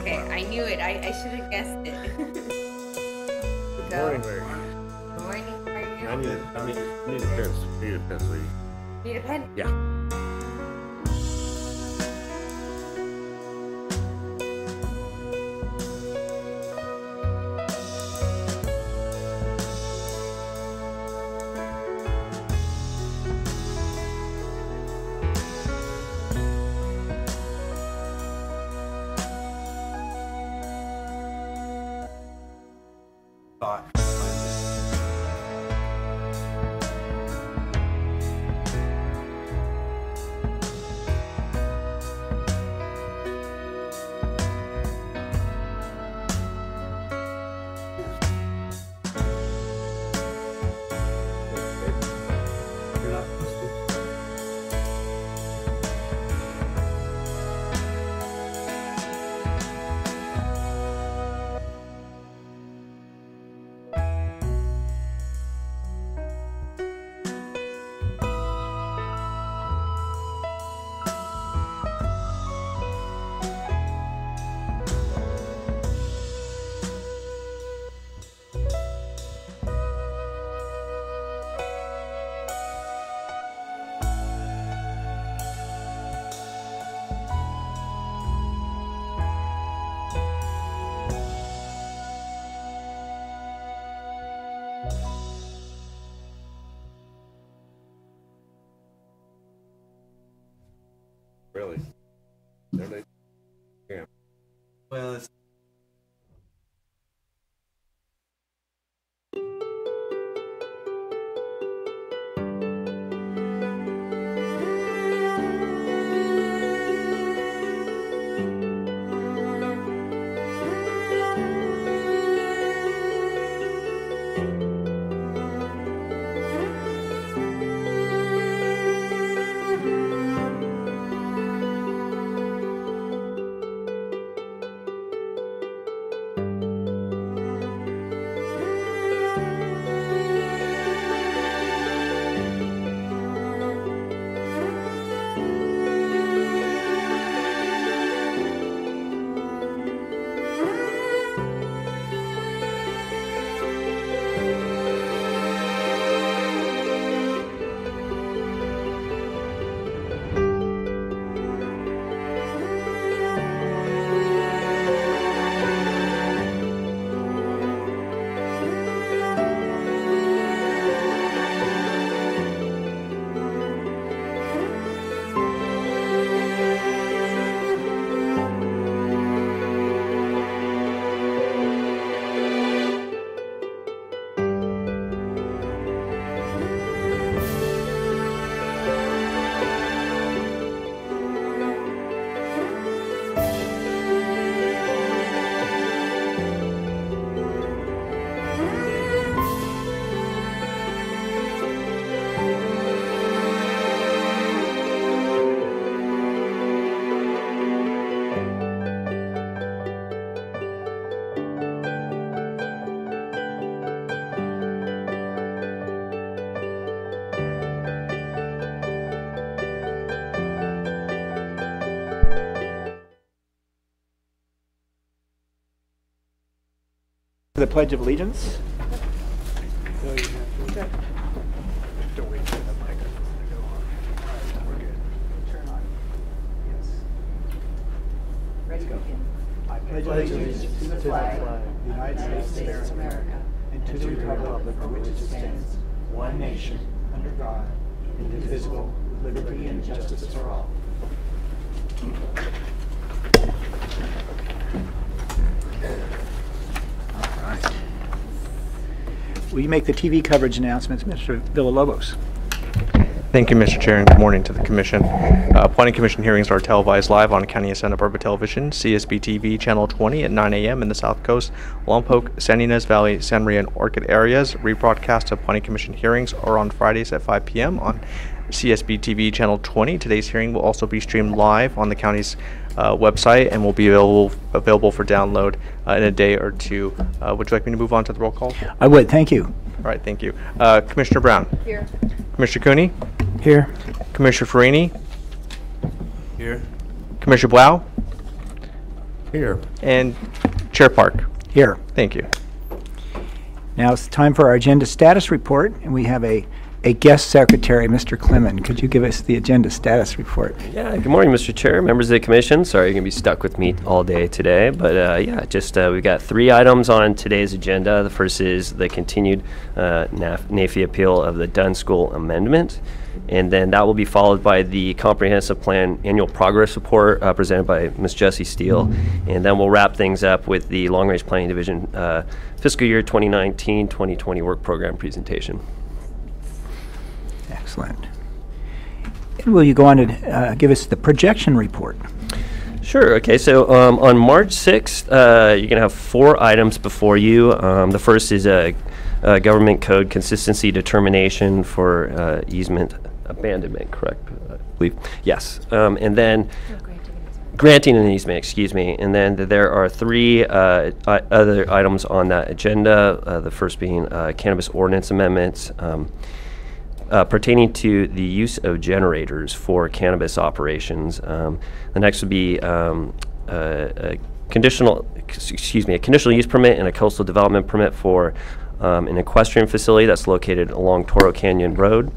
Okay, I knew it. I should have guessed it. Good morning, Larry. Good morning. How are you? I need a pen. Need a pen, sweetie. Need a pen? Yeah. Thought. You're not supposed to. Really? There they. Yeah. Well, it's The Pledge of Allegiance. don't wait for the microphone to go on. All right, we're good. Turn on. Yes. Ready to begin. I pledge allegiance to the flag of the United States of America and to the republic for which it stands, one nation, under God, indivisible, with liberty and justice for all. Will you make the TV coverage announcements, Mr. Villalobos? Thank you, Mr. Chair, and good morning to the Commission. Planning Commission hearings are televised live on County of Santa Barbara Television, CSB TV Channel 20 at 9 a.m. in the South Coast, Lompoc, San Ynez Valley, San Maria, and Orchid areas. Rebroadcast of Planning Commission hearings are on Fridays at 5 p.m. on CSB TV Channel 20. Today's hearing will also be streamed live on the county's website and will be available for download in a day or two. Would you like me to move on to the roll call? I would, thank you. All right, thank you. Commissioner Brown. Here. Commissioner Cooney. Here. Commissioner Farini. Here. Commissioner Blau. Here. And Chair Park. Here. Thank you. Now it's time for our agenda status report, and we have a guest secretary, Mr. Clemon. Could you give us the agenda status report? Yeah, good morning, Mr. Chair, members of the commission. Sorry you're going to be stuck with me all day today, but we've got 3 items on today's agenda. The first is the continued NAFI appeal of the Dunn School amendment, and then that will be followed by the comprehensive plan annual progress report presented by Ms. Jessie Steele, and then we'll wrap things up with the Long Range Planning Division fiscal year 2019-2020 work program presentation. Excellent. And will you go on to give us the projection report? Sure. Okay. So on March 6th, you're going to have 4 items before you. The first is a government code consistency determination for easement abandonment, correct? I believe. Yes. And then granting an easement, excuse me. And then there are 3 other items on that agenda. The first being cannabis ordinance amendments. Pertaining to the use of generators for cannabis operations. The next would be a conditional use permit and a coastal development permit for an equestrian facility that's located along Toro Canyon Road.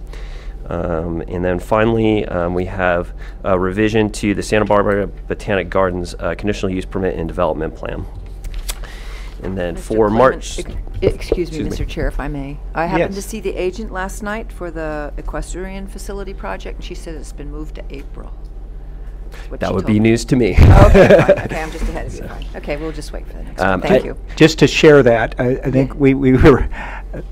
And then finally, we have a revision to the Santa Barbara Botanic Gardens conditional use permit and development plan. And then for March... Excuse me, Excuse me. Mr. Chair, if I may. I happened to Yes. see the agent last night for the equestrian facility project, and she said it's been moved to April. That's what That she would told be me. news to me. Okay, fine. Okay, I'm just ahead of you. Fine. Okay, we'll just wait for the next one. Thank you. Just to share that, I think we were,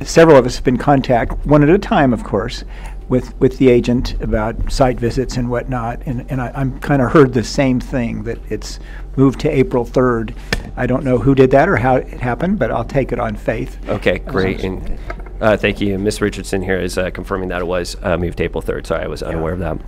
several of us have been in contact, one at a time, of course, with the agent about site visits and whatnot, and I'm kind of heard the same thing, that it's moved to April 3rd. I don't know who did that or how it happened, but I'll take it on faith. Okay, great. And thank you. Ms. Richardson here is confirming that it was moved to April 3rd. Sorry, I was unaware of that.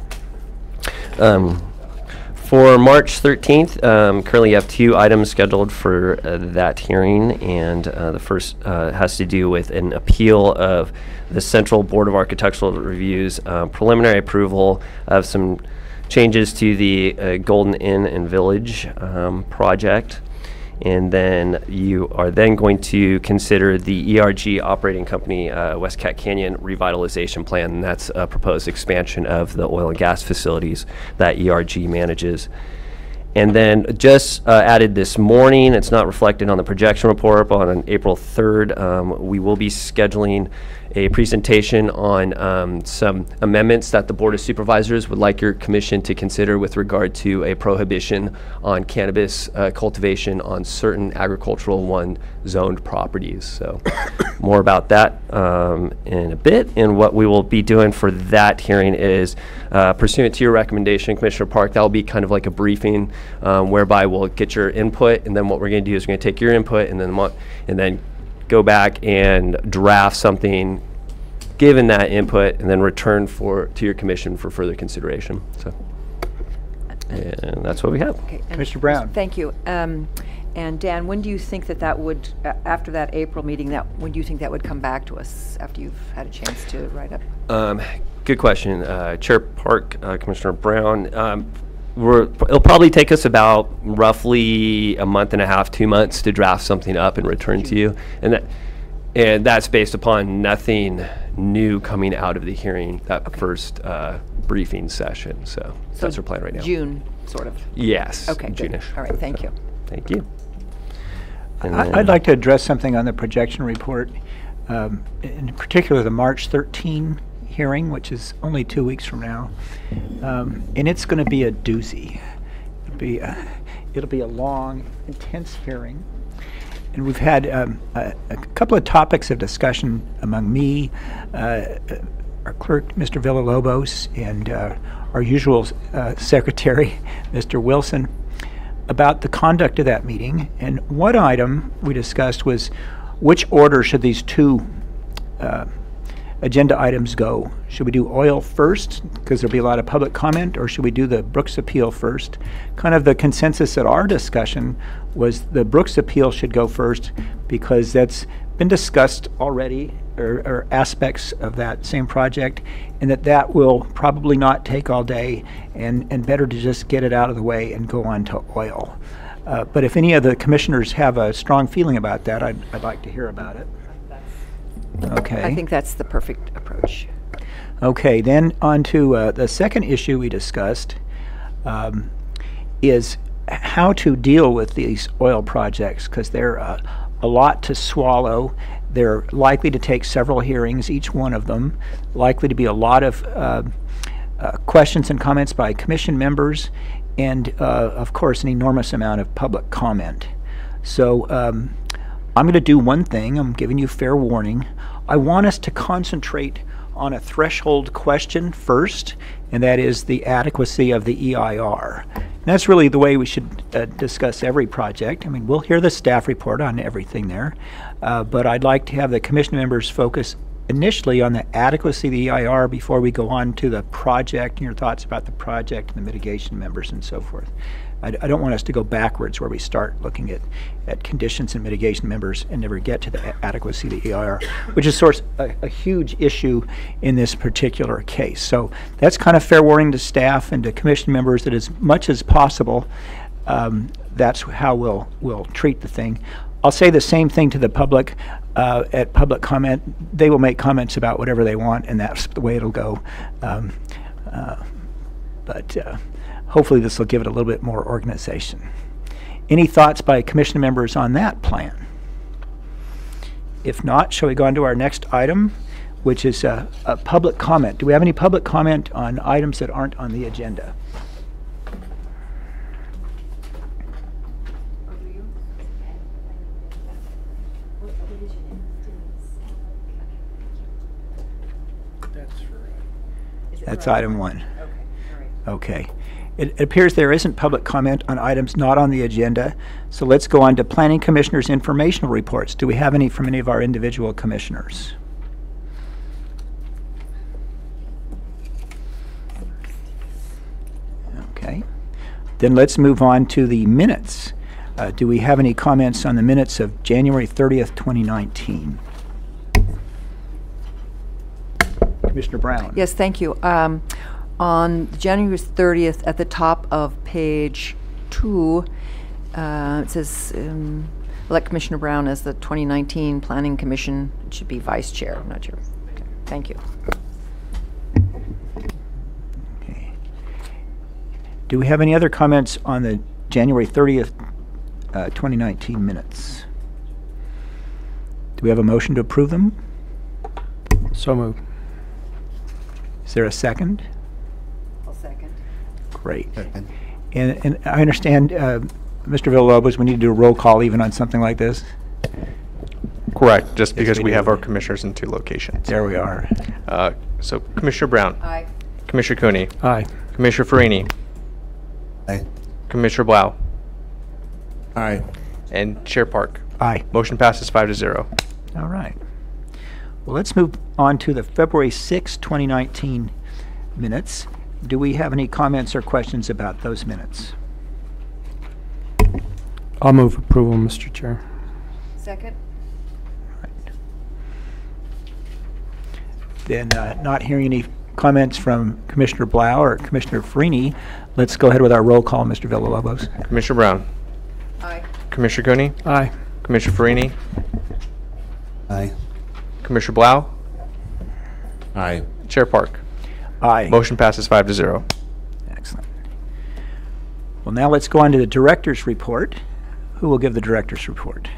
For March 13th, currently you have 2 items scheduled for that hearing, and the first has to do with an appeal of the Central Board of Architectural Review's preliminary approval of some changes to the Golden Inn and Village project. And then you are then going to consider the ERG operating company West Cat Canyon revitalization plan, and that's a proposed expansion of the oil and gas facilities that ERG manages. And then just added this morning, it's not reflected on the projection report, but on April 3rd, we will be scheduling a presentation on some amendments that the Board of Supervisors would like your commission to consider with regard to a prohibition on cannabis cultivation on certain agricultural zoned properties. So more about that in a bit. And what we will be doing for that hearing is pursuant to your recommendation, Commissioner Park, that will be kind of like a briefing whereby we'll get your input, and then what we're going to do is we're going to take your input and then go back and draft something given that input, and then return to your commission for further consideration. So, and that's what we have. Okay, and Mr. Brown. Thank you. And Dan, when do you think that would, after that April meeting, when do you think that would come back to us after you've had a chance to write up? Good question. Chair Park, Commissioner Brown. It'll probably take us about roughly a month and a half, 2 months to draft something up and return to you. And that's based upon nothing new coming out of the hearing, that first briefing session. So that's our plan right now. June, sort of. Yes. Okay, good. June-ish. All right, thank you. Thank you. I'd like to address something on the projection report, in particular the March 13 hearing, which is only 2 weeks from now, and it's going to be a doozy. It'll be a long, intense hearing, and we've had a couple of topics of discussion among me, our clerk, Mr. Villalobos, and our usual secretary, Mr. Wilson, about the conduct of that meeting. And one item we discussed was which order should these 2 agenda items go. Should we do oil first, because there'll be a lot of public comment, or should we do the Brooks appeal first? Kind of the consensus at our discussion was the Brooks appeal should go first, because that's been discussed already, or aspects of that same project, and that will probably not take all day, and better to just get it out of the way and go on to oil. But if any of the commissioners have a strong feeling about that, I'd like to hear about it. Okay. I think that's the perfect approach. Okay, then on to the second issue we discussed is how to deal with these oil projects, because they're a lot to swallow. They're likely to take several hearings, each one of them, likely to be a lot of questions and comments by commission members, and of course an enormous amount of public comment. So I'm going to do one thing. I'm giving you fair warning. I want us to concentrate on a threshold question first, and that is the adequacy of the EIR. And that's really the way we should discuss every project. I mean, we'll hear the staff report on everything there, but I'd like to have the commission members focus initially on the adequacy of the EIR before we go on to the project and your thoughts about the project and the mitigation members and so forth. I don't want us to go backwards where we start looking at conditions and mitigation members and never get to the adequacy of the EIR, which is a huge issue in this particular case. So that's kind of fair warning to staff and to commission members that as much as possible, that's how we'll treat the thing. I'll say the same thing to the public at public comment. They will make comments about whatever they want, and that's the way it'll go. Hopefully this will give it a little bit more organization. Any thoughts by commission members on that plan? If not, shall we go on to our next item, which is a public comment. Do we have any public comment on items that aren't on the agenda? That's item 1. Okay. It appears there isn't public comment on items not on the agenda, so let's go on to Planning Commissioners' informational reports. Do we have any from any of our individual commissioners? Okay. Then let's move on to the minutes. Do we have any comments on the minutes of January 30th, 2019? Commissioner Brown. Yes, thank you. On January 30th, at the top of page 2, it says, elect Commissioner Brown as the 2019 Planning Commission. It should be Vice Chair. I'm not sure. Okay. Thank you. Okay. Do we have any other comments on the January 30th, 2019 minutes? Do we have a motion to approve them? So moved. Is there a second? I'll second. Great. And I understand, Mr. Villalobos, we need to do a roll call even on something like this? Correct, just because we we do. have our commissioners in 2 locations. There we are. So Commissioner Brown. Aye. Commissioner Cooney. Aye. Commissioner Farini. Aye. Commissioner Blau. Aye. And Chair Park. Aye. Motion passes 5-0. All right. Well, let's move on to the February 6, 2019 minutes. Do we have any comments or questions about those minutes? I'll move approval, Mr. Chair. Second. Then, not hearing any comments from Commissioner Blau or Commissioner Farini, let's go ahead with our roll call, Mr. Villalobos. Commissioner Brown. Aye. Commissioner Cooney. Aye. Commissioner Farini. Aye. Commissioner Blau. Aye. Chair Park. Aye. Motion passes 5-0. Excellent. Well, now let's go on to the director's report. Who will give the director's report?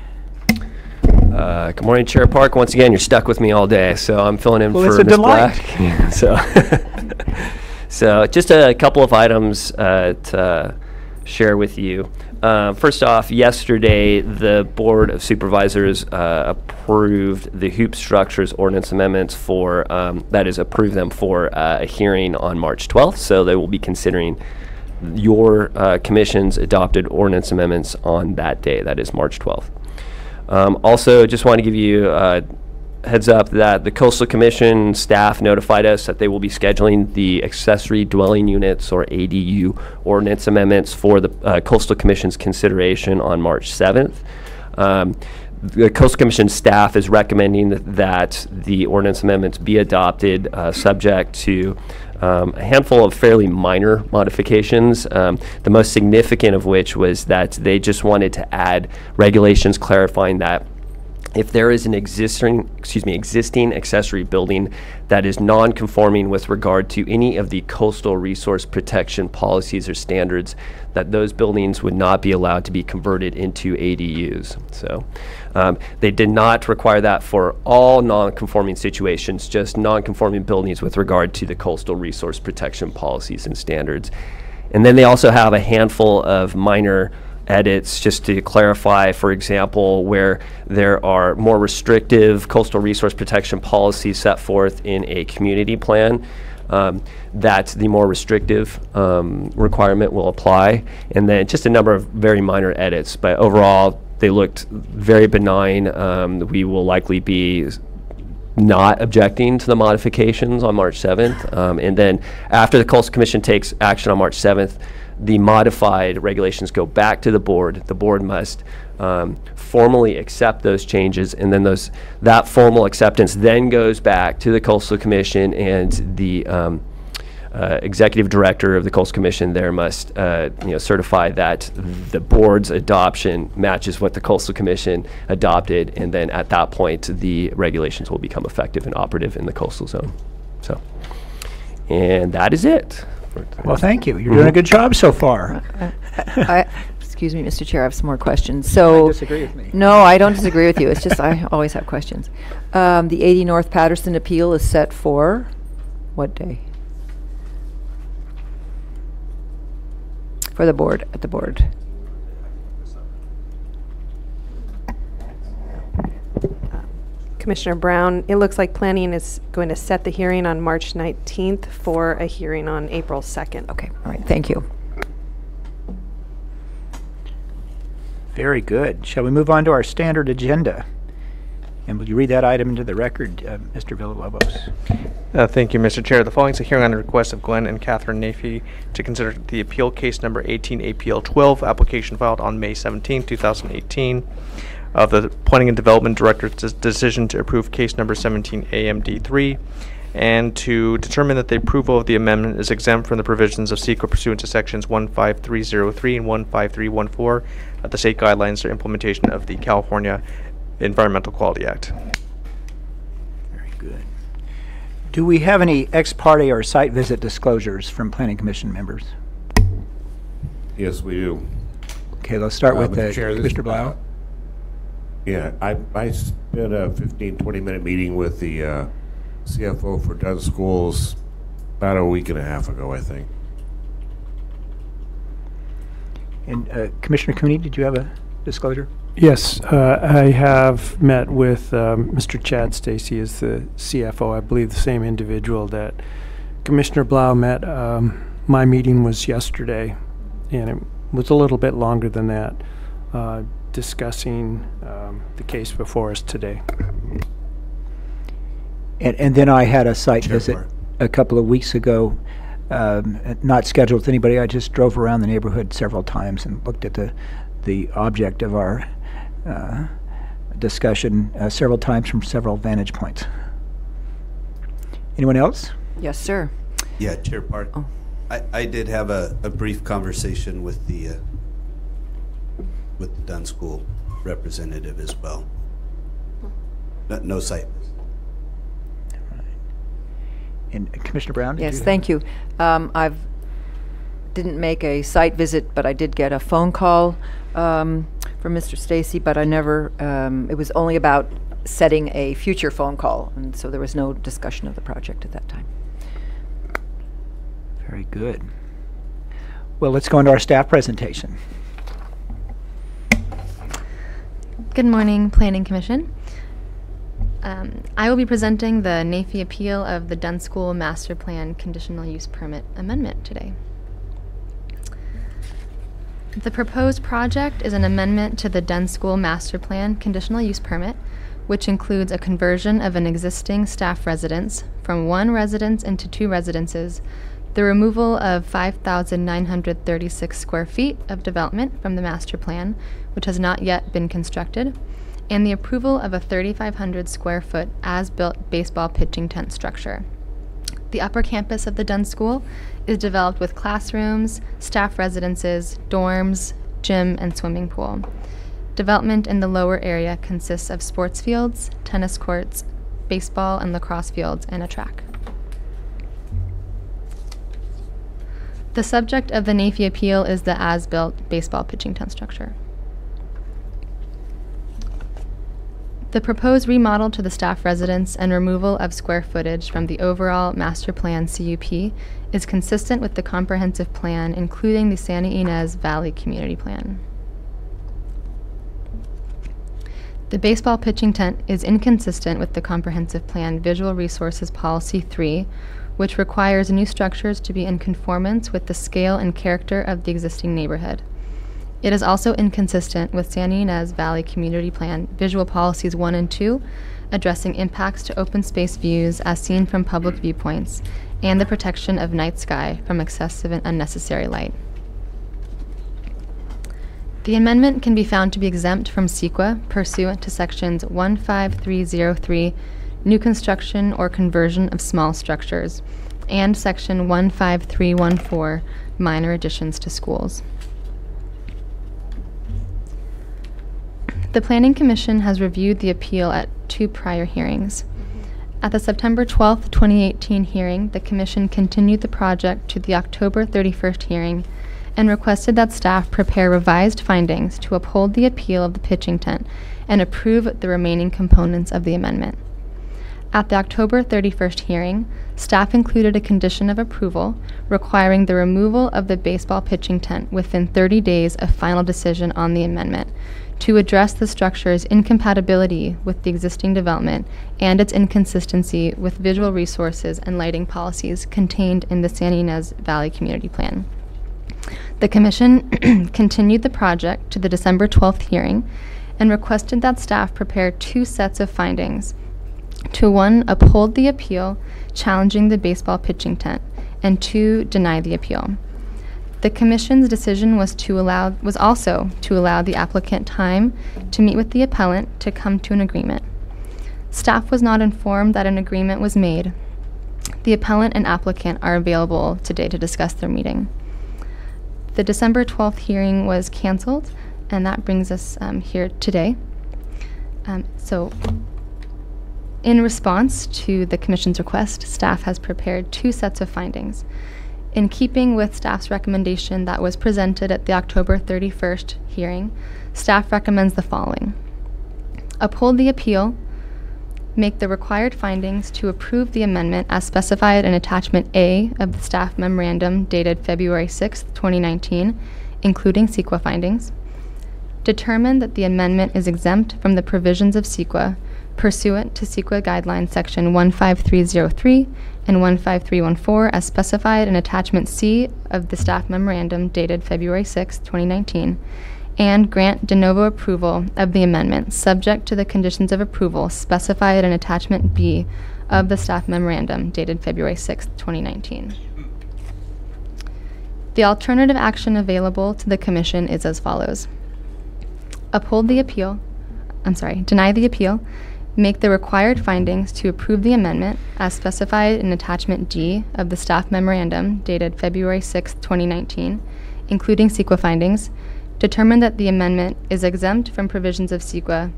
Good morning, Chair Park. Once again, you're stuck with me all day, so I'm filling in Well, for it's a Ms. delight. Black. So just a couple of items to share with you. First off, yesterday, the Board of Supervisors approved the Hoop Structures Ordinance Amendments for, that is, approved them for a hearing on March 12th. So they will be considering your commission's adopted ordinance amendments on that day, that is March 12th. Also, just want to give you a heads up that the Coastal Commission staff notified us that they will be scheduling the accessory dwelling units, or ADU, ordinance amendments for the Coastal Commission's consideration on March 7th. The Coastal Commission staff is recommending that the ordinance amendments be adopted subject to a handful of fairly minor modifications, the most significant of which was that they just wanted to add regulations clarifying that if there is an existing accessory building that is non-conforming with regard to any of the coastal resource protection policies or standards, that those buildings would not be allowed to be converted into ADUs. So they did not require that for all non-conforming situations, just non-conforming buildings with regard to the coastal resource protection policies and standards. And then they also have a handful of minor edits just to clarify, for example, where there are more restrictive coastal resource protection policies set forth in a community plan, that the more restrictive requirement will apply. And then just a number of very minor edits, but overall they looked very benign. We will likely be not objecting to the modifications on March 7th. And then after the Coastal Commission takes action on March 7th, the modified regulations go back to the board. The board must formally accept those changes, and then that formal acceptance then goes back to the Coastal Commission, and the executive director of the Coastal Commission there must certify that the board's adoption matches what the Coastal Commission adopted, and then at that point the regulations will become effective and operative in the coastal zone. So, and that is it. Well, thank you. You're doing a good job so far. Excuse me, Mr. Chair, I have some more questions. So, You disagree with me. No, I don't disagree with you. It's just I always have questions. The 80 North Patterson appeal is set for what day? For the board, at the board. Commissioner Brown, it looks like planning is going to set the hearing on March 19th for a hearing on April 2nd. Okay, all right, thank you. Very good. Shall we move on to our standard agenda? And will you read that item into the record, Mr. Villalobos? Thank you, Mr. Chair. The following is a hearing on the request of Glenn and Catherine Nafee to consider the appeal case number 18 APL 12, application filed on May 17, 2018, of the Planning and Development Director's decision to approve case number 17 AMD3, and to determine that the approval of the amendment is exempt from the provisions of SEQA pursuant to sections 15303 and 15314 of the state guidelines for implementation of the California Environmental Quality Act. Very good. Do we have any ex parte or site visit disclosures from Planning Commission members? Yes, we do. Okay, let's start with Mr. Chair, this- Mr. Blau. Yeah, I spent a 20-minute meeting with the CFO for Dunn Schools about a week and a half ago, I think. And Commissioner Cooney, did you have a disclosure? Yes, I have met with Mr. Chad Stacy as the CFO, I believe the same individual that Commissioner Blau met. My meeting was yesterday, and it was a little bit longer than that, discussing the case before us today. And then I had a site visit Mark. a couple of weeks ago, not scheduled with anybody. I just drove around the neighborhood several times and looked at the object of our discussion several times from several vantage points. Anyone else? Yes, sir. Yeah, Chair Park. Oh. I did have a brief conversation with the Dunn School representative as well. No site. And Commissioner Brown? did Yes, you thank you. I've didn't make a site visit, but I did get a phone call from Mr. Stacy, but I never, it was only about setting a future phone call, and so there was no discussion of the project at that time. Very good. Well, let's go into our staff presentation. Good morning, Planning Commission. I will be presenting the Nafee appeal of the Dunn School Master Plan Conditional Use Permit Amendment today. The proposed project is an amendment to the Dunn School Master Plan Conditional Use Permit, which includes a conversion of an existing staff residence from one residence into two residences, the removal of 5,936 square feet of development from the master plan, which has not yet been constructed, and the approval of a 3,500 square foot as-built baseball pitching tent structure. The upper campus of the Dunn School is developed with classrooms, staff residences, dorms, gym, and swimming pool. Development in the lower area consists of sports fields, tennis courts, baseball and lacrosse fields, and a track. The subject of the NAFI appeal is the as-built baseball pitching tent structure. The proposed remodel to the staff residence and removal of square footage from the overall master plan CUP is consistent with the comprehensive plan, including the Santa Ynez Valley Community Plan. The baseball pitching tent is inconsistent with the comprehensive plan Visual Resources Policy 3, which requires new structures to be in conformance with the scale and character of the existing neighborhood. It is also inconsistent with Santa Ynez Valley Community Plan Visual Policies 1 and 2, addressing impacts to open space views as seen from public viewpoints, and the protection of night sky from excessive and unnecessary light. The amendment can be found to be exempt from CEQA pursuant to sections 15303, new construction or conversion of small structures, and section 15314, minor additions to schools. The Planning Commission has reviewed the appeal at 2 prior hearings. At the September 12, 2018 hearing, the Commission continued the project to the October 31st hearing and requested that staff prepare revised findings to uphold the appeal of the pitching tent and approve the remaining components of the amendment. At the October 31st hearing, staff included a condition of approval requiring the removal of the baseball pitching tent within 30 days of final decision on the amendment, to address the structure's incompatibility with the existing development and its inconsistency with visual resources and lighting policies contained in the Santa Ynez Valley Community Plan. The Commission continued the project to the December 12th hearing and requested that staff prepare 2 sets of findings: to 1, uphold the appeal challenging the baseball pitching tent, and 2, deny the appeal. The Commission's decision was also to allow the applicant time to meet with the appellant to come to an agreement. Staff was not informed that an agreement was made. The appellant and applicant are available today to discuss their meeting. The December 12th hearing was canceled, and that brings us here today. In response to the Commission's request, staff has prepared 2 sets of findings. In keeping with staff's recommendation that was presented at the October 31st hearing, staff recommends the following: uphold the appeal, make the required findings to approve the amendment as specified in Attachment A of the staff memorandum dated February 6, 2019, including CEQA findings, determine that the amendment is exempt from the provisions of CEQA pursuant to CEQA Guidelines Section 15303 and 15314 as specified in Attachment C of the staff memorandum dated February 6, 2019, and grant de novo approval of the amendment subject to the conditions of approval specified in Attachment B of the staff memorandum dated February 6, 2019. The alternative action available to the Commission is as follows: deny the appeal, make the required findings to approve the amendment as specified in Attachment D of the staff memorandum dated February 6, 2019, including CEQA findings, determine that the amendment is exempt from provisions of CEQA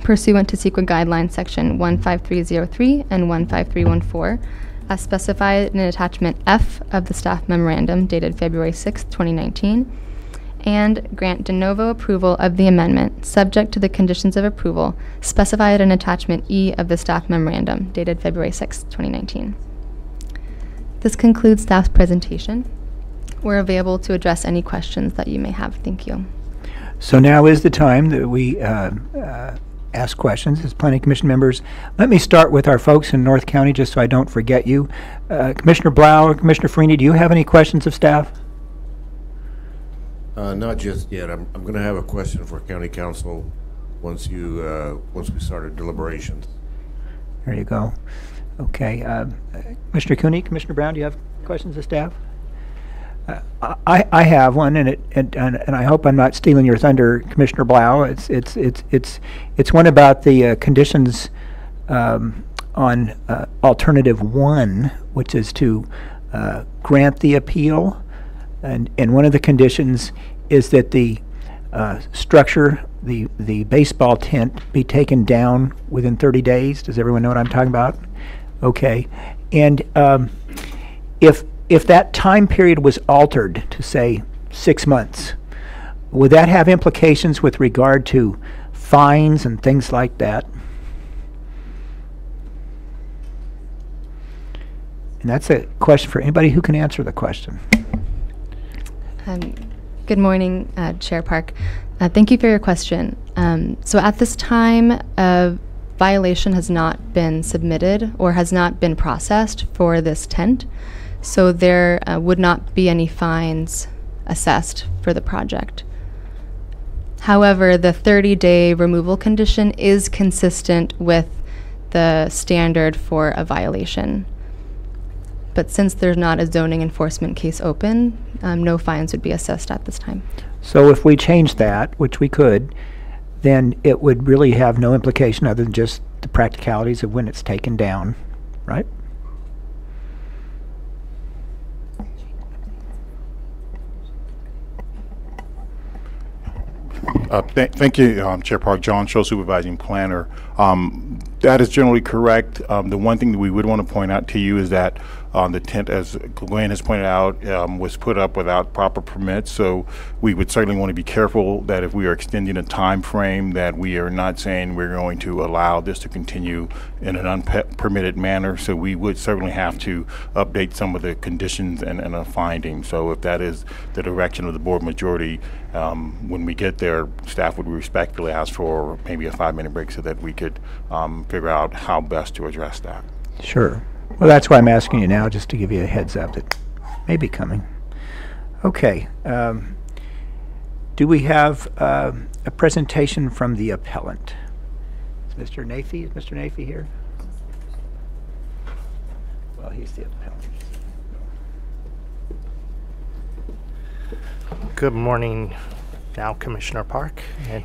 pursuant to CEQA Guidelines Section 15303 and 15314 as specified in Attachment F of the staff memorandum dated February 6, 2019, and grant de novo approval of the amendment subject to the conditions of approval specified in Attachment E of the staff memorandum dated February 6, 2019. This concludes staff's presentation. We're available to address any questions that you may have. Thank you. So now is the time that we ask questions as Planning Commission members. Let me start with our folks in North County just so I don't forget you. Commissioner Blau or Commissioner Freeney, do you have any questions of staff? Not just yet. I'm going to have a question for County Council once we started deliberations. There you go. Okay. Commissioner Cooney, Commissioner Brown, do you have questions of staff? I have one, and I hope I'm not stealing your thunder, Commissioner Blau. It's one about the conditions on alternative 1, which is to grant the appeal. And one of the conditions is that the structure, the baseball tent, be taken down within 30 days. Does everyone know what I'm talking about? Okay. And if that time period was altered to, say, 6 months, would that have implications with regard to fines and things like that? And that's a question for anybody who can answer the question. Good morning, Chair Park. Thank you for your question. So at this time, a violation has not been submitted or has not been processed for this tent, so there would not be any fines assessed for the project. However, the 30-day removal condition is consistent with the standard for a violation. But since there's not a zoning enforcement case open, no fines would be assessed at this time. So if we change that, which we could, then it would really have no implication other than just the practicalities of when it's taken down, right? Thank you, Chair Park. John Show, Supervising Planner. That is generally correct. The one thing that we would want to point out to you is that the tent, as Gwen has pointed out, was put up without proper permits. So we would certainly want to be careful that if we are extending a time frame, that we are not saying we're going to allow this to continue in an unpermitted manner. So we would certainly have to update some of the conditions and findings. So if that is the direction of the board majority, when we get there, staff would respectfully ask for maybe a 5-minute break so that we could figure out how best to address that. Sure. Well, that's why I'm asking you now, just to give you a heads up that may be coming. Okay. Do we have a presentation from the appellant? Is Mr. Nafee? Is Mr. Nafee here? Well, he's the appellant. Good morning, now Commissioner Park. And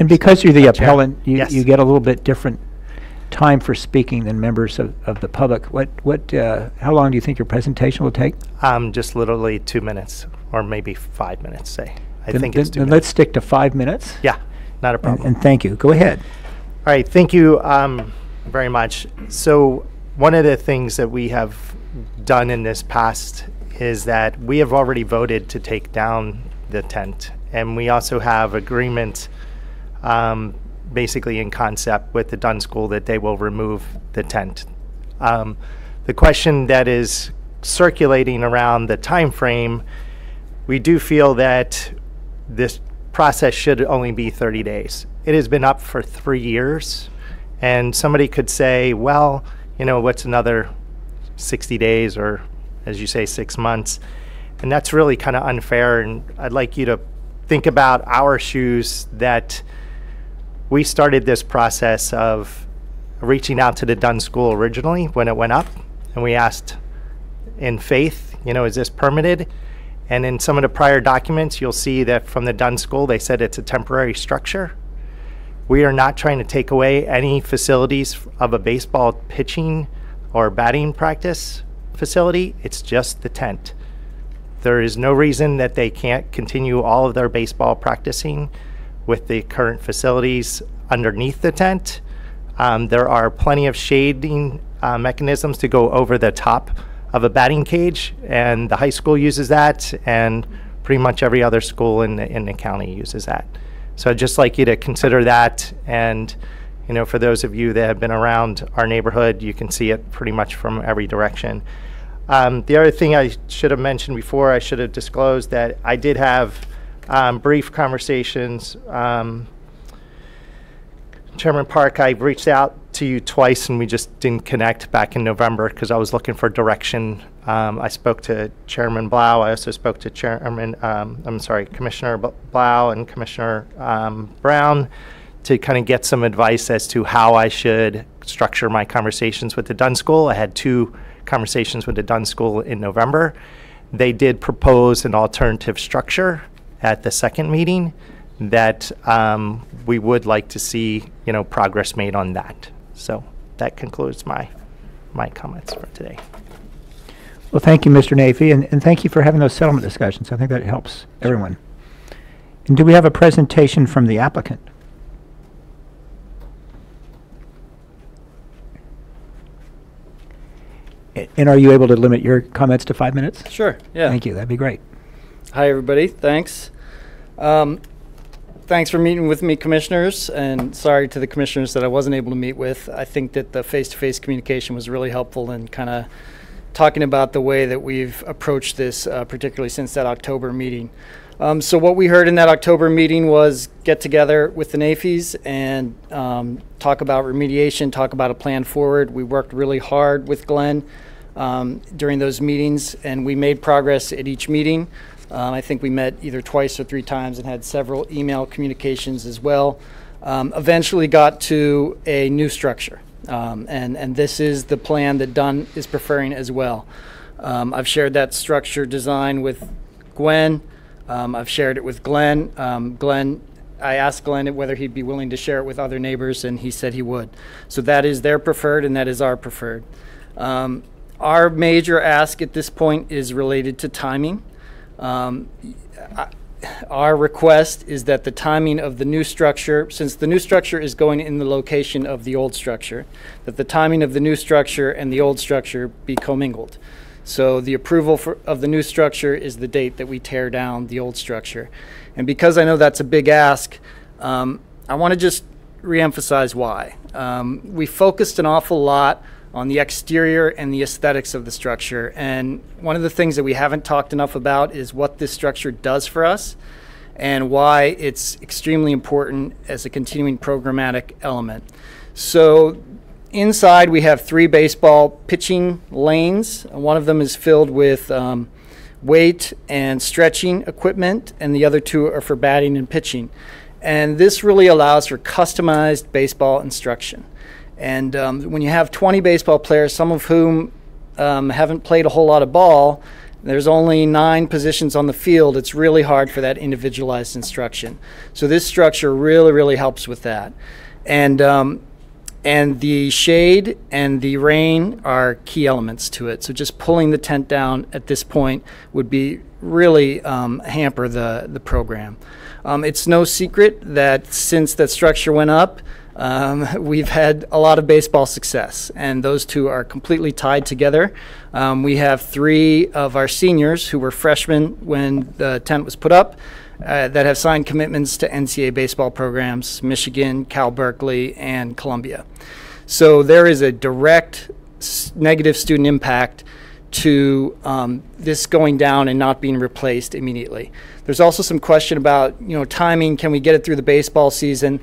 because you're the appellant, you get a little bit different time for speaking than members of the public. How long do you think your presentation will take? Just literally 2 minutes, or maybe 5 minutes, say. I think it's 2 minutes. Let's stick to 5 minutes. Yeah, not a problem. And thank you. Go ahead. All right, thank you very much. So one of the things that we have done in this past is that we have already voted to take down the tent, and we also have agreement basically in concept with the Dunn School that they will remove the tent. The question that is circulating around the time frame, we do feel that this process should only be 30 days. It has been up for 3 years, and somebody could say, well, you know, what's another 60 days or, as you say, 6 months? And that's really kind of unfair, and I'd like you to think about our shoes, that we started this process of reaching out to the Dunn School originally when it went up, and we asked in faith, you know, is this permitted? And in some of the prior documents, you'll see that from the Dunn School, they said it's a temporary structure. We are not trying to take away any facilities of a baseball pitching or batting practice facility. It's just the tent. There is no reason that they can't continue all of their baseball practicing with the current facilities underneath the tent. There are plenty of shading mechanisms to go over the top of a batting cage, and the high school uses that, and pretty much every other school in the county uses that. So I'd just like you to consider that, and you know, for those of you that have been around our neighborhood, you can see it pretty much from every direction. The other thing I should have mentioned before, I should have disclosed that I did have brief conversations. Chairman Park, I reached out to you twice and we just didn't connect back in November because I was looking for direction. I spoke to Chairman Blau. I also spoke to Commissioner Blau and Commissioner Brown to kind of get some advice as to how I should structure my conversations with the Dunn School. I had 2 conversations with the Dunn School in November. They did propose an alternative structure at the second meeting that we would like to see, you know, progress made on that. So that concludes my comments for today. Well, thank you, Mr. Nafee, and thank you for having those settlement discussions. I think that helps everyone. And do we have a presentation from the applicant? And are you able to limit your comments to 5 minutes? Sure, yeah. Thank you, that'd be great. Hi, everybody, thanks. Thanks for meeting with me, commissioners, and sorry to the commissioners that I wasn't able to meet with. I think that the face-to-face communication was really helpful in kind of talking about the way that we've approached this, particularly since that October meeting. So what we heard in that October meeting was get together with the Nafees and talk about remediation, talk about a plan forward. We worked really hard with Glenn during those meetings, and we made progress at each meeting. I think we met either twice or 3 times and had several email communications as well. Eventually got to a new structure, and this is the plan that Dunn is preferring as well. I've shared that structure design with Gwen. I've shared it with Glenn. I asked Glenn whether he'd be willing to share it with other neighbors, and he said he would. So that is their preferred, and that is our preferred. Our major ask at this point is related to timing. Our request is that the timing of the new structure, since the new structure is going in the location of the old structure, that the timing of the new structure and the old structure be commingled. So the approval of the new structure is the date that we tear down the old structure. And because I know that's a big ask, I want to just reemphasize why. We focused an awful lot on the exterior and the aesthetics of the structure. And one of the things that we haven't talked enough about is what this structure does for us and why it's extremely important as a continuing programmatic element. So inside we have 3 baseball pitching lanes. One of them is filled with weight and stretching equipment, and the other 2 are for batting and pitching. And this really allows for customized baseball instruction. And when you have 20 baseball players, some of whom haven't played a whole lot of ball, there's only 9 positions on the field, it's really hard for that individualized instruction. So this structure really, really helps with that. And the shade and the rain are key elements to it. So just pulling the tent down at this point would be really hamper the program. It's no secret that since that structure went up, we've had a lot of baseball success, and those 2 are completely tied together. We have 3 of our seniors who were freshmen when the tent was put up that have signed commitments to NCAA baseball programs, Michigan, Cal Berkeley, and Columbia. So there is a direct negative student impact to this going down and not being replaced immediately. There's also some question about, timing. Can we get it through the baseball season?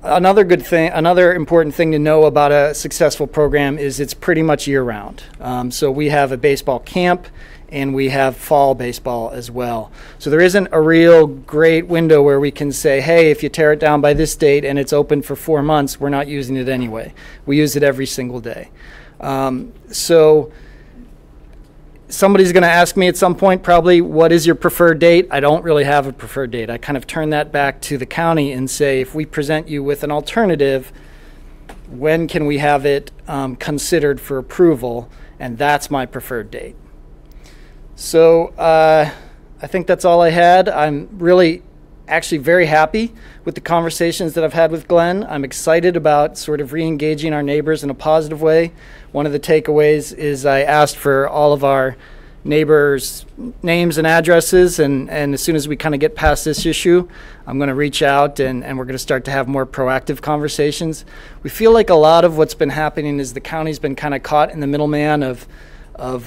Another important thing to know about a successful program is it's pretty much year-round. So we have a baseball camp, and we have fall baseball as well. So there isn't a real great window where we can say, hey, if you tear it down by this date and it's open for 4 months, we're not using it anyway. We use it every single day. So somebody's going to ask me at some point probably, what is your preferred date? I don't really have a preferred date. I kind of turn that back to the county and say, if we present you with an alternative, when can we have it considered for approval? And that's my preferred date. So I think that's all I had. I'm really actually very happy with the conversations that I've had with Glenn. I'm excited about sort of re-engaging our neighbors in a positive way. One of the takeaways is I asked for all of our neighbors' names and addresses, and as soon as we kind of get past this issue, I'm going to reach out and we're going to start to have more proactive conversations. We feel like a lot of what's been happening is the county's been kind of caught in the middleman of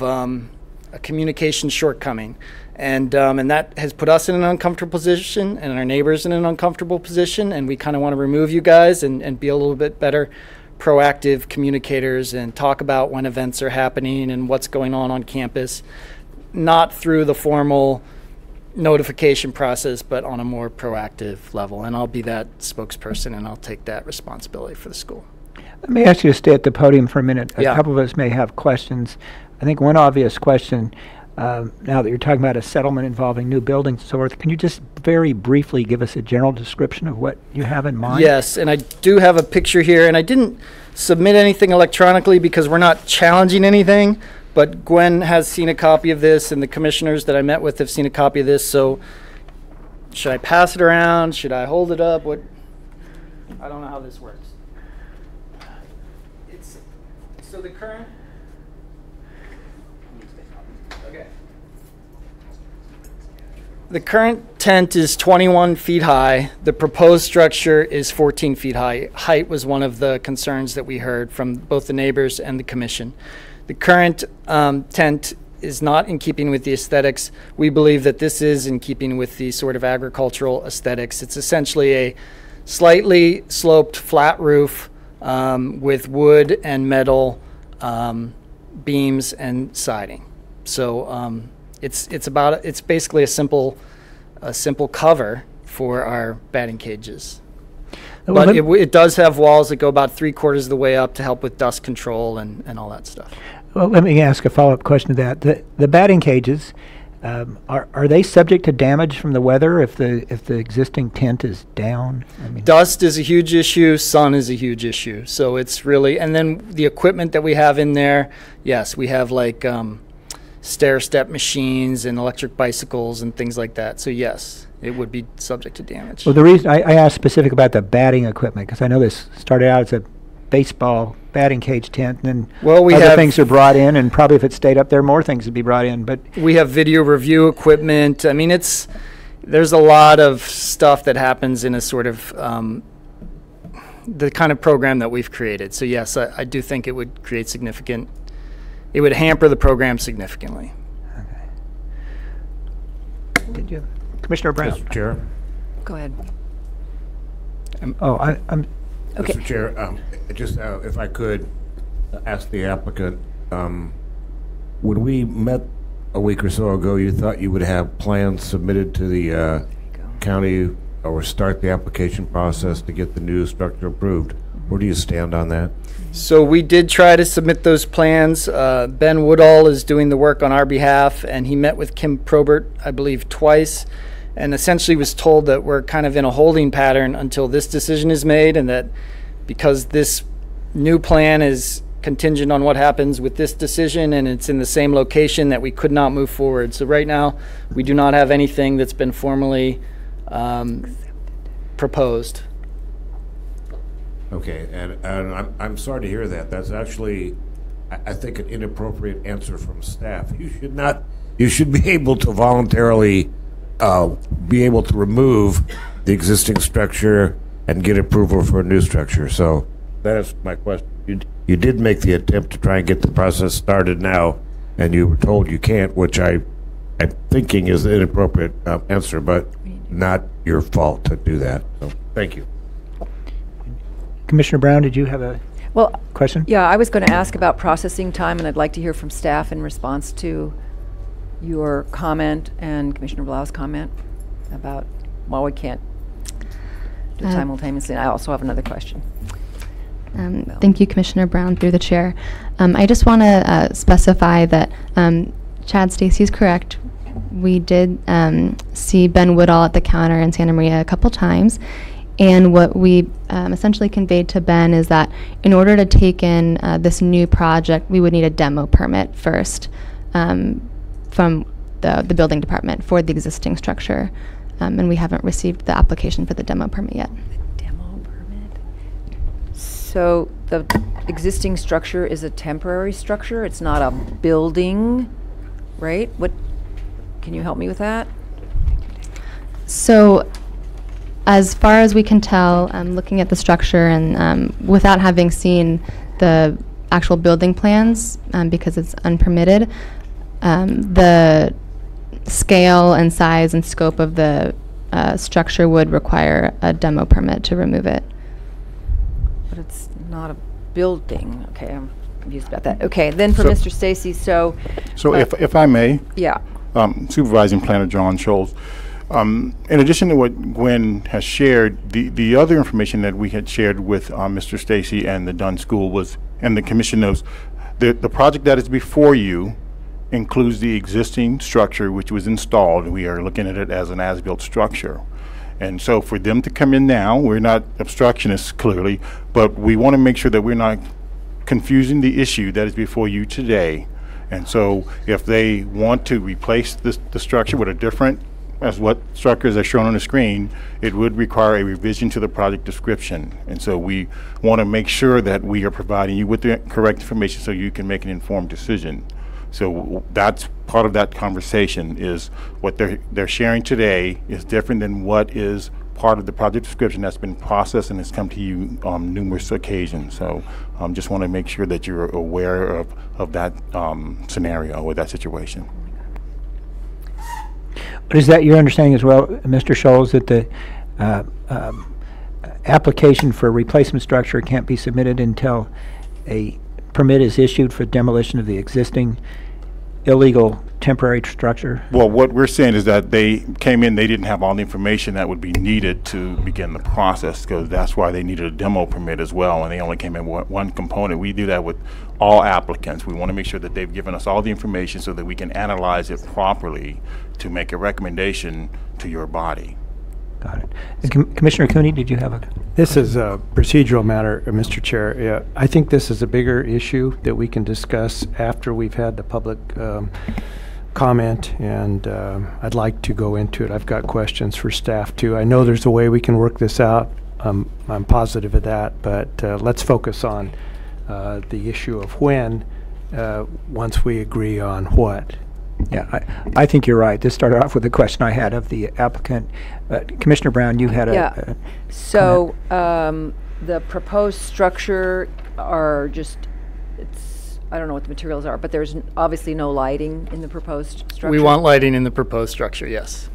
a communication shortcoming. And that has put us in an uncomfortable position and our neighbors in an uncomfortable position, and we kind of want to remove you guys and be a little bit better proactive communicators and talk about when events are happening and what's going on campus, not through the formal notification process, but on a more proactive level. And I'll be that spokesperson, and I'll take that responsibility for the school. Let me ask you to stay at the podium for a minute. Yeah. A couple of us may have questions. I think one obvious question, now that you're talking about a settlement involving new buildings and so forth, can you just very briefly give us a general description of what you have in mind? Yes, and I do have a picture here, and I didn't submit anything electronically because we're not challenging anything, but Gwen has seen a copy of this, and the commissioners that I met with have seen a copy of this, so should I pass it around? Should I hold it up? What? I don't know how this works. So the current... Okay. The current tent is 21 feet high. The proposed structure is 14 feet high. Height was one of the concerns that we heard from both the neighbors and the commission. The current tent is not in keeping with the aesthetics. We believe that this is in keeping with the sort of agricultural aesthetics. It's essentially a slightly sloped flat roof with wood and metal beams and siding. So it's basically a simple cover for our batting cages. Well, But it does have walls that go about 3/4 of the way up to help with dust control and all that stuff. Well, let me ask a follow-up question to that. The batting cages, are they subject to damage from the weather if the existing tent is down? I mean, Dust is a huge issue. Sun is a huge issue. So it's really, and then the equipment that we have in there, yes, we have like stair-step machines and electric bicycles and things like that. So yes, it would be subject to damage. well, the reason I asked specific about the batting equipment, because I know this started out as a baseball batting cage tent, and then Well, other things are brought in, and probably if it stayed up there, more things would be brought in. But we have video review equipment. I mean, there's a lot of stuff that happens in a sort of the kind of program that we've created. So yes, I do think it would create it would hamper the program significantly. did you, Commissioner Brown? Mr. Chair. Go ahead. I'm Okay. Mr. Chair, just if I could ask the applicant, when we met a week or so ago, you thought you would have plans submitted to the county or start the application process to get the new structure approved. Where do you stand on that? So we did try to submit those plans. Ben Woodall is doing the work on our behalf, and he met with Kim Probert, I believe, twice, and essentially was told that we're kind of in a holding pattern until this decision is made, and that because this new plan is contingent on what happens with this decision and it's in the same location, that we could not move forward. So right now, we do not have anything that's been formally proposed. Okay, and I'm sorry to hear that. That's actually, I think, an inappropriate answer from staff. You should be able to voluntarily be able to remove the existing structure and get approval for a new structure. So that is my question. You did make the attempt to try and get the process started now, and you were told you can't, which I'm thinking is an inappropriate answer, but not your fault to do that. So thank you. Commissioner Brown, did you have a question? Yeah, I was going to ask about processing time, and I'd like to hear from staff in response to your comment and Commissioner Blau's comment about, well, we can't do it simultaneously. And I also have another question. Thank you, Commissioner Brown, through the chair. I just want to specify that Chad Stacy is correct. We did see Ben Woodall at the counter in Santa Maria a couple times. And what we essentially conveyed to Ben is that in order to take in this new project, we would need a demo permit first from the building department for the existing structure. And we haven't received the application for the demo permit yet. Demo permit. So the existing structure is a temporary structure? It's not a building, right? What? Can you help me with that? So, as far as we can tell, looking at the structure and without having seen the actual building plans, because it's unpermitted, the scale and size and scope of the structure would require a demo permit to remove it. But it's not a building. Okay, I'm confused about that. Okay, then for Mr. Stacy, so if I may. Yeah. Supervising Planner John Scholes. In addition to what Gwen has shared, the other information that we had shared with Mr. Stacy and the Dunn School was, and the commission knows, the project that is before you includes the existing structure which was installed. We are looking at it as an as-built structure. And so for them to come in now, we're not obstructionists clearly, but we want to make sure that we're not confusing the issue that is before you today. And so if they want to replace the structure with a different, as what structures are shown on the screen, it would require a revision to the project description. And so we want to make sure that we are providing you with the correct information so you can make an informed decision. So that's part of that conversation, is what they're sharing today is different than what is part of the project description that's been processed and has come to you on numerous occasions. So just want to make sure that you're aware of that scenario or that situation. But is that your understanding as well, Mr. Scholes, that the application for a replacement structure can't be submitted until a permit is issued for demolition of the existing illegal temporary structure? Well, what we're saying is that they came in, they didn't have all the information that would be needed to begin the process, because that's why they needed a demo permit as well, and they only came in with one component. We do that with all applicants. We want to make sure that they've given us all the information so that we can analyze it properly to make a recommendation to your body. Got it. And Commissioner Cooney, did you have a... This is a procedural matter, Mr. Chair. Yeah, I think this is a bigger issue that we can discuss after we've had the public comment, and I'd like to go into it. I've got questions for staff too. I know there's a way we can work this out. I'm positive of that, but let's focus on the issue of when, once we agree on what. Yeah, I think you're right. This started off with a question I had of the applicant. Commissioner Brown, you had a so the proposed structure are just, I don't know what the materials are, but there's obviously no lighting in the proposed structure. We want lighting in the proposed structure, yes.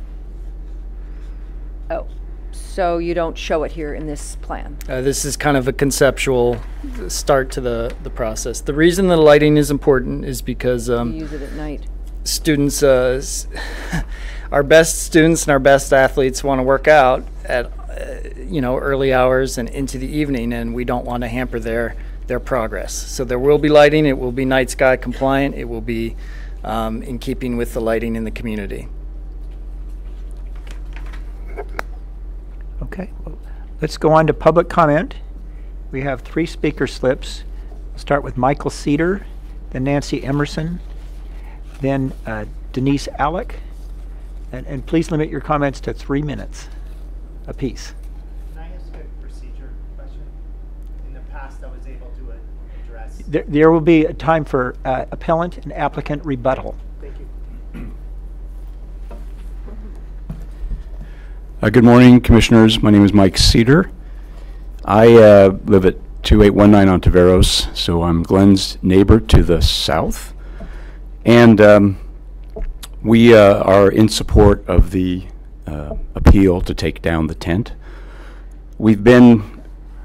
Oh, so you don't show it here in this plan? This is kind of a conceptual start to the process. The reason the lighting is important is because you use it at night. Students, our best students and our best athletes want to work out at early hours and into the evening, and we don't want to hamper their progress. So there will be lighting. It will be night sky compliant. It will be in keeping with the lighting in the community. Okay, well, let's go on to public comment. We have 3 speaker slips. We'll start with Michael Cedar, then Nancy Emerson, then Denise Alec, and please limit your comments to 3 minutes apiece. Can I ask a procedure question? In the past, I was able to address. There will be a time for appellant and applicant rebuttal. Thank you. Good morning, Commissioners. My name is Mike Cedar. I live at 2819 on Taveros, so I'm Glenn's neighbor to the south. And we are in support of the appeal to take down the tent. We've been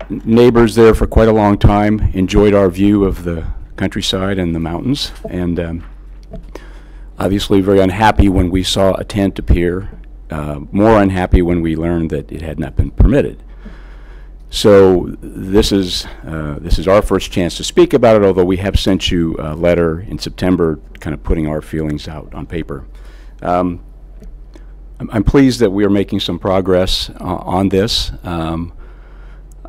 neighbors there for quite a long time, enjoyed our view of the countryside and the mountains, and obviously very unhappy when we saw a tent appear, more unhappy when we learned that it had not been permitted. So this is our first chance to speak about it, although we have sent you a letter in September kind of putting our feelings out on paper. I'm pleased that we are making some progress on this. I'm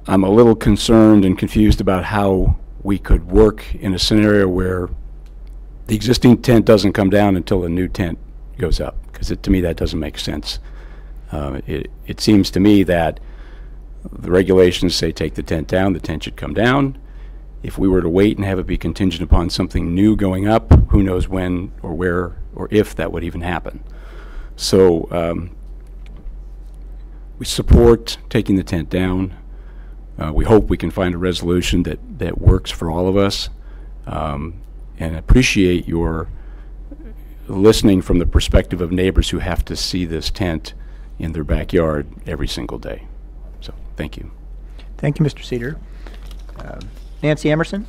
a little concerned and confused about how we could work in a scenario where the existing tent doesn't come down until a new tent goes up, because to me that doesn't make sense. It seems to me that the regulations say take the tent down, the tent should come down. If we were to wait and have it be contingent upon something new going up, who knows when or where or if that would even happen. So we support taking the tent down. We hope we can find a resolution that works for all of us, and appreciate your listening from the perspective of neighbors who have to see this tent in their backyard every single day. So thank you. Thank you, Mr. Cedar. Nancy Emerson.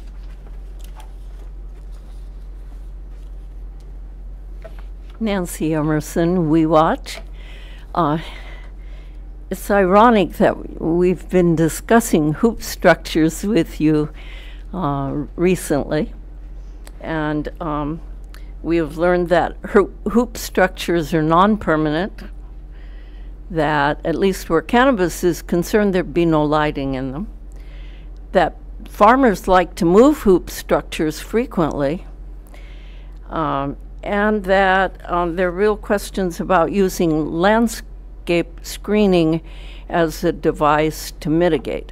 Nancy Emerson, WeWatch. It's ironic that we've been discussing hoop structures with you recently, and we have learned that hoop structures are non-permanent, that, at least where cannabis is concerned, there'd be no lighting in them, that farmers like to move hoop structures frequently, and that there are real questions about using landscape screening as a device to mitigate.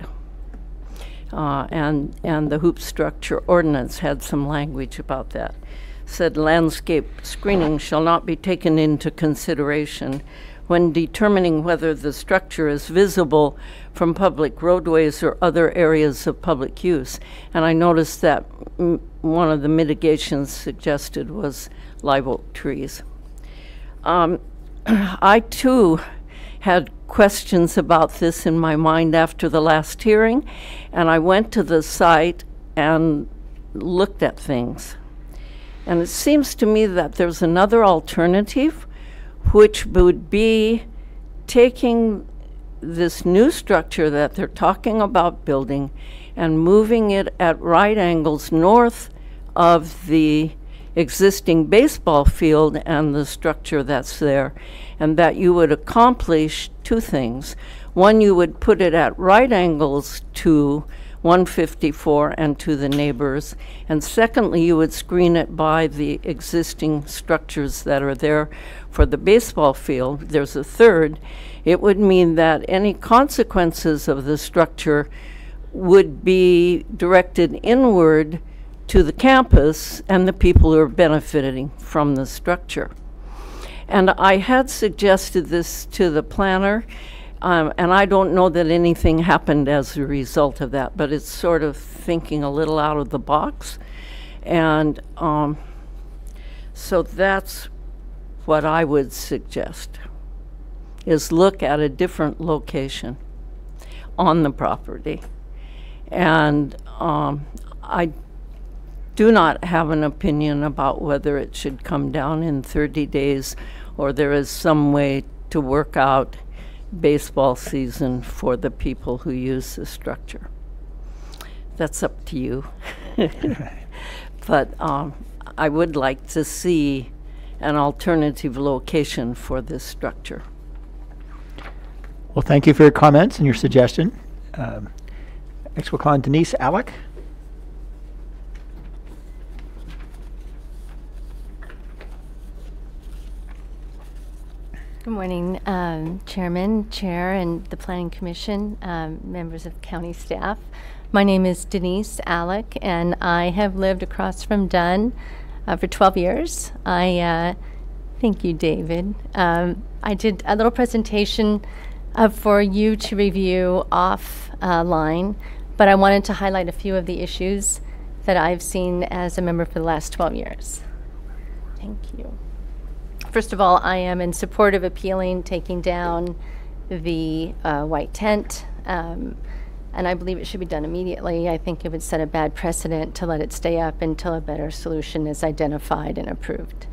And the hoop structure ordinance had some language about that. Said landscape screening shall not be taken into consideration when determining whether the structure is visible from public roadways or other areas of public use. And I noticed that one of the mitigations suggested was live oak trees. I too had questions about this in my mind after the last hearing, and I went to the site and looked at things. And it seems to me that there's another alternative, which would be taking this new structure that they're talking about building and moving it at right angles north of the existing baseball field and the structure that's there, and that you would accomplish two things. One, you would put it at right angles to 154 and to the neighbors, and secondly, you would screen it by the existing structures that are there for the baseball field. There's a third. It would mean that any consequences of the structure would be directed inward to the campus and the people who are benefiting from the structure. And I had suggested this to the planner, and I don't know that anything happened as a result of that, but it's sort of thinking a little out of the box. And so that's what I would suggest, is look at a different location on the property. And I do not have an opinion about whether it should come down in 30 days or there is some way to work out baseball season for the people who use the structure. That's up to you. But I would like to see an alternative location for this structure. Well, thank you for your comments and your suggestion. Next we'll call on Denise Alec. Good morning, Chairman, Chair, and the Planning Commission, members of county staff. My name is Denise Alec, and I have lived across from Dunn for 12 years. Thank you, David. I did a little presentation for you to review offline, but I wanted to highlight a few of the issues that I've seen as a member for the last 12 years. Thank you. First of all, I am in support of taking down the white tent, and I believe it should be done immediately. I think it would set a bad precedent to let it stay up until a better solution is identified and approved.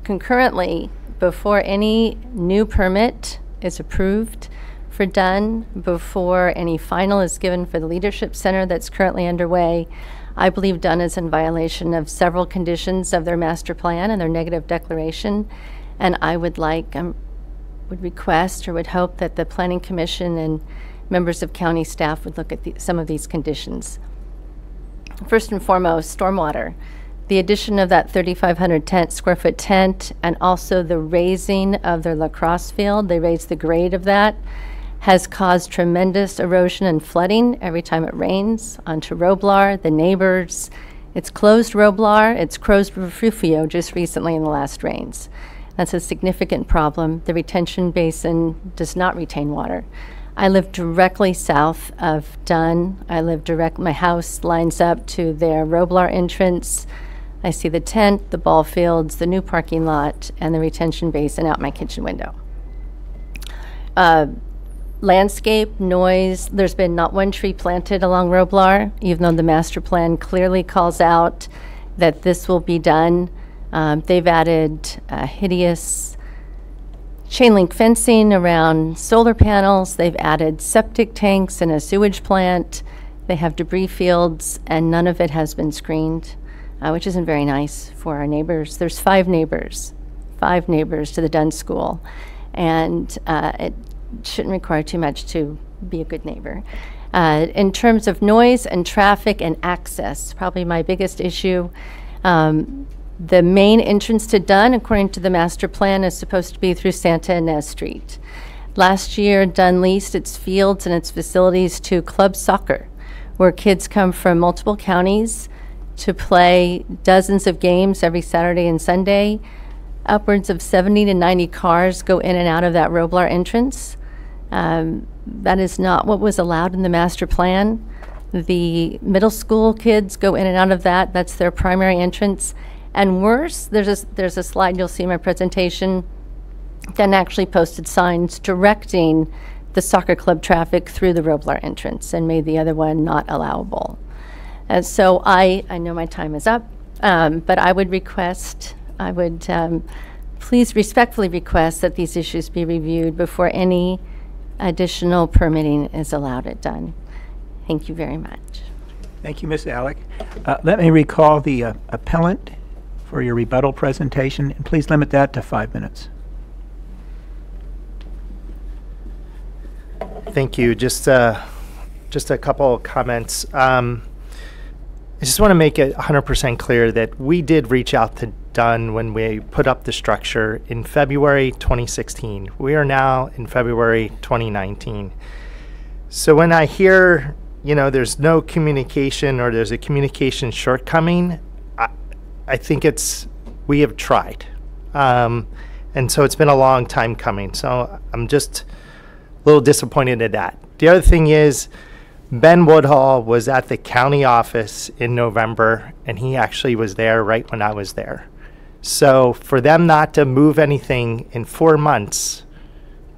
Concurrently, before any new permit is approved for Dunn, before any final is given for the Leadership Center that's currently underway, I believe Dunn is in violation of several conditions of their master plan and their negative declaration, and I would request or would hope that the Planning Commission and members of county staff would look at some of these conditions. First and foremost, stormwater. The addition of that 3,500 square foot tent and also the raising of their lacrosse field, they raised the grade of that, has caused tremendous erosion and flooding every time it rains onto Roblar, the neighbors. It's closed Roblar, it's closed Refugio just recently in the last rains. That's a significant problem. The retention basin does not retain water. I live directly south of Dunn. My house lines up to their Roblar entrance. I see the tent, the ball fields, the new parking lot, and the retention basin out my kitchen window. Landscape, noise, there's been not one tree planted along Roblar, even though the master plan clearly calls out that this will be done. They've added hideous chain link fencing around solar panels. They've added septic tanks and a sewage plant. They have debris fields, and none of it has been screened, which isn't very nice for our neighbors. There's five neighbors to the Dunn School. and it shouldn't require too much to be a good neighbor. In terms of noise and traffic and access, probably my biggest issue, the main entrance to Dunn, according to the master plan, is supposed to be through Santa Ynez Street. Last year, Dunn leased its fields and its facilities to club soccer, where kids come from multiple counties to play dozens of games every Saturday and Sunday. Upwards of 70 to 90 cars go in and out of that Roblar entrance. That is not what was allowed in the master plan. The middle school kids go in and out of that. That's their primary entrance. And worse, there's a slide you'll see in my presentation that actually posted signs directing the soccer club traffic through the Roblar entrance and made the other one not allowable. And so I know my time is up, but I would please respectfully request that these issues be reviewed before any additional permitting is allowed at Dunn. Thank you very much. Thank you, Ms. Alec. Let me recall the appellant for your rebuttal presentation, and please limit that to 5 minutes. Thank you. Just a couple of comments. I just want to make it 100% clear that we did reach out to Dunn when we put up the structure in February 2016. We are now in February 2019. So when I hear, there's no communication or there's a communication shortcoming, I think we have tried. And so it's been a long time coming. So I'm just a little disappointed at that. The other thing is, Ben Woodhull was at the county office in November, and he actually was there right when I was there. So for them not to move anything in 4 months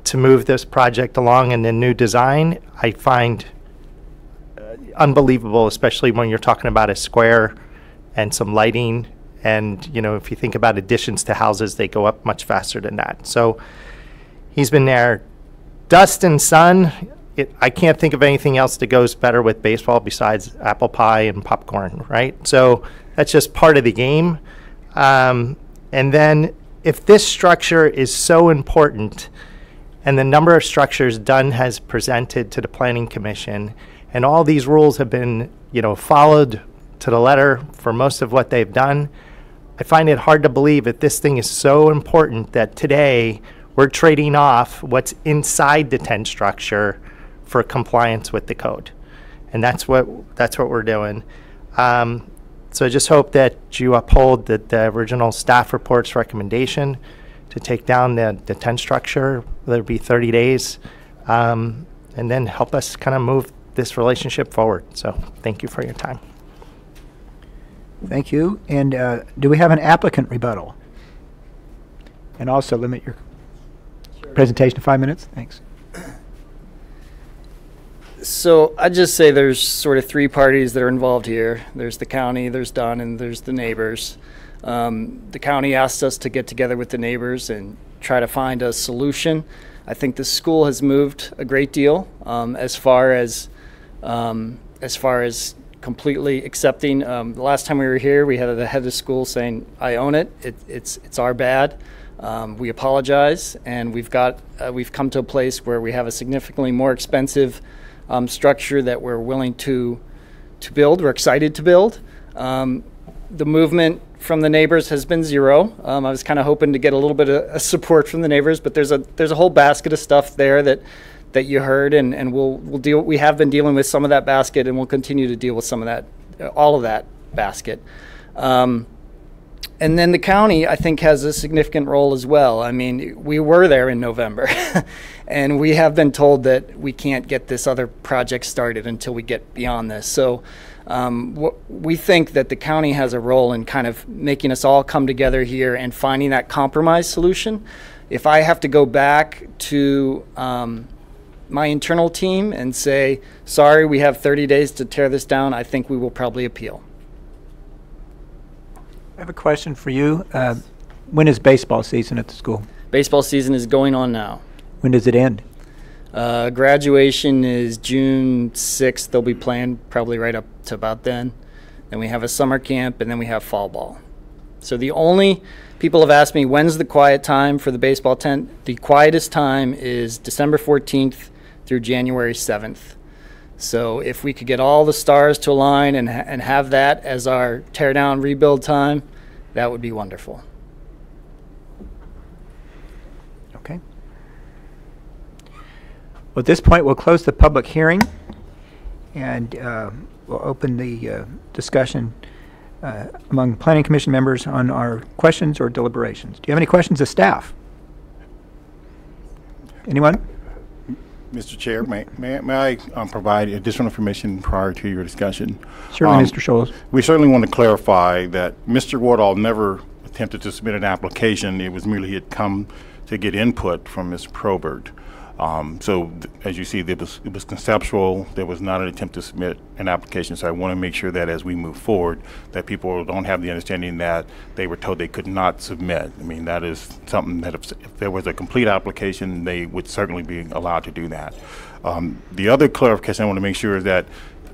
to move this project along in the new design, I find unbelievable, especially when you're talking about a square and some lighting. And, if you think about additions to houses, they go up much faster than that. So he's been there. Dust and sun, I can't think of anything else that goes better with baseball besides apple pie and popcorn, right? So that's just part of the game. And then if this structure is so important and the number of structures Dunn has presented to the Planning Commission and all these rules have been, followed to the letter for most of what they've done, I find it hard to believe that this thing is so important that today we're trading off what's inside the tent structure for compliance with the code. And that's what we're doing. So I just hope that you uphold the original staff report's recommendation to take down the tent structure, whether it be 30 days, and then help us kind of move this relationship forward. So thank you for your time. Thank you. And do we have an applicant rebuttal? And also limit your presentation to 5 minutes. Thanks. So I'd just say there's sort of three parties that are involved here. There's the county, there's Dunn, and there's the neighbors. The county asked us to get together with the neighbors and try to find a solution. I think the school has moved a great deal as far as completely accepting. The last time we were here, we had the head of the school saying, "I own it. It's our bad. We apologize," and we've come to a place where we have a significantly more expensive structure that we're willing to build. We're excited to build. The movement from the neighbors has been zero. I was kind of hoping to get a little bit of support from the neighbors, but there's a whole basket of stuff there that you heard, and we'll deal. We have been dealing with some of that basket, and we'll continue to deal with some of that, all of that basket. And then the county, I think, has a significant role as well. I mean, we were there in November, and we have been told that we can't get this other project started until we get beyond this. So we think that the county has a role in kind of making us all come together here and finding that compromise solution. If I have to go back to my internal team and say, sorry, we have 30 days to tear this down, I think we will probably appeal. I have a question for you. When is baseball season at the school? Baseball season is going on now. When does it end? Graduation is June 6th. They'll be playing probably right up to about then. Then we have a summer camp, and then we have fall ball. So people have asked me, when's the quiet time for the baseball tent? The quietest time is December 14th through January 7th. So if we could get all the stars to align and have that as our tear down rebuild time, that would be wonderful. Okay. Well, at this point, we'll close the public hearing, and we'll open the discussion among Planning Commission members on our questions or deliberations. Do you have any questions of staff? Anyone? Mr. Chair, may I provide additional information prior to your discussion? Certainly, Mr. Scholes. We certainly want to clarify that Mr. Wardall never attempted to submit an application. It was merely he had come to get input from Ms. Probert. As you see, it was conceptual. There was not an attempt to submit an application. So I want to make sure that as we move forward, that people don't have the understanding that they were told they could not submit. I mean, that is something that if there was a complete application, they would certainly be allowed to do that. The other clarification I want to make sure is that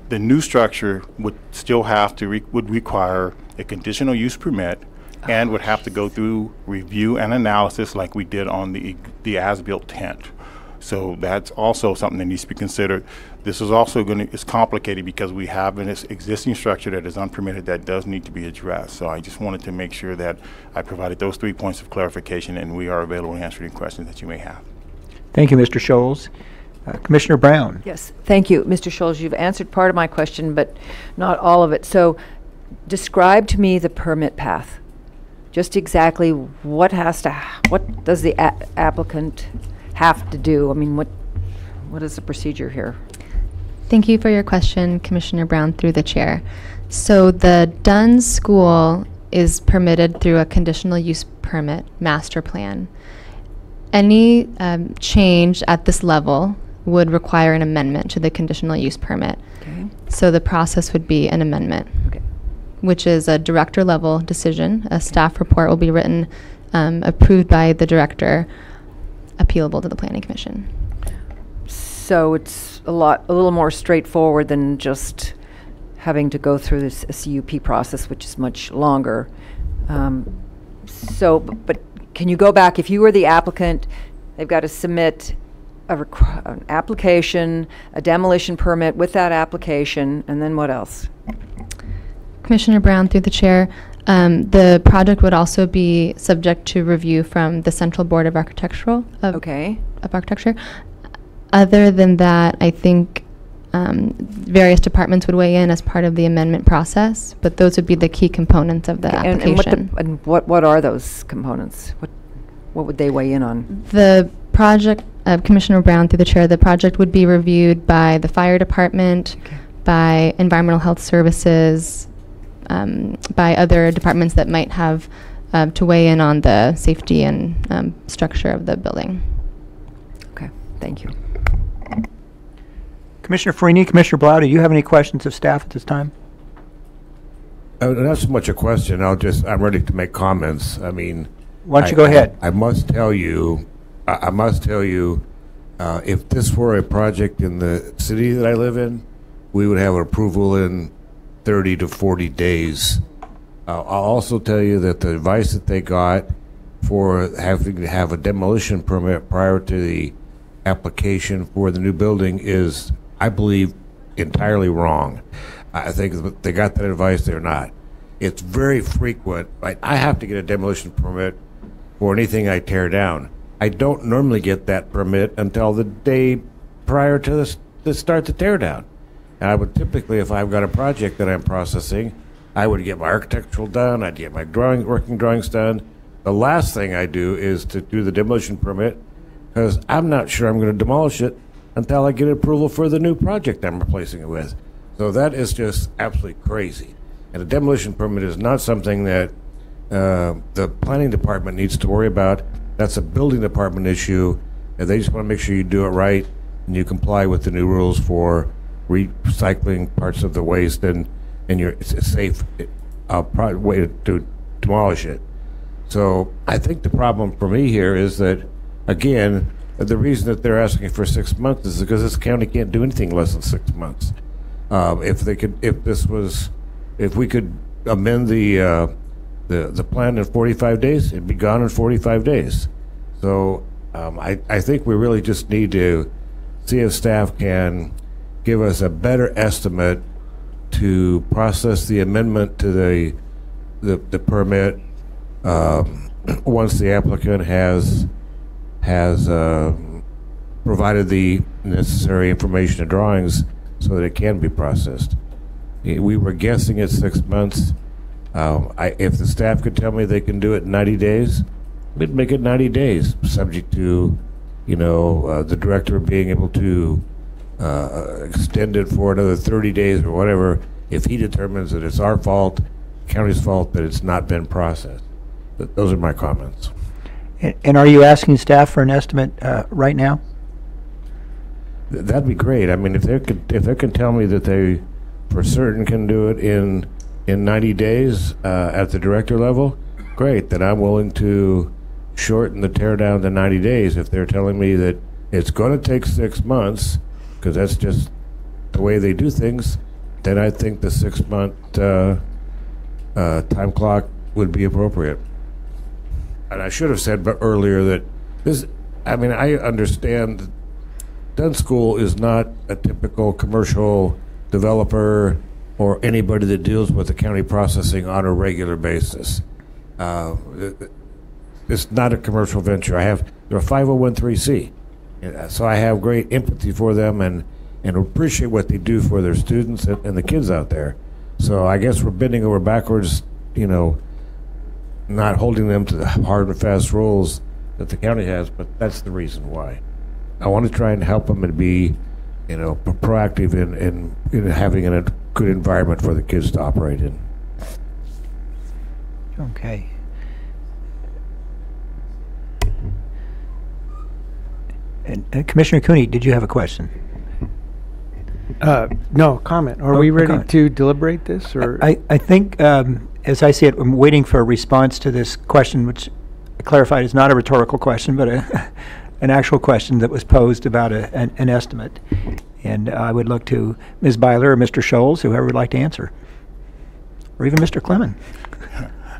the new structure would still have to would require a conditional use permit and would have to go through review and analysis like we did on the as-built tent. So that's also something that needs to be considered. This is also it's complicated because we have an existing structure that is unpermitted that does need to be addressed. So I just wanted to make sure that I provided those 3 points of clarification, and we are available to answer any questions that you may have. Thank you, Mr. Scholes. Commissioner Brown. Yes, thank you. Mr. Scholes, you've answered part of my question, but not all of it. So describe to me the permit path. Just exactly what does the applicant have to do? I mean, what is the procedure here? Thank you for your question, Commissioner Brown, through the chair. So the Dunn School is permitted through a conditional use permit master plan. Any change at this level would require an amendment to the conditional use permit. Okay. So the process would be an amendment, which is a director level decision. A staff report will be written, approved by the director, appealable to the Planning Commission. So it's a little more straightforward than just having to go through this CUP process, which is much longer. But can you go back, if you were the applicant, they've got to submit an application, a demolition permit with that application, and then what else? Commissioner Brown, through the chair, the project would also be subject to review from the Central Board of Architecture. Other than that, I think various departments would weigh in as part of the amendment process, but those would be the key components of the application. And what are those components? What would they weigh in on? The project, Commissioner Brown, through the chair, the project would be reviewed by the fire department, by environmental health services, by other departments that might have to weigh in on the safety and structure of the building. Okay, thank you. Commissioner Farini, Commissioner Blau, do you have any questions of staff at this time? Not so much a question. I'm ready to make comments. I mean, why don't you go ahead? I must tell you, if this were a project in the city that I live in, we would have approval in 30 to 40 days. I'll also tell you that the advice that they got for having to have a demolition permit prior to the application for the new building is, I believe, entirely wrong. I think they got that advice, they're not. It's very frequent. I have to get a demolition permit for anything I tear down. I don't normally get that permit until the day prior to the start the tear down. And I would typically, if I've got a project that I'm processing, I would get my architectural done, I'd get my working drawings done. The last thing I do is to do the demolition permit, because I'm not sure I'm going to demolish it until I get approval for the new project I'm replacing it with. So that is just absolutely crazy. And a demolition permit is not something that the planning department needs to worry about. That's a building department issue, and they just want to make sure you do it right and you comply with the new rules for recycling parts of the waste, and it's a safe way to demolish it. So I think the problem for me here is that, again, the reason that they're asking for 6 months is because this county can't do anything less than 6 months. If we could amend the the plan in 45 days, it'd be gone in 45 days. So I think we really just need to see if staff can give us a better estimate to process the amendment to the permit once the applicant has provided the necessary information and drawings so that it can be processed. We were guessing at 6 months. If the staff could tell me they can do it in 90 days, we'd make it 90 days, subject to, the director being able to extend it for another 30 days or whatever, if he determines that it's our fault, the county's fault, that it's not been processed. But those are my comments. And are you asking staff for an estimate right now? That'd be great. I mean, if they can tell me that they for certain can do it in 90 days at the director level, great. Then I'm willing to shorten the tear down to 90 days. If they're telling me that it's going to take 6 months, because that's just the way they do things, then I think the 6-month time clock would be appropriate. And I should have said earlier that I understand Dunn School is not a typical commercial developer or anybody that deals with the county processing on a regular basis. It's not a commercial venture. They're a 501(c)(3), so I have great empathy for them and appreciate what they do for their students and the kids out there. So I guess we're bending over backwards, not holding them to the hard and fast rules that the county has, but that's the reason why. I want to try and help them and be, proactive in having a good environment for the kids to operate in. Okay. And Commissioner Cooney, did you have a question? No, comment. Are we ready to deliberate this? Or I think, as I see it, I'm waiting for a response to this question, which I clarified is not a rhetorical question, but an actual question that was posed about an estimate. And I would look to Ms. Byler or Mr. Scholes, whoever would like to answer, or even Mr. Clement.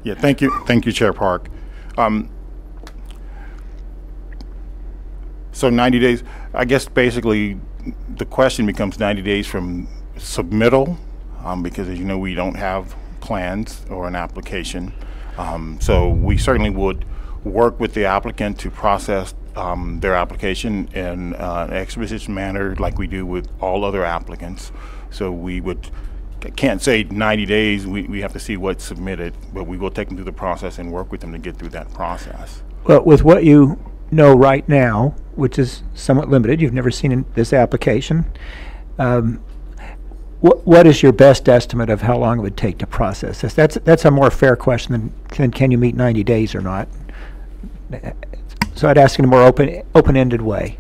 Yeah, thank you, Chair Park. So 90 days, I guess basically the question becomes 90 days from submittal, because as you know, we don't have plans or an application. So we certainly would work with the applicant to process their application in an expeditious manner like we do with all other applicants. So can't say 90 days, we have to see what's submitted, but we will take them through the process and work with them to get through that process. Well, with what you know right now, which is somewhat limited, you've never seen this application, what is your best estimate of how long it would take to process this? That's a more fair question than can you meet 90 days or not. So I'd ask in a more open-ended way.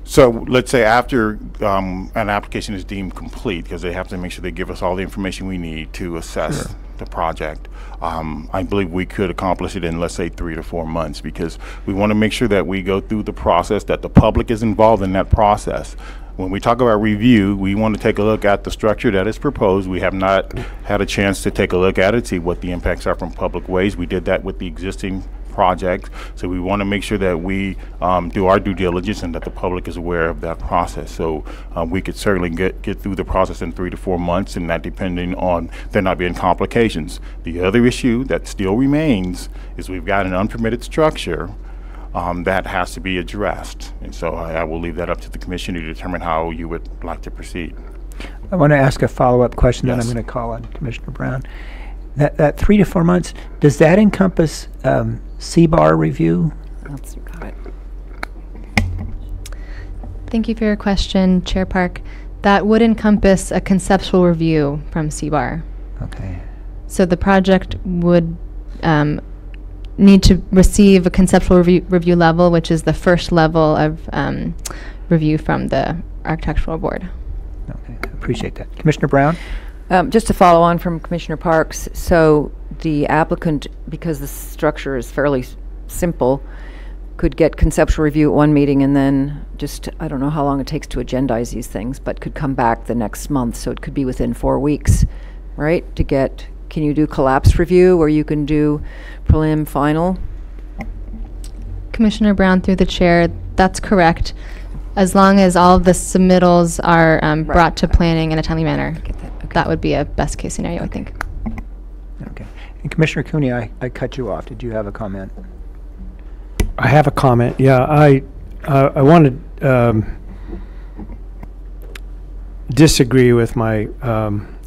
So let's say after an application is deemed complete, because they have to make sure they give us all the information we need to assess the project. I believe we could accomplish it in, let's say, 3 to 4 months, because we want to make sure that we go through the process, that the public is involved in that process. When we talk about review, we want to take a look at the structure that is proposed. We have not had a chance to take a look at it, see what the impacts are from public ways. We did that with the existing project, so we want to make sure that we do our due diligence and that the public is aware of that process. So we could certainly get through the process in 3 to 4 months, and that depending on there not being complications. The other issue that still remains is we've got an unpermitted structure that has to be addressed, and so I will leave that up to the commission to determine how you would like to proceed. I want to ask a follow-up question. Yes. That I'm going to call on Commissioner Brown. That 3 to 4 months, does that encompass CBAR review? Got it. Thank you for your question, Chair Park. That would encompass a conceptual review from CBAR. Okay. So the project would need to receive a conceptual review level, which is the first level of review from the architectural board. Okay, appreciate that. Commissioner Brown? Just to follow on from Commissioner Parks, so the applicant, because the structure is fairly simple, could get conceptual review at one meeting and then just, I don't know how long it takes to agendize these things, but could come back the next month, so it could be within 4 weeks, right, to get can you do collapse review, or you can do prelim final? Commissioner Brown, through the chair, that's correct. As long as all of the submittals are brought to planning in a timely manner, that would be a best case scenario, I think. Okay. And Commissioner Cooney, I cut you off. Did you have a comment? I have a comment. Yeah, I want to disagree with my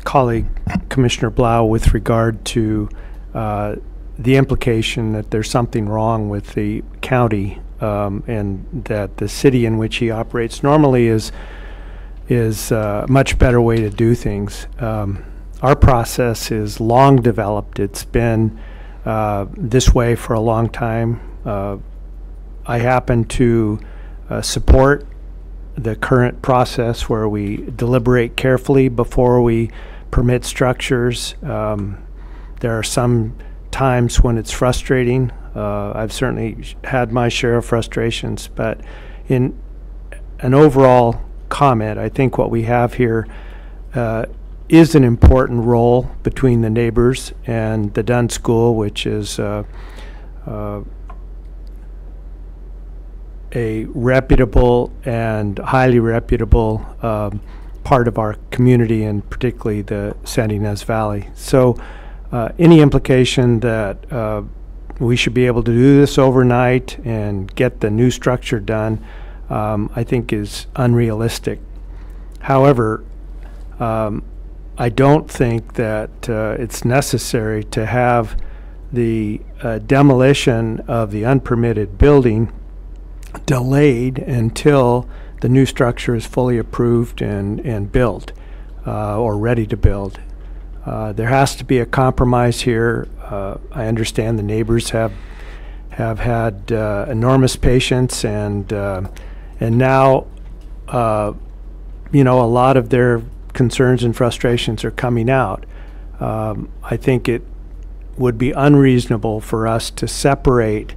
colleague, Commissioner Blau, with regard to the implication that there's something wrong with the county and that the city in which he operates normally is a much better way to do things. Our process is long developed. It's been this way for a long time. I happen to support the current process where we deliberate carefully before we permit structures. There are some times when it's frustrating. I've certainly had my share of frustrations, but in an overall comment, I think what we have here is an important role between the neighbors and the Dunn School, which is a reputable and highly reputable part of our community, and particularly the Santa Ynez Valley. So any implication that we should be able to do this overnight and get the new structure done, I think is unrealistic. However, I don't think that it's necessary to have the demolition of the unpermitted building delayed until the new structure is fully approved and built or ready to build. There has to be a compromise here. I understand the neighbors have had enormous patience, and now you know, a lot of their concerns and frustrations are coming out. I think it would be unreasonable for us to separate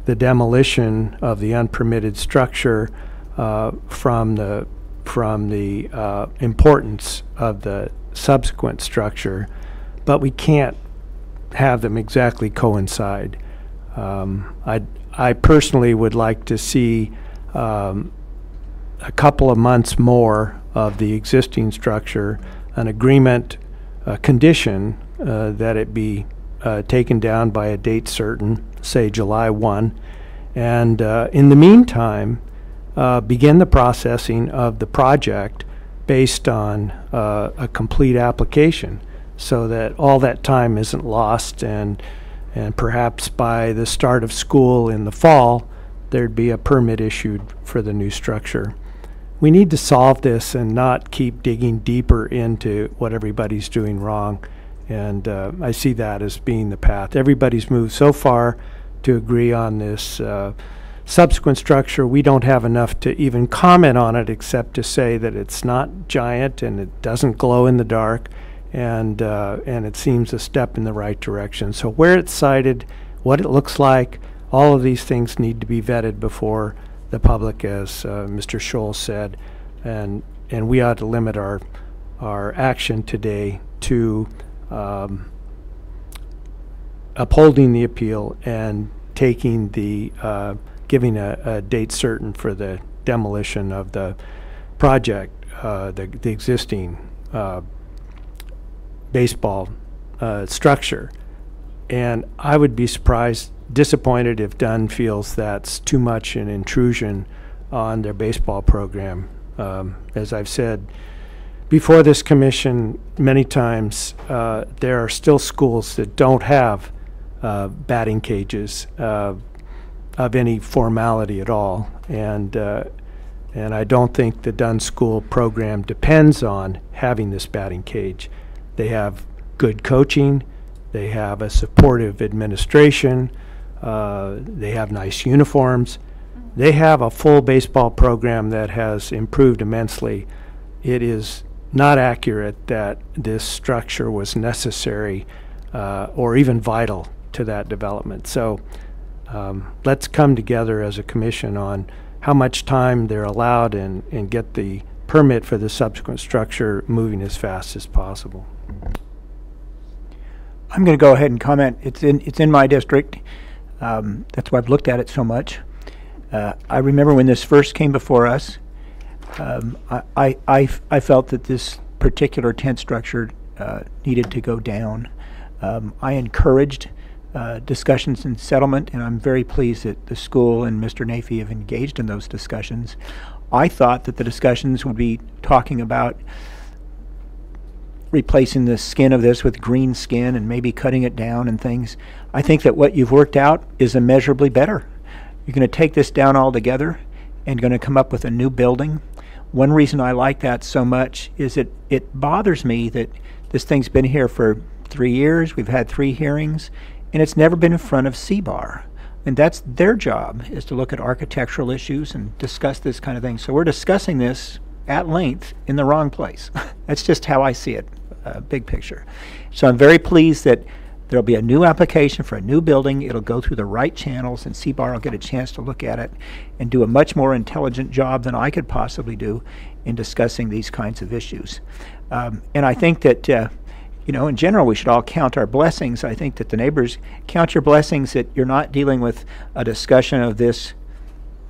the demolition of the unpermitted structure from the importance of the subsequent structure, but we can't have them exactly coincide. I personally would like to see a couple of months more of the existing structure, an agreement, a condition that it be taken down by a date certain, say July 1, and in the meantime begin the processing of the project based on a complete application, so that all that time isn't lost, and perhaps by the start of school in the fall there'd be a permit issued for the new structure. We need to solve this and not keep digging deeper into what everybody's doing wrong, and I see that as being the path. Everybody's moved so far to agree on this subsequent structure. We don't have enough to even comment on it, except to say that it's not giant and it doesn't glow in the dark, and it seems a step in the right direction. So where it's sited, what it looks like, all of these things need to be vetted before the public, as Mr. Scholl said, and we ought to limit our action today to upholding the appeal and taking the giving a date certain for the demolition of the project, the existing baseball structure. And I would be disappointed if Dunn feels that's too much an intrusion on their baseball program. As I've said before this commission many times, there are still schools that don't have batting cages of any formality at all, and I don't think the Dunn School program depends on having this batting cage. They have good coaching, they have a supportive administration, they have nice uniforms, they have a full baseball program that has improved immensely. It is not accurate that this structure was necessary or even vital to that development. So let's come together as a commission on how much time they're allowed and get the permit for the subsequent structure moving as fast as possible. I'm going to go ahead and comment. It's in my district. That's why I've looked at it so much. I remember when this first came before us. I felt that this particular tent structure needed to go down. I encouraged discussions and settlement, and I'm very pleased that the school and Mr. Nafee have engaged in those discussions. I thought that the discussions would be talking about replacing the skin of this with green skin and maybe cutting it down and things. I think that what you've worked out is immeasurably better. You're going to take this down altogether and going to come up with a new building. One reason I like that so much is that it bothers me that this thing's been here for 3 years. We've had 3 hearings, and it's never been in front of CBAR. And that's their job, is to look at architectural issues and discuss this kind of thing. So we're discussing this at length in the wrong place. That's just how I see it, big picture. So I'm very pleased that there'll be a new application for a new building. It'll go through the right channels, and CBAR will get a chance to look at it and do a much more intelligent job than I could possibly do in discussing these kinds of issues. And I think that, you know, in general, we should all count our blessings. I think that the neighbors count your blessings that you're not dealing with a discussion of this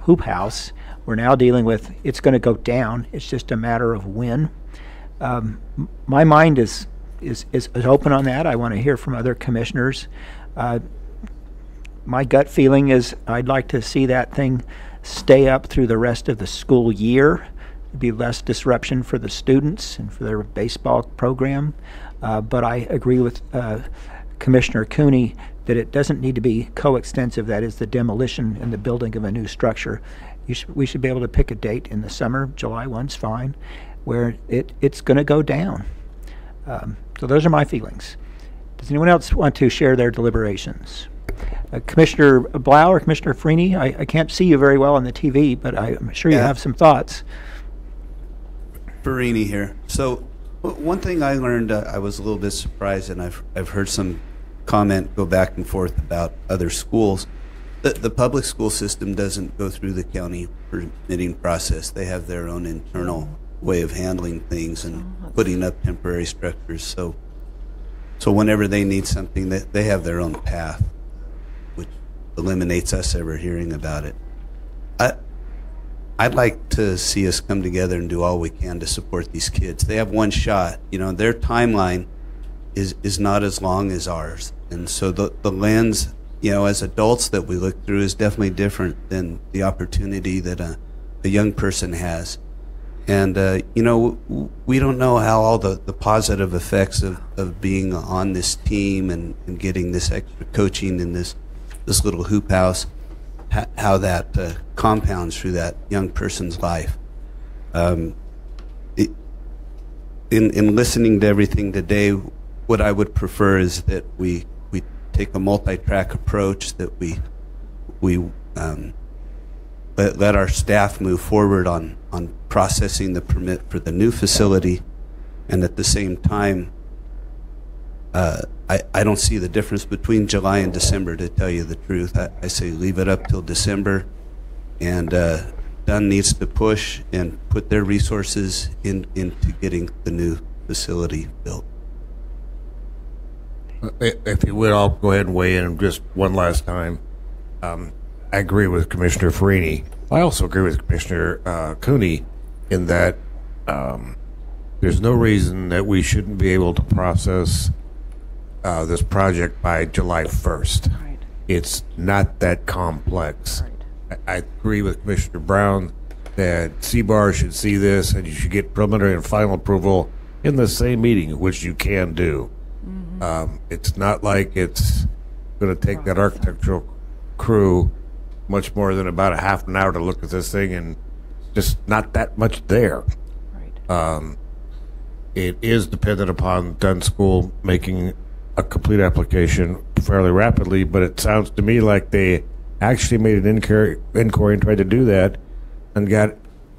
hoop house. We're now dealing with it's going to go down. It's just a matter of when. My mind is open on that. I want to hear from other commissioners. My gut feeling is I'd like to see that thing stay up through the rest of the school year. There'd be less disruption for the students and for their baseball program. But I agree with Commissioner Cooney that it doesn't need to be coextensive. That is the demolition and the building of a new structure. We should be able to pick a date in the summer. July 1's fine, where it's going to go down. So those are my feelings. Does anyone else want to share their deliberations? Commissioner Blau or Commissioner Freeney, I can't see you very well on the TV, but I'm sure you have some thoughts. Freeney here. So one thing I learned, I was a little bit surprised, and I've heard some comment go back and forth about other schools. The public school system doesn't go through the county permitting process. They have their own internal way of handling things and putting up temporary structures. So whenever they need something, they have their own path, which eliminates us ever hearing about it. I'd like to see us come together and do all we can to support these kids. They have one shot. You know, their timeline is not as long as ours. And so the lens, you know, as adults that we look through is definitely different than the opportunity that a young person has. And, you know, we don't know how all the positive effects of being on this team and getting this extra coaching in this little hoop house, how that compounds through that young person's life. In listening to everything today, what I would prefer is that we take a multi-track approach, that we let our staff move forward on processing the permit for the new facility, and at the same time, I don't see the difference between July and December, to tell you the truth. I say leave it up till December, and Dunn needs to push and put their resources into getting the new facility built. If you would, I'll go ahead and weigh in just one last time. I agree with Commissioner Freeney. I also agree with Commissioner Cooney in that there's no reason that we shouldn't be able to process this project by July 1st. Right. It's not that complex. Right. I agree with Commissioner Brown that CBAR should see this and you should get preliminary and final approval in the same meeting, which you can do. Mm-hmm. It's not like it's going to take that architectural crew much more than about a half an hour to look at this thing, and just not that much there. Right. It is dependent upon Dunn School making a complete application fairly rapidly, but it sounds to me like they actually made an inquiry and tried to do that and got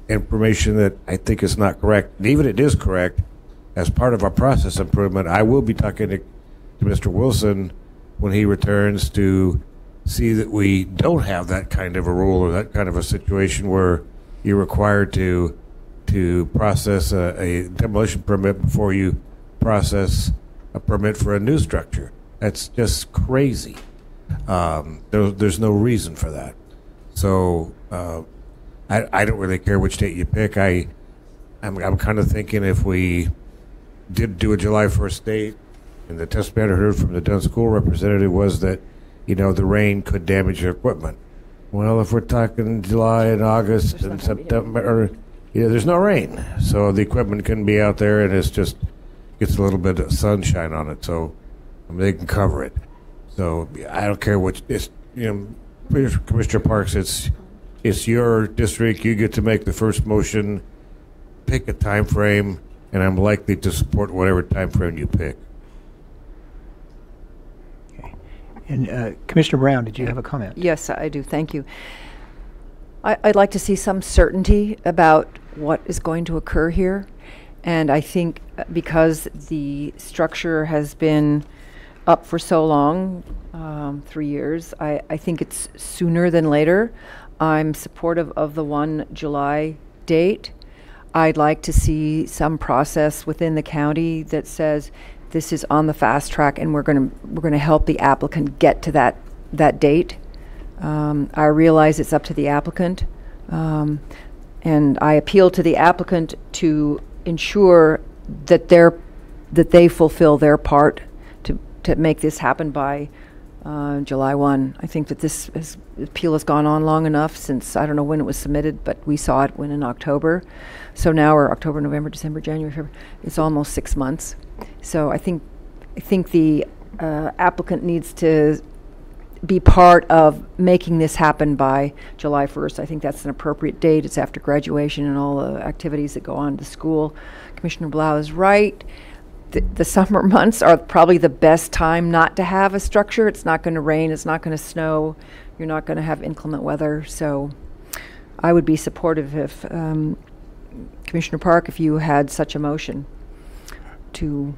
information that I think is not correct. And even if it is correct, as part of our process improvement, I will be talking to Mr. Wilson when he returns to see that we don't have that kind of a rule or that kind of a situation where you're required to process a demolition permit before you process a permit for a new structure. That's just crazy. There's no reason for that. So I don't really care which date you pick. I'm kind of thinking if we did do a July 1st date, and the testimony I heard from the Dunn School representative was that, the rain could damage your equipment. Well, if we're talking July and August and September, there's no rain. So the equipment can be out there and it's just gets a little bit of sunshine on it. So they can cover it. So I don't care which, Commissioner Parks, it's your district. You get to make the first motion, pick a time frame, and I'm likely to support whatever time frame you pick. And Commissioner Brown, did you have a comment? Yes, I do. Thank you. I'd like to see some certainty about what is going to occur here. And I think because the structure has been up for so long, 3 years, I think it's sooner than later. I'm supportive of the 1 July date. I'd like to see some process within the county that says this is on the fast track and we're going to help the applicant get to that date. I realize it's up to the applicant, and I appeal to the applicant to ensure that they fulfill their part to make this happen by July 1. I think that this appeal has gone on long enough since, I don't know when it was submitted, but we saw it when in October. So now we're October, November, December, January, February. It's almost 6 months. So I think the applicant needs to be part of making this happen by July 1st. I think that's an appropriate date. It's after graduation and all the activities that go on at the school. Commissioner Blau is right. The summer months are probably the best time not to have a structure. It's not going to rain. It's not going to snow. You're not going to have inclement weather. So I would be supportive if, Commissioner Park, if you had such a motion to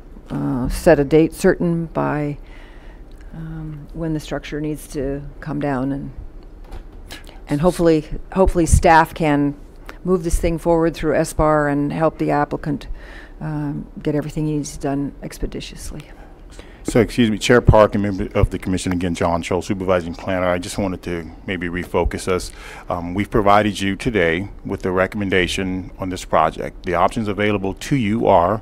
set a date certain by when the structure needs to come down, and hopefully staff can move this thing forward through SBAR and help the applicant get everything he needs done expeditiously. So, excuse me, Chair Park and member of the commission, again, John Scholl, supervising planner. I just wanted to maybe refocus us. We've provided you today with the recommendation on this project. The options available to you are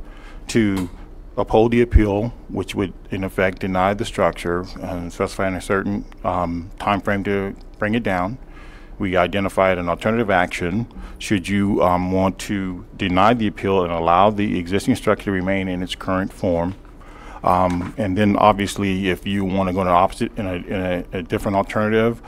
to uphold the appeal, which would in effect deny the structure and specifying a certain time frame to bring it down. We identified an alternative action should you want to deny the appeal and allow the existing structure to remain in its current form. And then obviously if you want to go in the opposite, in a different alternative,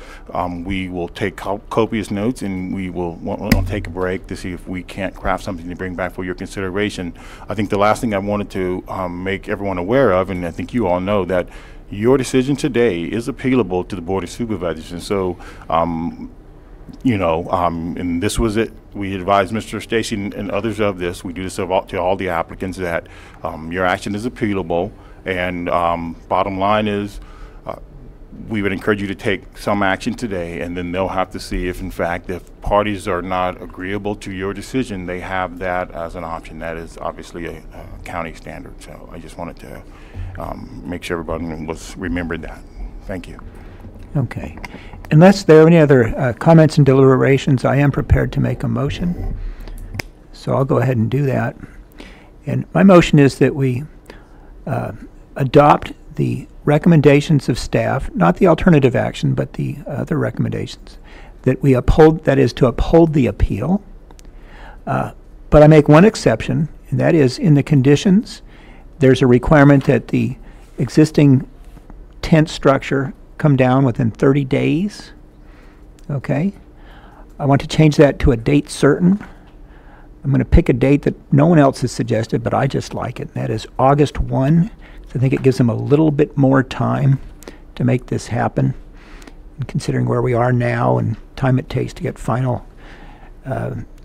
we will take copious notes, and we'll take a break to see if we can't craft something to bring back for your consideration. I think the last thing I wanted to make everyone aware of, and I think you all know, that your decision today is appealable to the Board of Supervisors. And so and this was it. We advised Mr. Stacy and others of this. We do this to all the applicants, that your action is appealable. And bottom line is, we would encourage you to take some action today, and then they'll have to see if, in fact, if parties are not agreeable to your decision, they have that as an option. That is obviously a county standard. So I just wanted to make sure everybody remembered that. Thank you. Okay. Unless there are any other comments and deliberations, I am prepared to make a motion. So I'll go ahead and do that. And my motion is that we adopt the recommendations of staff, not the alternative action, but the other recommendations, that we uphold, that is to uphold the appeal. But I make one exception, and that is in the conditions, there's a requirement that the existing tent structure come down within 30 days. Okay. I want to change that to a date certain. I'm going to pick a date that no one else has suggested, but I just like it. That is August 1. I think it gives them a little bit more time to make this happen, and considering where we are now and time it takes to get final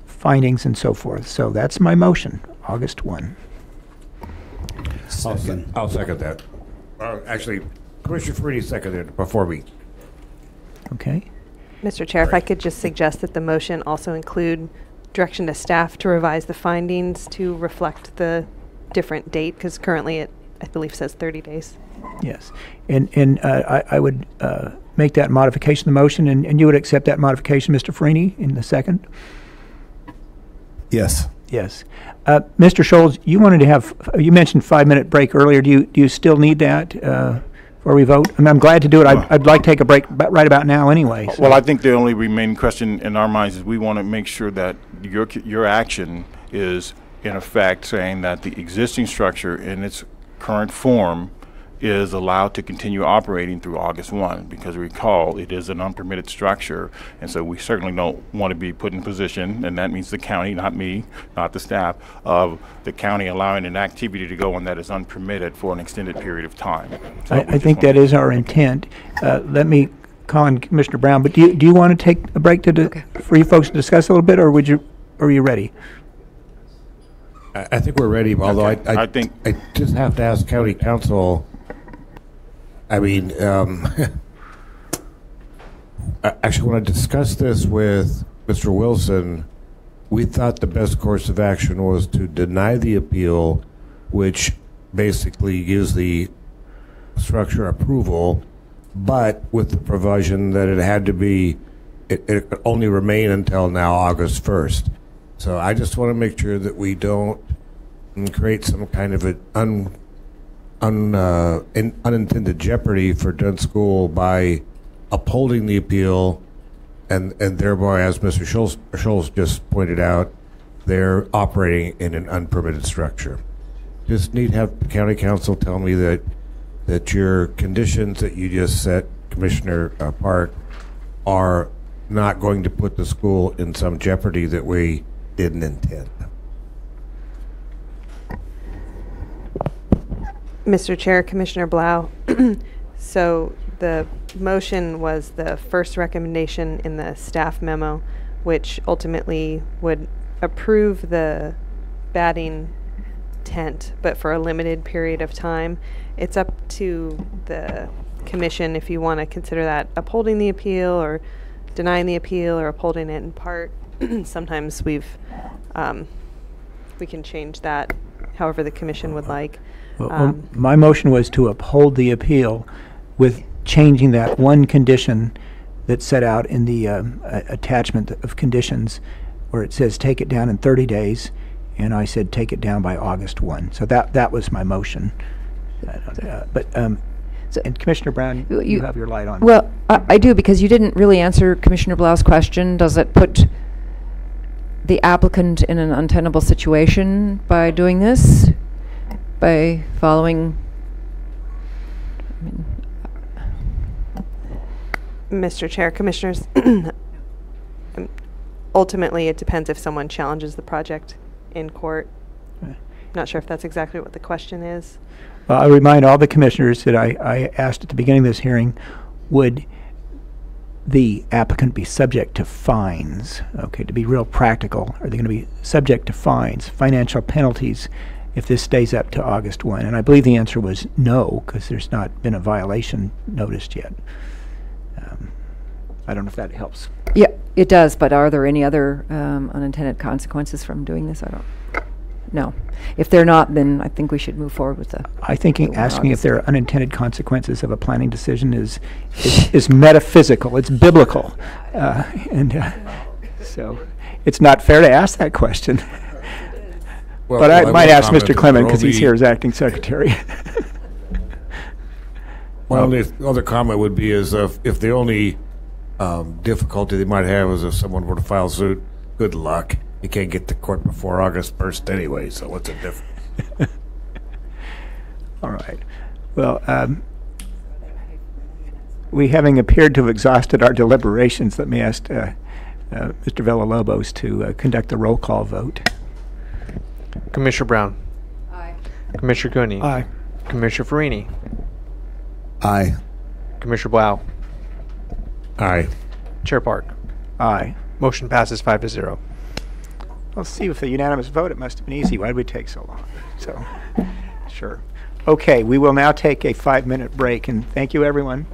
findings and so forth. So that's my motion, August 1. I'll second that. Actually, Commissioner Farini seconded before me. Okay. Mr. Chair, if I could just suggest that the motion also include direction to staff to revise the findings to reflect the different date, because currently I believe says 30 days. Yes. And I would make that modification, the motion, and you would accept that modification, Mr. Farini, in the second? Yes. Yes. Mr. Scholes, you wanted to have, you mentioned 5-minute break earlier. Do you still need that before we vote? I mean, I'm glad to do it. I'd like to take a break right about now anyway. So. Well, I think the only remaining question in our minds is we want to make sure that your action is, in effect, saying that the existing structure in its current form is allowed to continue operating through August 1, because recall, it is an unpermitted structure, and so we certainly don't want to be put in position, and that means the county, not me, not the staff, of the county allowing an activity to go on that is unpermitted for an extended period of time. So I think that is our intent. Let me call on Commissioner Brown, but do you want to take a break for you folks to discuss a little bit, or are you ready? I think we're ready, although Okay. I think I just have to ask County Council. I mean, I actually want to discuss this with Mr. Wilson. We thought the best course of action was to deny the appeal, which basically gives the structure approval, but with the provision that it had to be, it could only remain until now August 1st. So I just want to make sure that we don't create some kind of an unintended jeopardy for Dunn School by upholding the appeal, and thereby, as Mr. Scholes just pointed out, they're operating in an unpermitted structure. Just need to have the county council tell me that your conditions that you just set, Commissioner Park, are not going to put the school in some jeopardy that we didn't intend. Mr. Chair, Commissioner Blau. So the motion was the first recommendation in the staff memo, which ultimately would approve the batting tent, but for a limited period of time. It's up to the commission if you want to consider that upholding the appeal or denying the appeal or upholding it in part. Sometimes we can change that however the commission would like. Well, my motion was to uphold the appeal with changing that one condition that's set out in the attachment of conditions where it says take it down in 30 days, and I said take it down by August 1. So that was my motion. And Commissioner Brown, you have your light on. Well, I do, because you didn't really answer Commissioner Blau's question. Does it put the applicant in an untenable situation by doing this? By following? Mr. Chair, Commissioners, ultimately it depends if someone challenges the project in court. Not sure if that's exactly what the question is. Well, I remind all the commissioners that I asked at the beginning of this hearing, would the applicant be subject to fines? Okay, to be real practical, are they going to be subject to fines, financial penalties, if this stays up to August 1? And I believe the answer was no, because there's not been a violation noticed yet. I don't know if that helps. Yeah, it does, but are there any other unintended consequences from doing this? I don't. No. If they're not, then I think we should move forward with the. I think asking if there are unintended consequences of a planning decision is metaphysical. It's biblical, so it's not fair to ask that question. But I might ask Mr. Clement, because he's here as acting secretary. Well, the other comment would be is if the only difficulty they might have is if someone were to file suit, good luck. You can't get to court before August 1st anyway, so what's the difference? All right. Well, we having appeared to have exhausted our deliberations, let me ask Mr. Villalobos to conduct the roll call vote. Commissioner Brown. Aye. Commissioner Cooney. Aye. Commissioner Farini. Aye. Commissioner Blau. Aye. Chair Park. Aye. Motion passes 5-0. Let's see, with a unanimous vote, it must have been easy. Why did we take so long? So, sure. Okay, we will now take a 5-minute break, and thank you, everyone.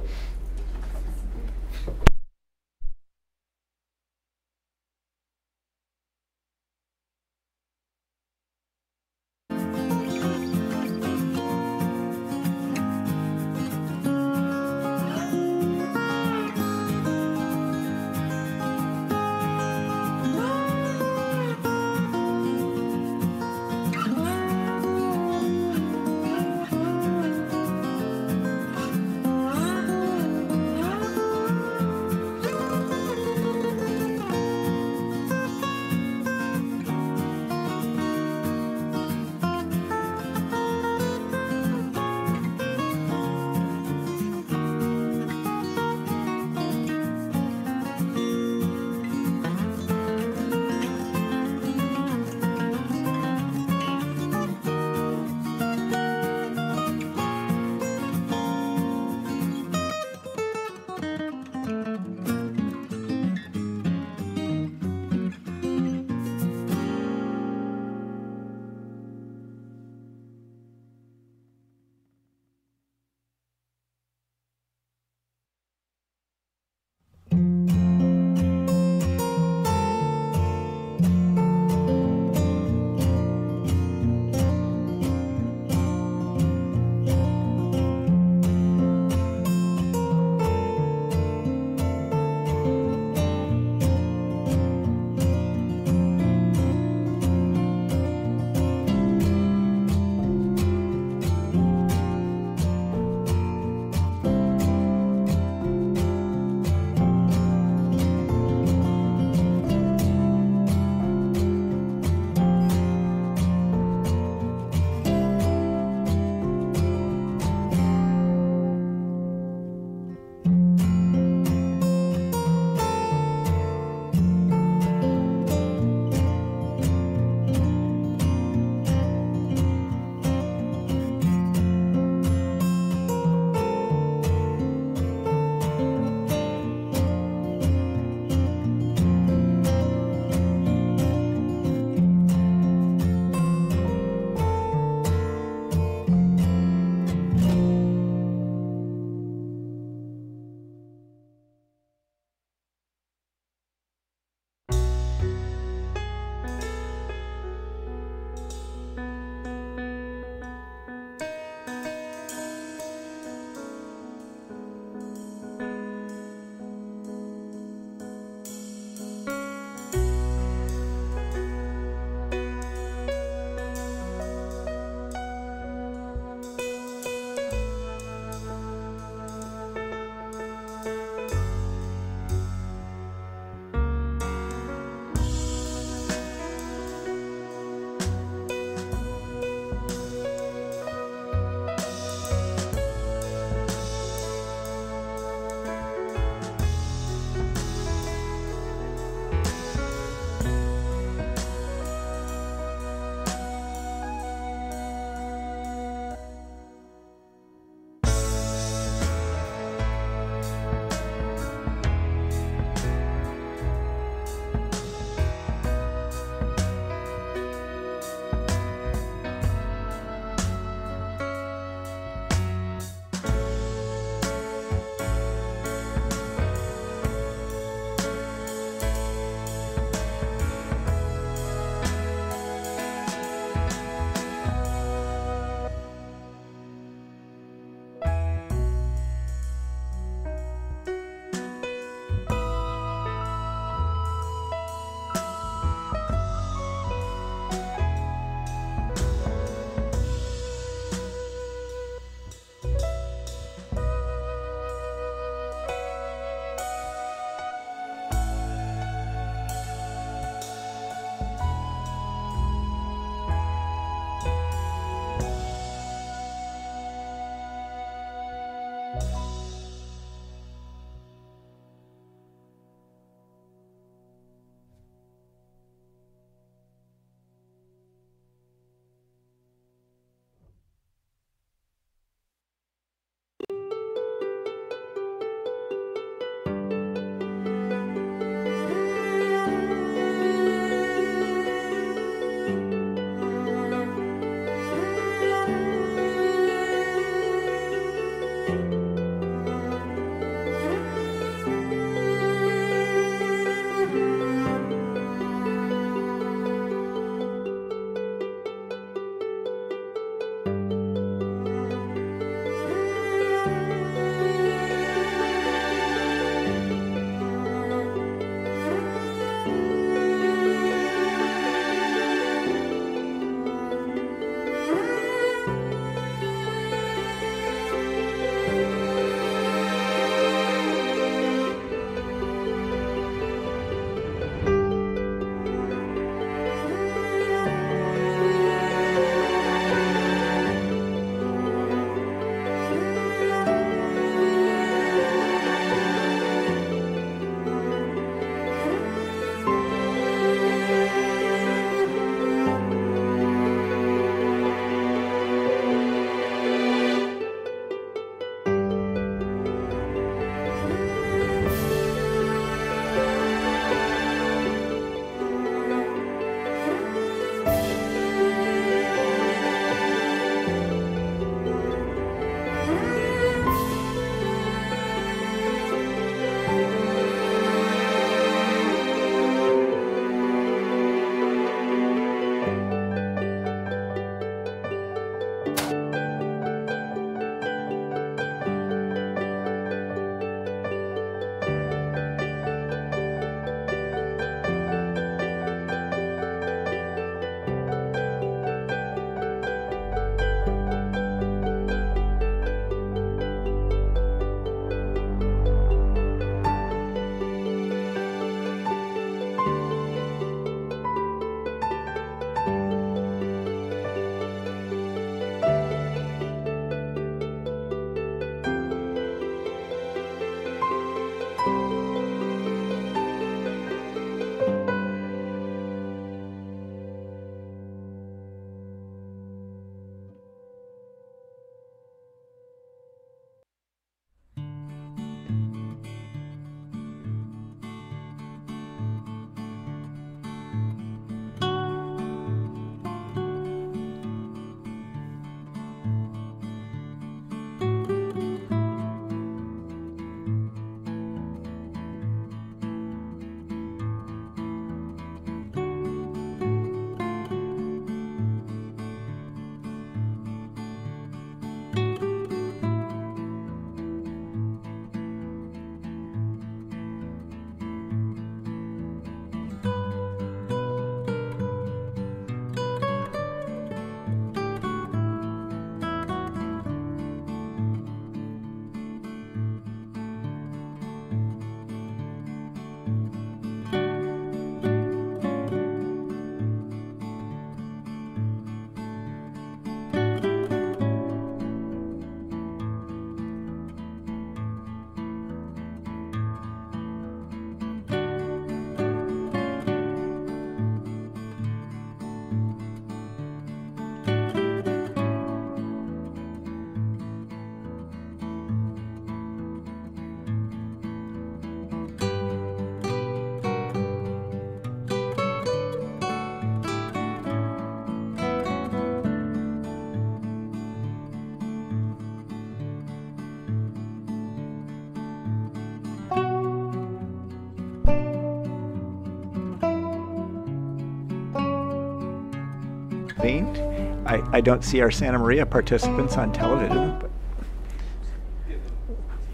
morning. I don't see our Santa Maria participants on television, but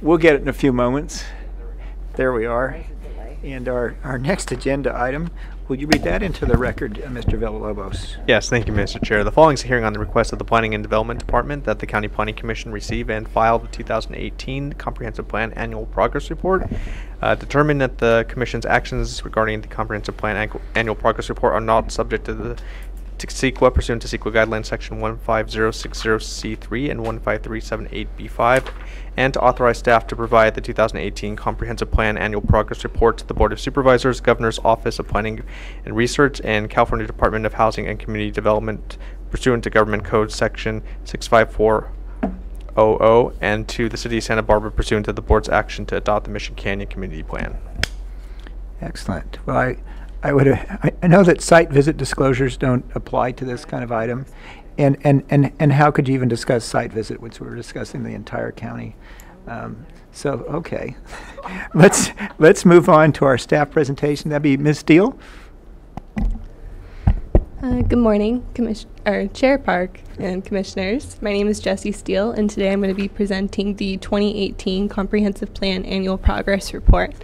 we'll get it in a few moments. There we are. And our next agenda item, will you read that into the record, Mr. Villalobos? Yes, thank you, Mr. Chair. The following is a hearing on the request of the Planning and Development Department that the County Planning Commission receive and file the 2018 Comprehensive Plan Annual Progress Report. Determine that the Commission's actions regarding the Comprehensive Plan Annual Progress Report are not subject to CEQA pursuant to CEQA Guidelines Section 15060C3 and 15378B5, and to authorize staff to provide the 2018 Comprehensive Plan Annual Progress Report to the Board of Supervisors, Governor's Office of Planning and Research, and California Department of Housing and Community Development pursuant to Government Code Section 65400, and to the City of Santa Barbara pursuant to the Board's action to adopt the Mission Canyon Community Plan. Excellent. Well, I know that site visit disclosures don't apply to this kind of item, and how could you even discuss site visit, which we're discussing the entire county? So okay, let's move on to our staff presentation. That'd be Ms. Steele. Good morning, Chair Park and Commissioners. My name is Jessie Steele, and today I'm going to be presenting the 2018 Comprehensive Plan Annual Progress Report.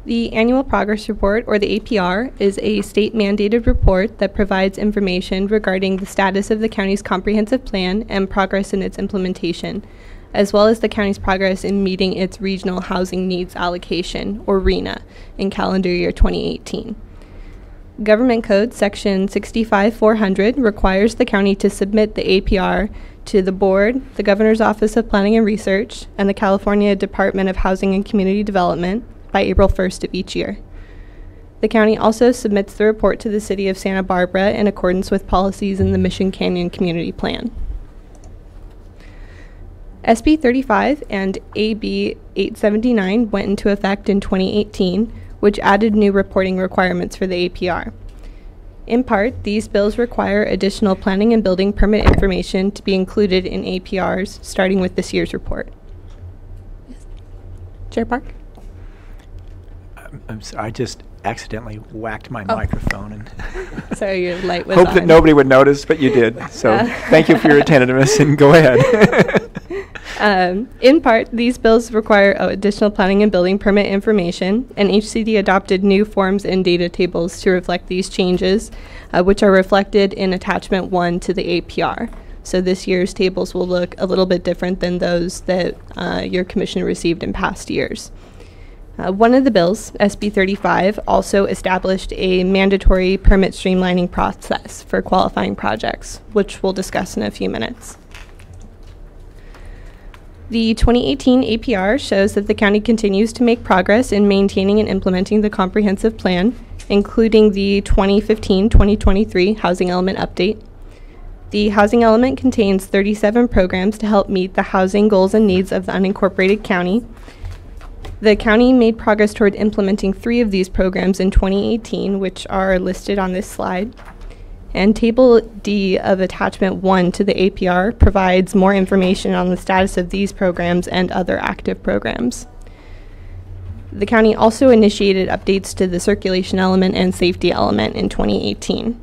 The Annual Progress Report, or the APR, is a state-mandated report that provides information regarding the status of the county's comprehensive plan and progress in its implementation, as well as the county's progress in meeting its Regional Housing Needs Allocation, or RHNA, in calendar year 2018. Government Code Section 65400 requires the county to submit the APR to the Board, the Governor's Office of Planning and Research, and the California Department of Housing and Community Development by April 1st of each year. The county also submits the report to the City of Santa Barbara in accordance with policies in the Mission Canyon Community Plan. SB 35 and AB 879 went into effect in 2018, which added new reporting requirements for the APR. In part, these bills require additional planning and building permit information to be included in APRs, starting with this year's report. Chair Park? I'm sorry, I just accidentally whacked my microphone and sorry, your light was hope on. that nobody would notice, but you did. So thank you for your attentiveness, and go ahead. In part, these bills require additional planning and building permit information, and HCD adopted new forms and data tables to reflect these changes, which are reflected in Attachment 1 to the APR. So this year's tables will look a little bit different than those that your commission received in past years. One of the bills, SB 35, also established a mandatory permit streamlining process for qualifying projects, which we'll discuss in a few minutes. The 2018 APR shows that the county continues to make progress in maintaining and implementing the comprehensive plan, including the 2015-2023 Housing Element Update. The Housing Element contains 37 programs to help meet the housing goals and needs of the unincorporated county. The county made progress toward implementing 3 of these programs in 2018, which are listed on this slide. And Table D of Attachment 1 to the APR provides more information on the status of these programs and other active programs. The county also initiated updates to the circulation element and safety element in 2018.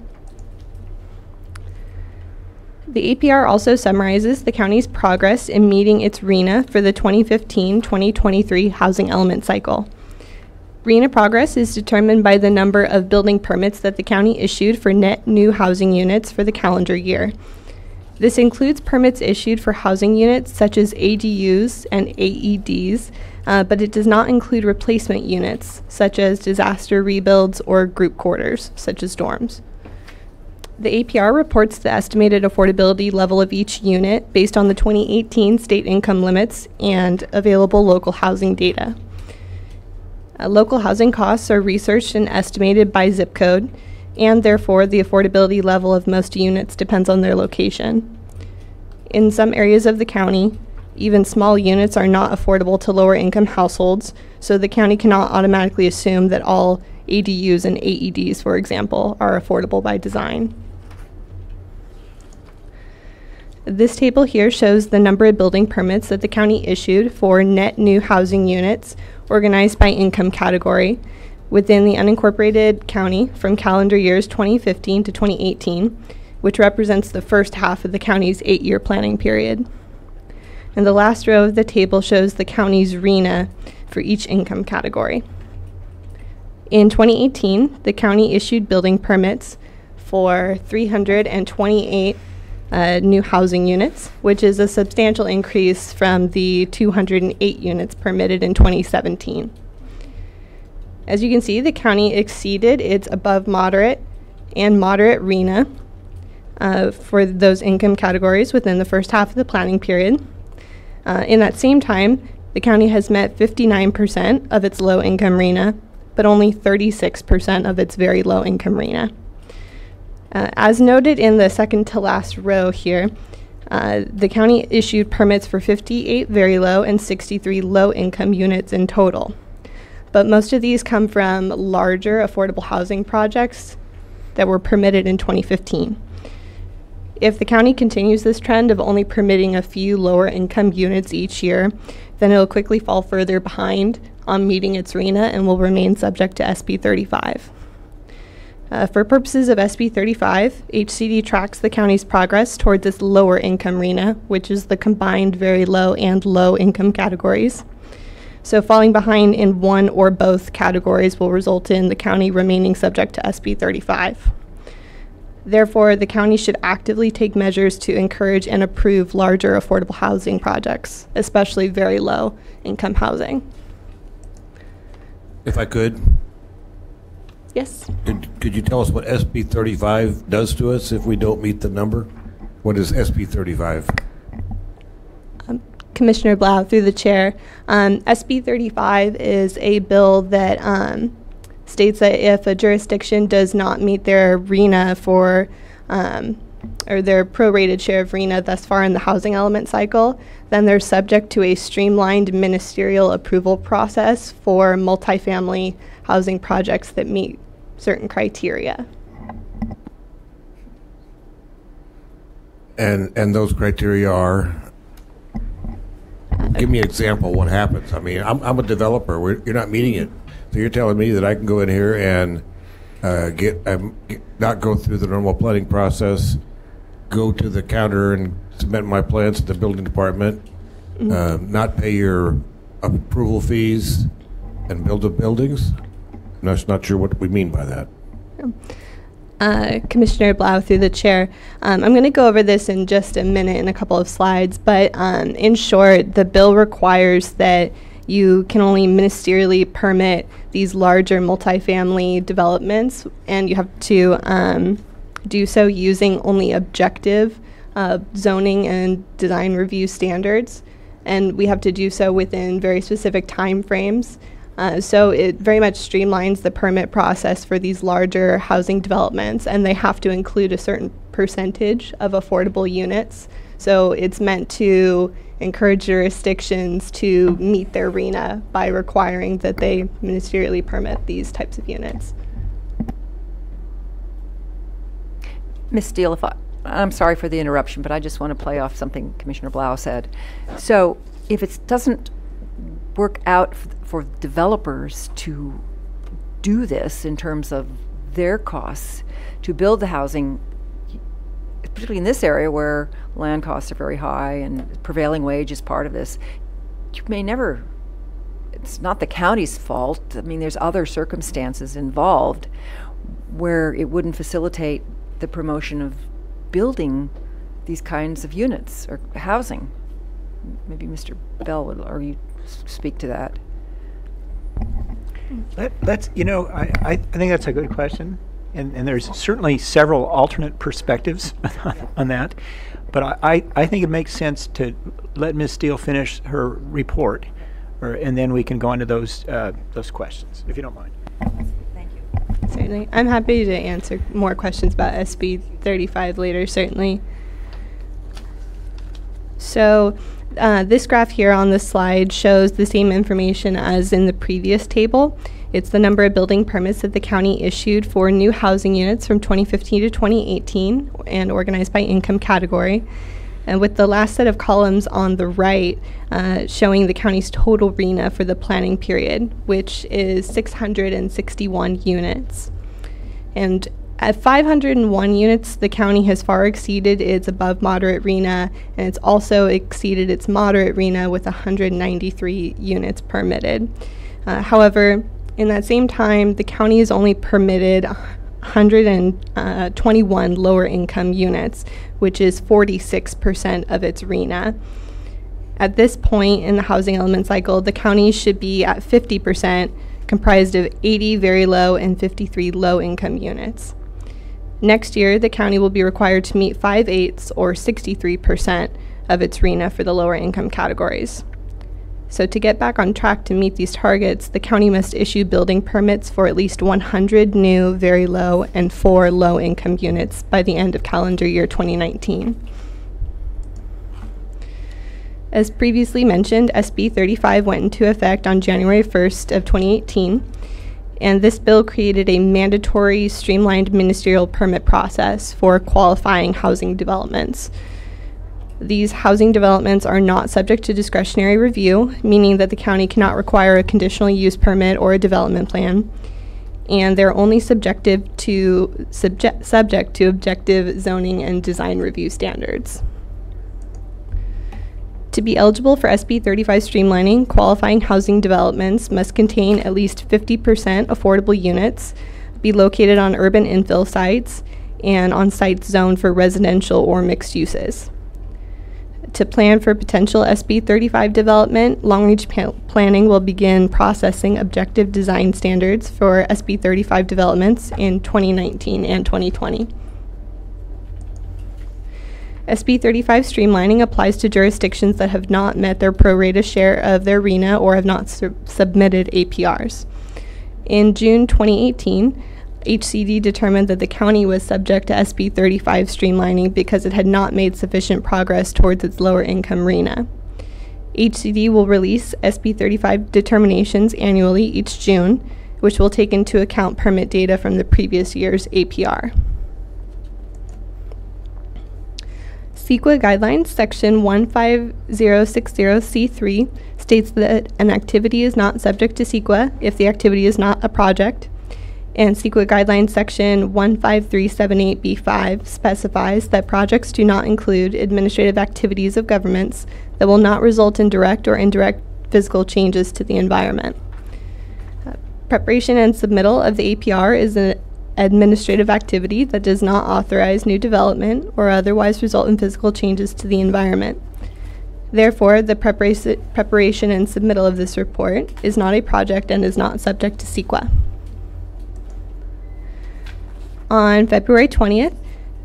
The APR also summarizes the county's progress in meeting its RHNA for the 2015-2023 housing element cycle. RHNA progress is determined by the number of building permits that the county issued for net new housing units for the calendar year. This includes permits issued for housing units such as ADUs and AEDs, but it does not include replacement units such as disaster rebuilds or group quarters such as dorms. The APR reports the estimated affordability level of each unit based on the 2018 state income limits and available local housing data. Local housing costs are researched and estimated by zip code, and therefore the affordability level of most units depends on their location. In some areas of the county, even small units are not affordable to lower income households, so the county cannot automatically assume that all ADUs and AEDs, for example, are affordable by design. This table here shows the number of building permits that the county issued for net new housing units organized by income category, within the unincorporated county from calendar years 2015 to 2018, which represents the first half of the county's 8-year planning period. And the last row of the table shows the county's RHNA for each income category. In 2018, the county issued building permits for 328 new housing units, which is a substantial increase from the 208 units permitted in 2017. As you can see, the county exceeded its above moderate and moderate RHNA for those income categories within the first half of the planning period. In that same time, the county has met 59% of its low-income RHNA, but only 36% of its very low-income RHNA. As noted in the second to last row here, the county issued permits for 58 very low and 63 low-income units in total. But most of these come from larger affordable housing projects that were permitted in 2015. If the county continues this trend of only permitting a few lower income units each year, then it'll quickly fall further behind on meeting its RHNA and will remain subject to SB 35. For purposes of SB 35, HCD tracks the county's progress towards its lower income RHNA, which is the combined very low and low income categories. So falling behind in one or both categories will result in the county remaining subject to SB 35. Therefore, the county should actively take measures to encourage and approve larger affordable housing projects, especially very low income housing. If I could. Yes. Could you tell us what SB 35 does to us if we don't meet the number? What is SB 35? Commissioner Blau, through the chair, SB 35 is a bill that states that if a jurisdiction does not meet their RHNA for, or their prorated share of RHNA thus far in the housing element cycle, then they're subject to a streamlined ministerial approval process for multifamily housing projects that meet certain criteria. And those criteria are? Give me an example of what happens. I mean, I'm a developer. You're not meeting it. So you're telling me that I can go in here and not go through the normal planning process, go to the counter and submit my plans to the building department, not pay your approval fees, and build the buildings? I'm just not sure what we mean by that. Commissioner Blau, through the chair, I'm going to go over this in just a minute in a couple of slides, but in short, the bill requires that you can only ministerially permit these larger multifamily developments, and you have to do so using only objective zoning and design review standards, and we have to do so within very specific time frames. So it very much streamlines the permit process for these larger housing developments, and they have to include a certain percentage of affordable units. So it's meant to encourage jurisdictions to meet their RHNA by requiring that they ministerially permit these types of units. Ms. Steele, I'm sorry for the interruption, but I just want to play off something Commissioner Blau said. So if it doesn't work out for developers to do this in terms of their costs to build the housing, particularly in this area where land costs are very high and prevailing wage is part of this, you may never, it's not the county's fault. I mean, there's other circumstances involved where it wouldn't facilitate the promotion of building these kinds of units or housing. Maybe Mr. Bell would, or you speak to that. Let's, you know, I think that's a good question, and there's certainly several alternate perspectives on that, but I think it makes sense to let Ms. Steele finish her report, and then we can go into those questions, if you don't mind. Thank you. Certainly. I'm happy to answer more questions about SB 35 later, certainly. So this graph here on the slide shows the same information as in the previous table. It's the number of building permits that the county issued for new housing units from 2015 to 2018 and organized by income category. and with the last set of columns on the right showing the county's total RENA for the planning period, which is 661 units. And at 501 units, the county has far exceeded its above moderate RENA, and it's also exceeded its moderate RENA with 193 units permitted. However, in that same time, the county has only permitted 121 lower income units, which is 46% of its RENA. At this point in the housing element cycle, the county should be at 50%, comprised of 80 very low and 53 low income units. Next year, the county will be required to meet 5/8 or 63% of its RENA for the lower income categories. So to get back on track to meet these targets, the county must issue building permits for at least 100 new very low and 4 low income units by the end of calendar year 2019. As previously mentioned, SB 35 went into effect on January 1st of 2018, and this bill created a mandatory streamlined ministerial permit process for qualifying housing developments. These housing developments are not subject to discretionary review, meaning that the county cannot require a conditional use permit or a development plan, and they're only subject to objective zoning and design review standards. To be eligible for SB 35 streamlining, qualifying housing developments must contain at least 50% affordable units, be located on urban infill sites, and on sites zoned for residential or mixed uses. To plan for potential SB 35 development, long-range planning will begin processing objective design standards for SB 35 developments in 2019 and 2020. SB 35 streamlining applies to jurisdictions that have not met their pro rata share of their RENA or have not submitted APRs. In June 2018, HCD determined that the county was subject to SB 35 streamlining because it had not made sufficient progress towards its lower income RENA. HCD will release SB 35 determinations annually each June, which will take into account permit data from the previous year's APR. CEQA Guidelines, Section 15060C3 states that an activity is not subject to CEQA if the activity is not a project, and CEQA Guidelines Section 15378B5 specifies that projects do not include administrative activities of governments that will not result in direct or indirect physical changes to the environment. Preparation and submittal of the APR is an administrative activity that does not authorize new development or otherwise result in physical changes to the environment. Therefore, the preparation and submittal of this report is not a project and is not subject to CEQA. On February 20th,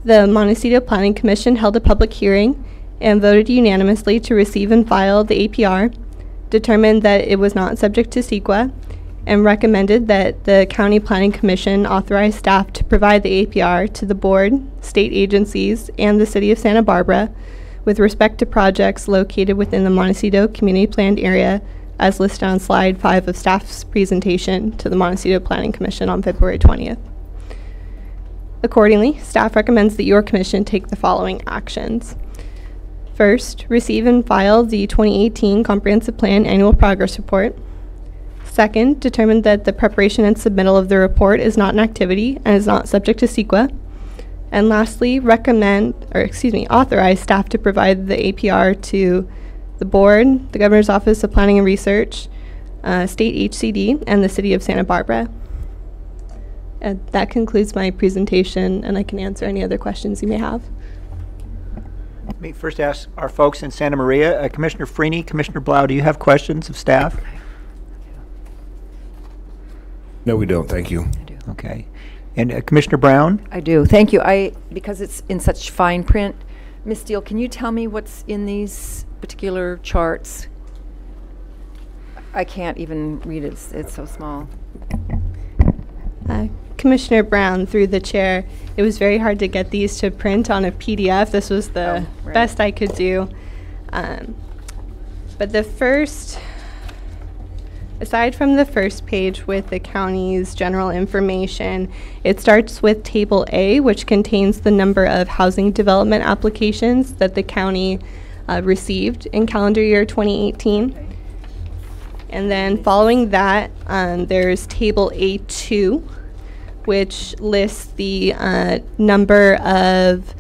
the Montecito Planning Commission held a public hearing and voted unanimously to receive and file the APR, determined that it was not subject to CEQA, and recommended that the County Planning Commission authorize staff to provide the APR to the board, state agencies, and the City of Santa Barbara with respect to projects located within the Montecito Community Planned Area as listed on slide 5 of staff's presentation to the Montecito Planning Commission on February 20th. Accordingly, staff recommends that your commission take the following actions. First, receive and file the 2018 Comprehensive Plan Annual Progress Report. Second, determine that the preparation and submittal of the report is not an activity and is not subject to CEQA. And lastly, authorize staff to provide the APR to the board, the Governor's Office of Planning and Research, State HCD, and the City of Santa Barbara. And that concludes my presentation, and I can answer any other questions you may have. Let me first ask our folks in Santa Maria, Commissioner Freeney, Commissioner Blau, do you have questions of staff? No, we don't. Thank you. I do. Okay. And Commissioner Brown? I do. Thank you. Because it's in such fine print, Ms. Steele, can you tell me what's in these particular charts? I can't even read it. It's so small. Commissioner Brown, through the chair, it was very hard to get these to print on a PDF. This was the best I could do. But the first Aside from the first page with the county's general information, it starts with Table A, which contains the number of housing development applications that the county received in calendar year 2018. And then following that, there's Table A2, which lists the number of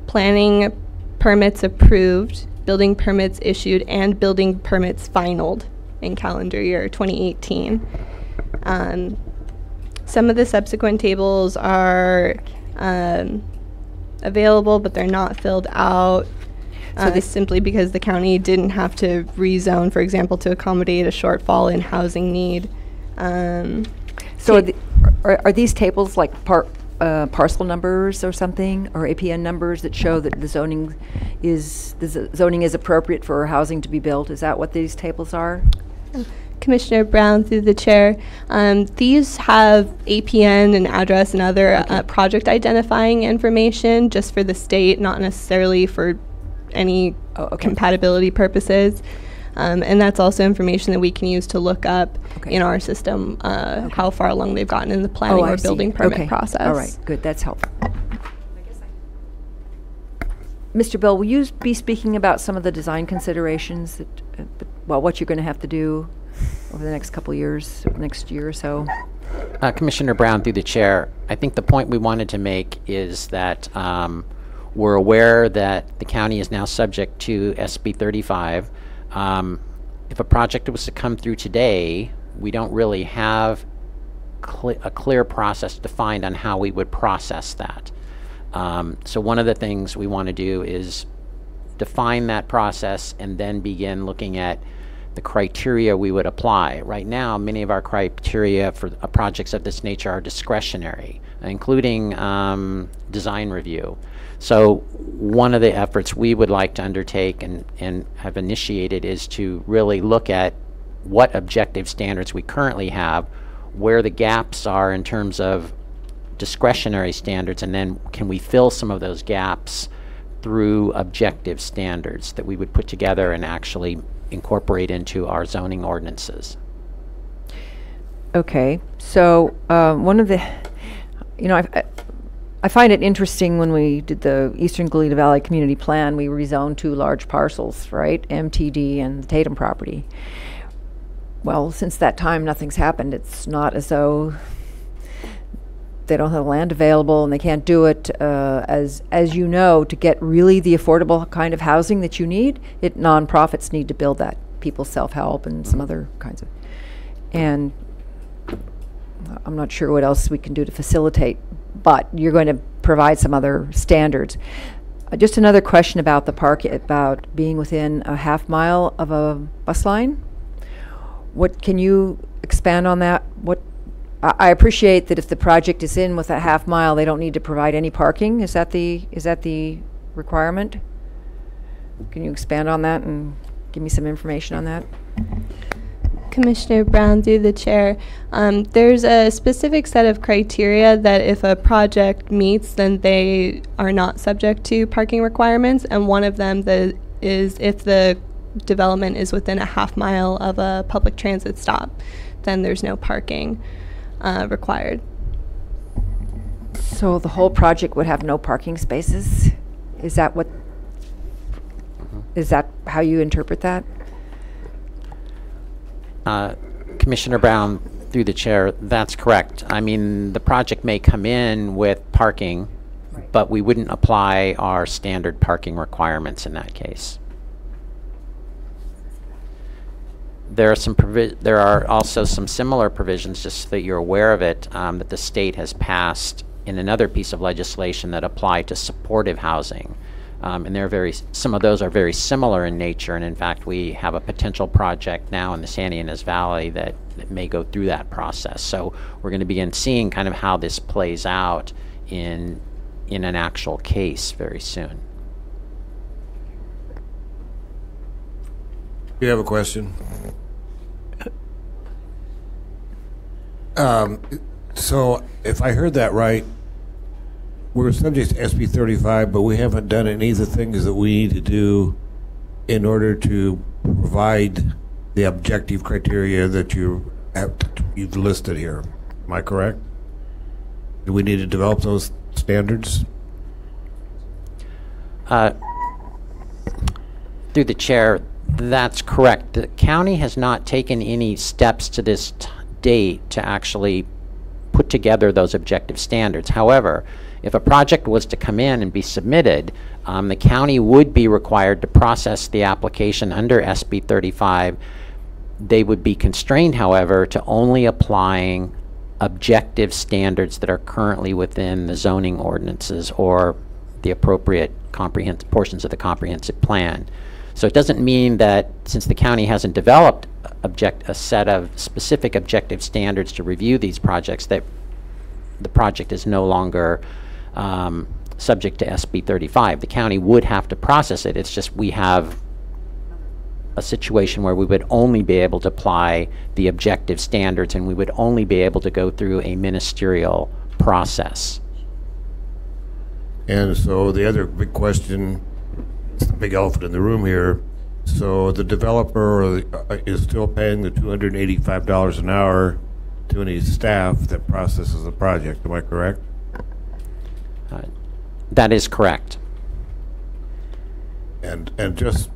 planning permits approved, building permits issued, and building permits finalized in calendar year 2018. Some of the subsequent tables are available, but they're not filled out. This simply because the county didn't have to rezone, for example, to accommodate a shortfall in housing need. So are these tables like parcel numbers or something, or APN numbers that show that the zoning is appropriate for housing to be built? Is that what these tables are? Commissioner Brown, through the chair, these have APN and address and other project identifying information just for the state, not necessarily for any compatibility purposes. And that's also information that we can use to look up in our system how far along they've gotten in the planning or building permit process. All right, good, that's helpful. Mr. Bill, will you be speaking about some of the design considerations that, what you're going to have to do over the next couple of years, next year or so? Commissioner Brown, through the chair, I think the point we wanted to make is that we're aware that the county is now subject to SB 35. If a project was to come through today, we don't really have a clear process defined on how we would process that. So one of the things we want to do is define that process and then begin looking at the criteria we would apply. Right now, many of our criteria for projects of this nature are discretionary, including design review. So one of the efforts we would like to undertake and have initiated is to really look at what objective standards we currently have, where the gaps are in terms of discretionary standards, and then can we fill some of those gaps through objective standards that we would put together and actually incorporate into our zoning ordinances. Okay, so one of the, I find it interesting when we did the Eastern Goleta Valley Community Plan, we rezoned 2 large parcels, right? MTD and the Tatum property. Well, since that time, nothing's happened. It's not as though they don't have land available and they can't do it. As you know, to get really the affordable kind of housing that you need, nonprofits need to build that. People self-help and some other kinds of, and I'm not sure what else we can do to facilitate, but you're going to provide some other standards. Just another question about the park, about being within a half mile of a bus line. What can you expand on that? I appreciate that if the project is in with a half mile, they don't need to provide any parking. Is that the requirement? Can you expand on that and give me some information on that? Commissioner Brown, through the chair, there's a specific set of criteria that if a project meets, then they are not subject to parking requirements, and one of them is if the development is within a half mile of a public transit stop, then there's no parking required. So the whole project would have no parking spaces? Is that how you interpret that? Commissioner Brown, through the chair, that's correct. I mean, the project may come in with parking, but we wouldn't apply our standard parking requirements in that case. There are also some similar provisions, just so that you're aware of it, that the state has passed in another piece of legislation that apply to supportive housing. And some of those are very similar in nature, and in fact we have a potential project now in the Santa Ynez Valley that may go through that process. So we're going to begin seeing kind of how this plays out in an actual case very soon. You have a question? So if I heard that right, we're subject to SB 35, but we haven't done any of the things that we need to do in order to provide the the objective criteria that you've listed here. Am I correct? Do we need to develop those standards? Through the chair, that's correct. The county has not taken any steps to this date to actually put together those objective standards. However, if a project was to come in and be submitted, the county would be required to process the application under SB 35. They would be constrained, however, to only applying objective standards that are currently within the zoning ordinances or the appropriate portions of the comprehensive plan. So it doesn't mean that since the county hasn't developed a set of specific objective standards to review these projects that the project is no longer subject to SB 35. The county would have to process it. It's just we have a situation where we would only be able to apply the objective standards and we would only be able to go through a ministerial process. And so the other big question, the big elephant in the room here, so the developer is still paying the $285 an hour to any staff that processes the project. Am I correct? That is correct. And just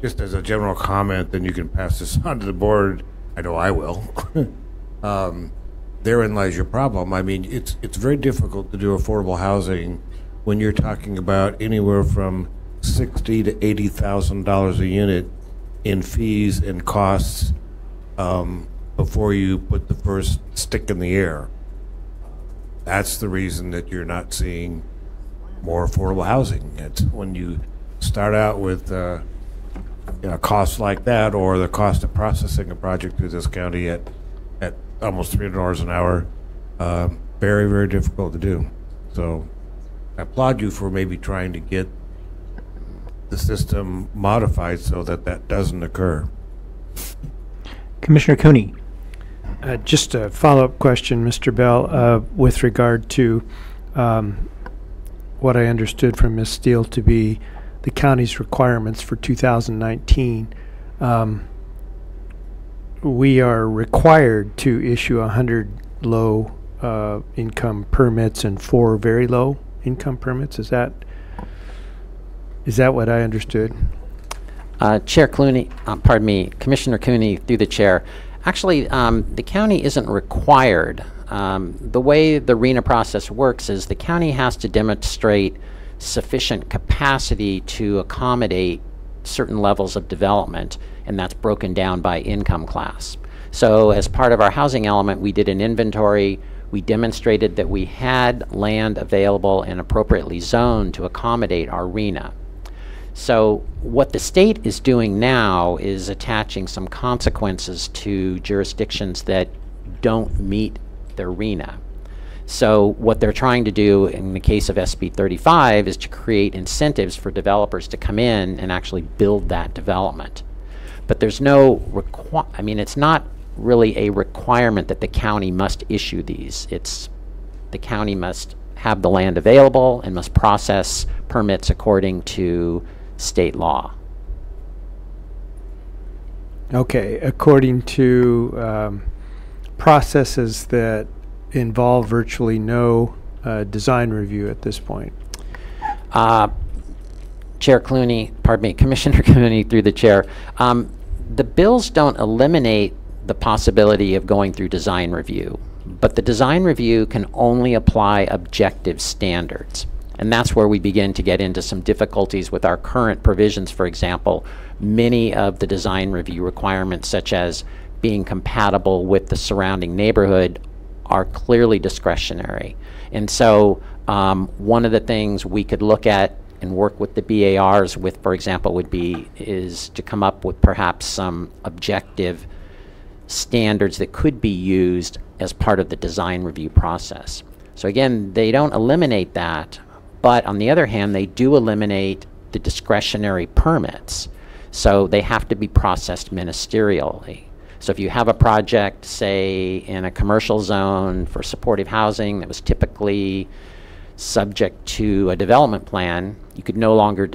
as a general comment, then you can pass this on to the board. I know I will. Therein lies your problem. I mean, it's very difficult to do affordable housing when you're talking about anywhere from $60,000 to $80,000 a unit in fees and costs before you put the first stick in the air. That's the reason that you're not seeing more affordable housing. It's when you start out with costs like that, or the cost of processing a project through this county at almost $300 an hour, very, very difficult to do. So I applaud you for maybe trying to get the system modified so that that doesn't occur. Commissioner Cooney. Just a follow-up question, Mr. Bell, with regard to what I understood from Ms. Steele to be the county's requirements for 2019. We are required to issue 100 low income permits and 4 very low income permits. Is that what I understood? Chair Clooney, pardon me, Commissioner Cooney, through the chair. Actually, the county isn't required. The way the RHNA process works is the county has to demonstrate sufficient capacity to accommodate certain levels of development, and that's broken down by income class. So as part of our housing element, we did an inventory. We demonstrated that we had land available and appropriately zoned to accommodate our RHNA. So what the state is doing now is attaching some consequences to jurisdictions that don't meet their RHNA. So what they're trying to do in the case of SB 35 is to create incentives for developers to come in and actually build that development. But there's no it's not really a requirement that the county must issue these. It's the county must have the land available and must process permits according to state law. Okay, according to processes that involve virtually no design review at this point. Chair Clooney, pardon me, Commissioner Clooney through the chair. The bills don't eliminate the possibility of going through design review, but the design review can only apply objective standards. And that's where we begin to get into some difficulties with our current provisions. For example, many of the design review requirements, such as being compatible with the surrounding neighborhood, are clearly discretionary. And so one of the things we could look at and work with the BARs with, for example, is to come up with perhaps some objective standards that could be used as part of the design review process. So again, they don't eliminate that, but on the other hand, they do eliminate the discretionary permits. So they have to be processed ministerially. So if you have a project, say, in a commercial zone for supportive housing that was typically subject to a development plan, you could no longer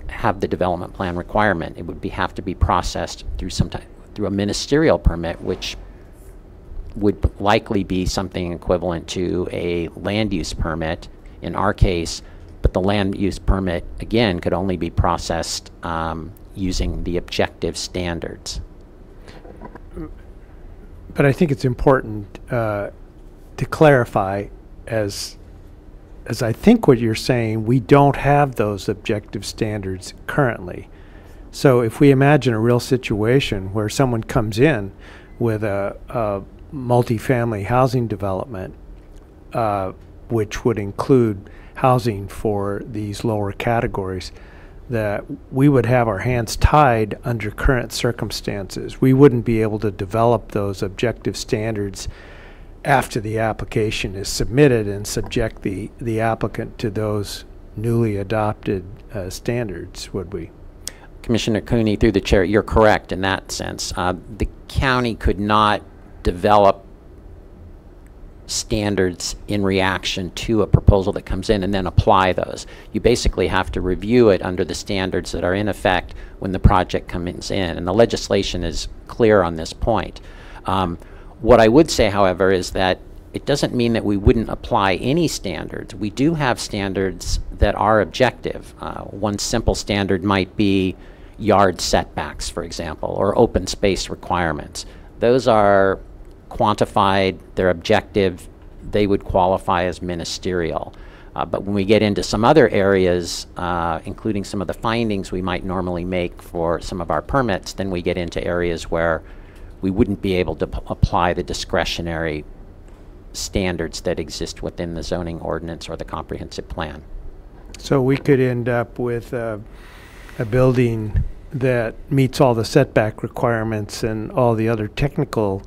have the development plan requirement. It would have to be processed through a ministerial permit, which would likely be something equivalent to a land use permit in our case, but the land use permit, again, could only be processed using the objective standards. But I think it's important to clarify, as I think what you're saying, we don't have those objective standards currently. So if we imagine a real situation where someone comes in with a multifamily housing development, which would include housing for these lower categories, that we would have our hands tied under current circumstances. We wouldn't be able to develop those objective standards after the application is submitted and subject the applicant to those newly adopted standards, would we? Commissioner Cooney, through the chair, you're correct in that sense. The county could not develop standards in reaction to a proposal that comes in and then apply those. You basically have to review it under the standards that are in effect when the project comes in, and the legislation is clear on this point. What I would say, however, is that it doesn't mean that we wouldn't apply any standards. We do have standards that are objective. One simple standard might be yard setbacks, for example, or open space requirements. Those are quantified, they're objective, they would qualify as ministerial. But when we get into some other areas, including some of the findings we might normally make for some of our permits, then we get into areas where we wouldn't be able to apply the discretionary standards that exist within the zoning ordinance or the comprehensive plan. So we could end up with a building that meets all the setback requirements and all the other technical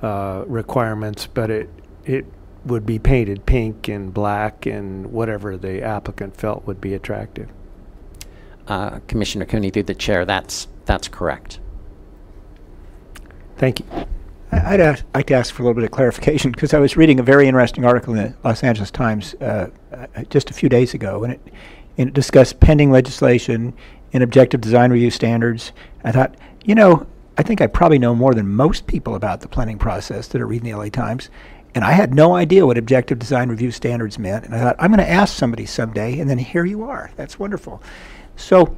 requirements, but it would be painted pink and black and whatever the applicant felt would be attractive. Commissioner Cooney, through the chair, that's correct. Thank you. I'd like to ask for a little bit of clarification, because I was reading a very interesting article in the Los Angeles Times just a few days ago, and it discussed pending legislation in objective design review standards. I thought, I think I probably know more than most people about the planning process that are reading the LA Times, and I had no idea what objective design review standards meant, and I thought, I'm going to ask somebody someday, and then here you are. That's wonderful. So,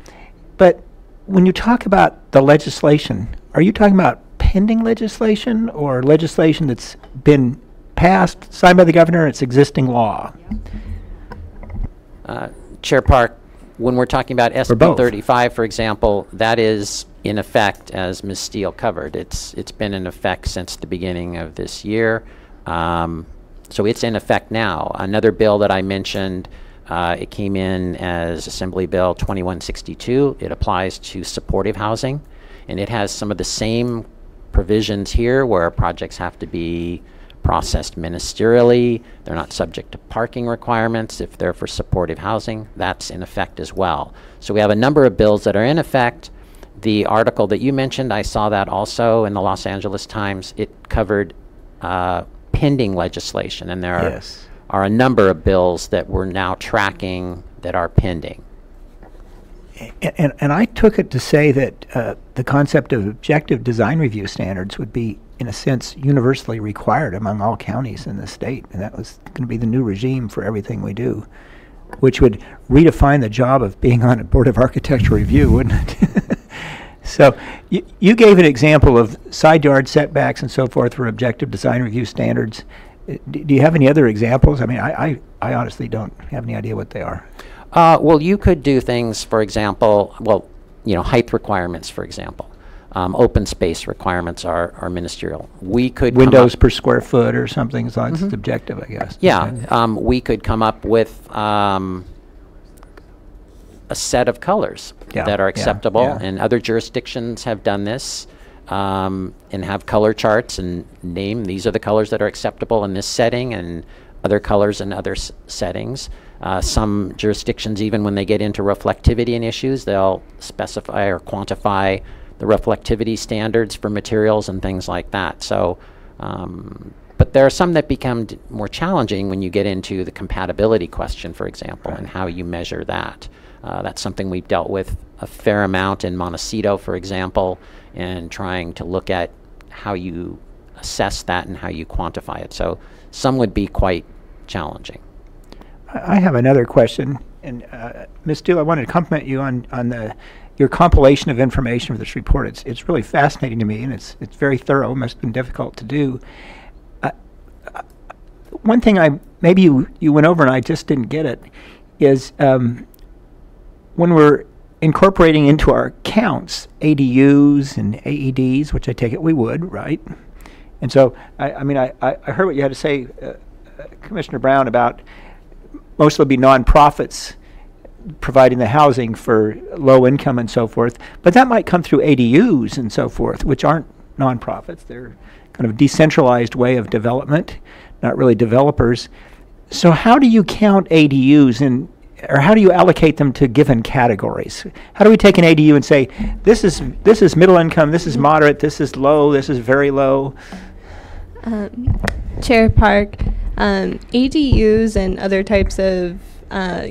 but when you talk about the legislation, are you talking about pending legislation or legislation that's been passed, signed by the governor, and it's existing law? Chair Park, when we're talking about SB 35, for example, that is in effect, as Ms. Steele covered. It's been in effect since the beginning of this year. So it's in effect now. Another bill that I mentioned, it came in as Assembly Bill 2162. It applies to supportive housing, and it has some of the same provisions here where projects have to be processed ministerially. They're not subject to parking requirements if they're for supportive housing. That's in effect as well. So we have a number of bills that are in effect. The article that you mentioned, I saw that also in the Los Angeles Times. It covered pending legislation, and there are a number of bills that we're now tracking that are pending. And I took it to say that the concept of objective design review standards would be, in a sense, universally required among all counties in the state, and that was going to be the new regime for everything we do, which would redefine the job of being on a Board of Architecture Review, wouldn't it? So you gave an example of side yard setbacks and so forth for objective design review standards. Do you have any other examples? I mean, I honestly don't have any idea what they are. Well, you could do things, for example, height requirements, for example. Open space requirements are ministerial. We could windows per square foot or something, as long as it's objective, I guess. Yeah, we could come up with a set of colors that are acceptable, and other jurisdictions have done this, and have color charts and name these are the colors that are acceptable in this setting and other colors in other settings. Some jurisdictions, even when they get into reflectivity and issues, they'll specify or quantify the reflectivity standards for materials and things like that. So, but there are some that become more challenging when you get into the compatibility question, for example, and how you measure that. That's something we've dealt with a fair amount in Montecito, for example, and trying to look at how you assess that and how you quantify it. So some would be quite challenging. I have another question, and Ms. Dew, I wanted to compliment you on your compilation of information for this report. It's really fascinating to me, and it's very thorough. It must have been difficult to do. One thing maybe you went over and I just didn't get it is when we're incorporating into our counts ADUs and AEDs, which I take it we would, right? And so I heard what you had to say, Commissioner Brown, about most will be nonprofits providing the housing for low income and so forth, but that might come through ADUs and so forth, which aren't nonprofits. They're kind of decentralized way of development, not really developers. So how do you count ADUs or how do you allocate them to given categories? How do we take an ADU and say, this is middle income, this is moderate, this is low, this is very low? Chair Park, ADUs and other types of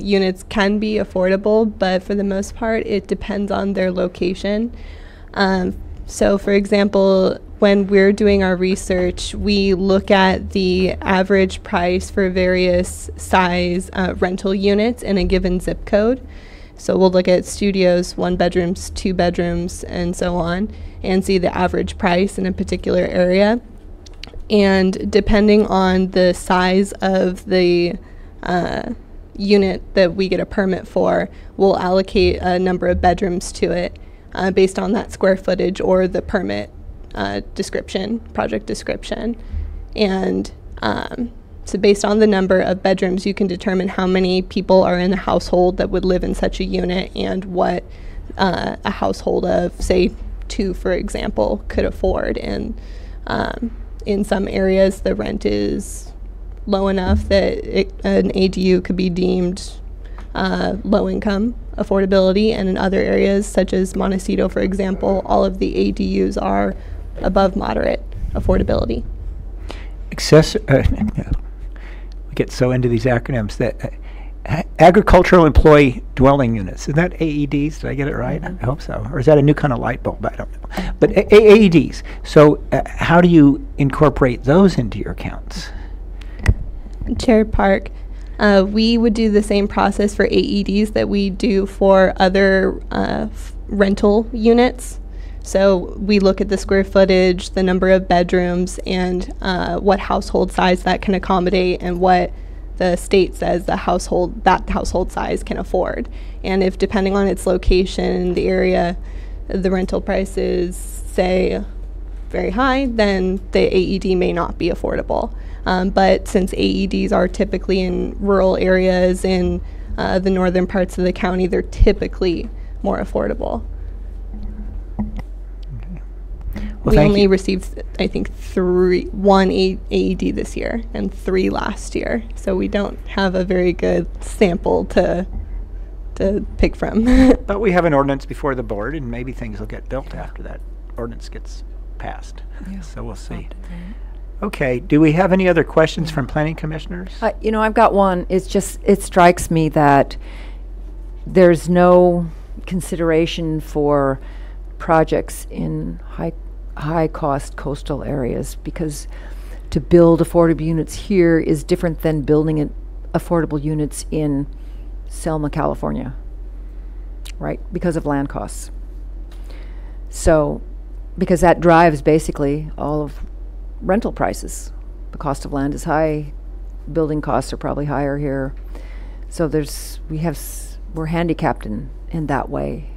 units can be affordable, but for the most part, it depends on their location. So, for example, when we're doing our research, we look at the average price for various size rental units in a given zip code. So we'll look at studios, 1 bedrooms, 2 bedrooms, and so on, and see the average price in a particular area. And depending on the size of the unit that we get a permit for, we'll allocate a number of bedrooms to it based on that square footage or the permit description, project description. And so based on the number of bedrooms, you can determine how many people are in the household that would live in such a unit and what a household of, say, 2, for example, could afford. And in some areas, the rent is low enough that an ADU could be deemed low income affordability, and in other areas, such as Montecito, for example, all of the ADUs are above moderate affordability. We get so into these acronyms that agricultural employee dwelling units, is that AEDs? Did I get it right? I hope so. Or is that a new kind of light bulb? I don't know. But AEDs. So how do you incorporate those into your counts? Chair Park, we would do the same process for AEDs that we do for other rental units. So we look at the square footage, the number of bedrooms, and what household size that can accommodate, and what the state says that household size can afford. And if, depending on its location, the area, the rental price is, say, very high, then the AED may not be affordable. But since AEDs are typically in rural areas in the northern parts of the county, they're typically more affordable. Well, we only received, I think, 1 AED this year and 3 last year. So we don't have a very good sample to pick from. But we have an ordinance before the board, and maybe things will get built after that ordinance gets passed. Yeah. So we'll see. Okay, do we have any other questions from planning commissioners? I've got one. It's just, it strikes me that there's no consideration for projects in high cost coastal areas, because to build affordable units here is different than building affordable units in Selma, California, right? Because of land costs. So, because that drives basically all of rental prices. The cost of land is high, building costs are probably higher here. So we're handicapped in that way.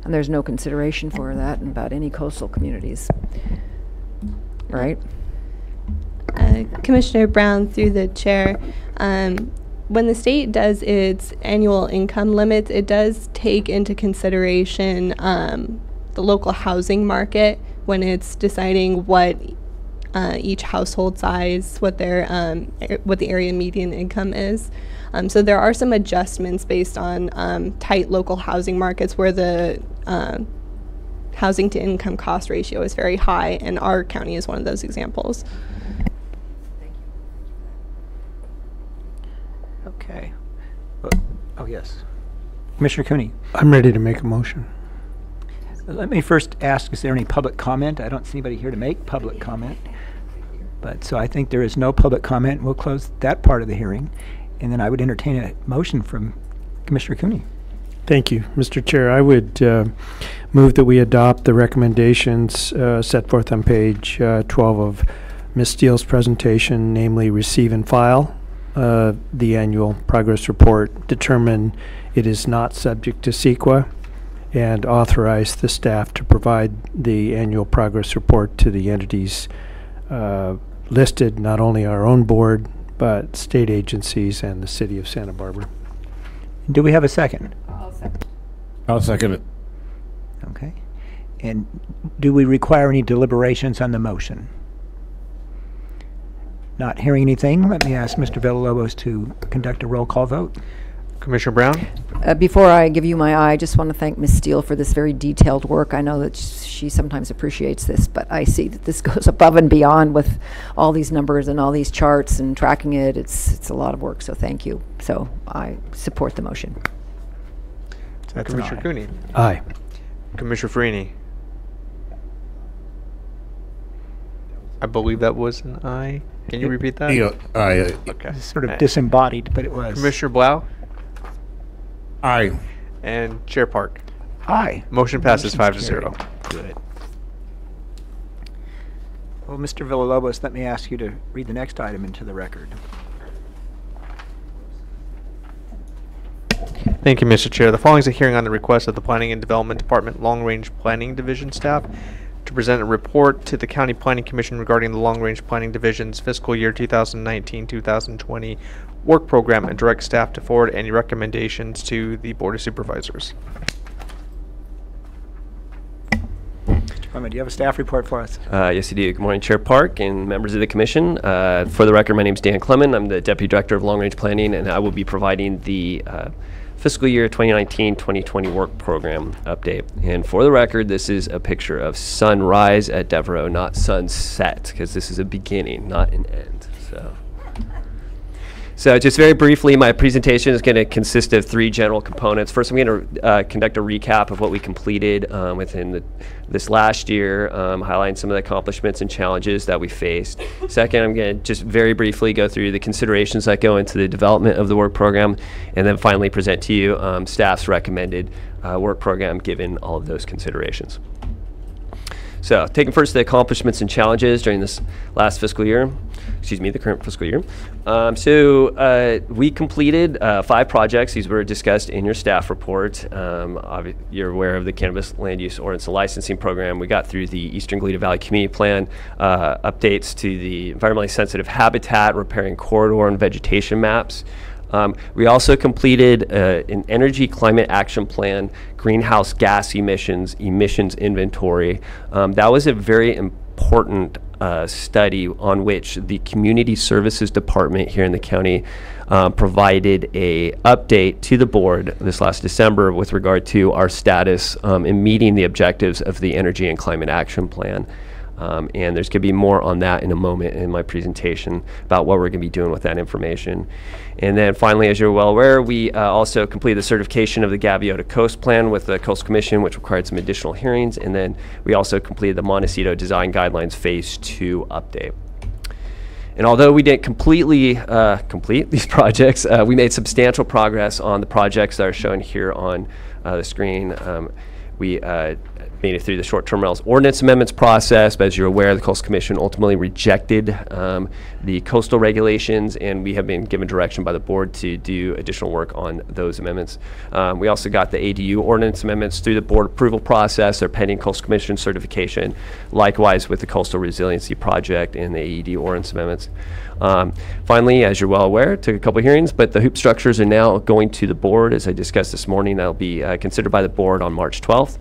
And there's no consideration for that in about any coastal communities, right? Commissioner Brown, through the chair, when the state does its annual income limits, it does take into consideration the local housing market when it's deciding what each household size, what the area median income is. So there are some adjustments based on tight local housing markets where the housing to income cost ratio is very high, and our county is one of those examples. Okay. Oh, yes. Commissioner Cooney. I'm ready to make a motion. Let me first ask, is there any public comment? I don't see anybody here to make public comment. But so I think there is no public comment. We'll close that part of the hearing. And then I would entertain a motion from Commissioner Cooney. Thank you, Mr. Chair. I would move that we adopt the recommendations set forth on page 12 of Ms. Steele's presentation, namely receive and file the annual progress report, determine it is not subject to CEQA, and authorize the staff to provide the annual progress report to the entities listed, not only our own board, but state agencies and the city of Santa Barbara. Do we have a second? I'll second it. Okay. And do we require any deliberations on the motion? Not hearing anything, let me ask Mr. Villalobos to conduct a roll call vote. Commissioner Brown? Before I give you my eye, I just want to thank Ms. Steele for this very detailed work. I know that she sometimes appreciates this, but I see that this goes above and beyond with all these numbers and all these charts and tracking it. It's a lot of work, so thank you. So I support the motion. That's Commissioner Cooney? Aye. Commissioner Freeney? I believe that was an aye. Can you repeat that? Yeah, aye. Okay. It's sort of disembodied, but it was. Commissioner Blau? Aye. And Chair Park? Aye. Motion passes Motion's 5-0. Good. Well, Mr. Villalobos, let me ask you to read the next item into the record. Thank you, Mr. Chair. The following is a hearing on the request of the Planning and Development Department Long Range Planning Division staff to present a report to the County Planning Commission regarding the Long Range Planning Division's fiscal year 2019-2020 work program and direct staff to forward any recommendations to the Board of Supervisors. Mr. Clement, do you have a staff report for us? Yes, I do. Good morning, Chair Park and members of the Commission. For the record, my name is Dan Clement. I'm the Deputy Director of Long Range Planning, and I will be providing the fiscal year 2019-2020 work program update. And for the record, this is a picture of sunrise at Devereaux, not sunset, because this is a beginning, not an end. So just very briefly, my presentation is going to consist of three general components. First, I'm going to conduct a recap of what we completed within this last year, highlighting some of the accomplishments and challenges that we faced. Second, I'm going to just very briefly go through the considerations that go into the development of the work program, and then finally present to you staff's recommended work program given all of those considerations. So, taking first the accomplishments and challenges during this last fiscal year, the current fiscal year. We completed 5 projects. These were discussed in your staff report. You're aware of the Cannabis Land Use Ordinance and Licensing Program. We got through the Eastern Goleta Valley Community Plan, updates to the environmentally sensitive habitat, repairing corridor and vegetation maps. We also completed an energy climate action plan, greenhouse gas emissions inventory. That was a very important study on which the Community Services Department here in the county provided a update to the board this last December with regard to our status in meeting the objectives of the Energy and Climate Action Plan. And there's going to be more on that in a moment in my presentation about what we're going to be doing with that information. And then finally, as you're well aware, we also completed the certification of the Gaviota Coast Plan with the Coastal Commission, which required some additional hearings. And then we also completed the Montecito Design Guidelines Phase 2 update. And although we didn't completely complete these projects, we made substantial progress on the projects that are shown here on the screen. We made it through the short-term rentals ordinance amendments process, but as you're aware, the Coastal Commission ultimately rejected the coastal regulations, and we have been given direction by the board to do additional work on those amendments. We also got the ADU ordinance amendments through the board approval process. They're pending Coastal Commission certification, likewise with the Coastal Resiliency Project and the AED ordinance amendments. Finally, as you're well aware, it took a couple hearings, but the hoop structures are now going to the board, as I discussed this morning. That'll be considered by the board on March 12th.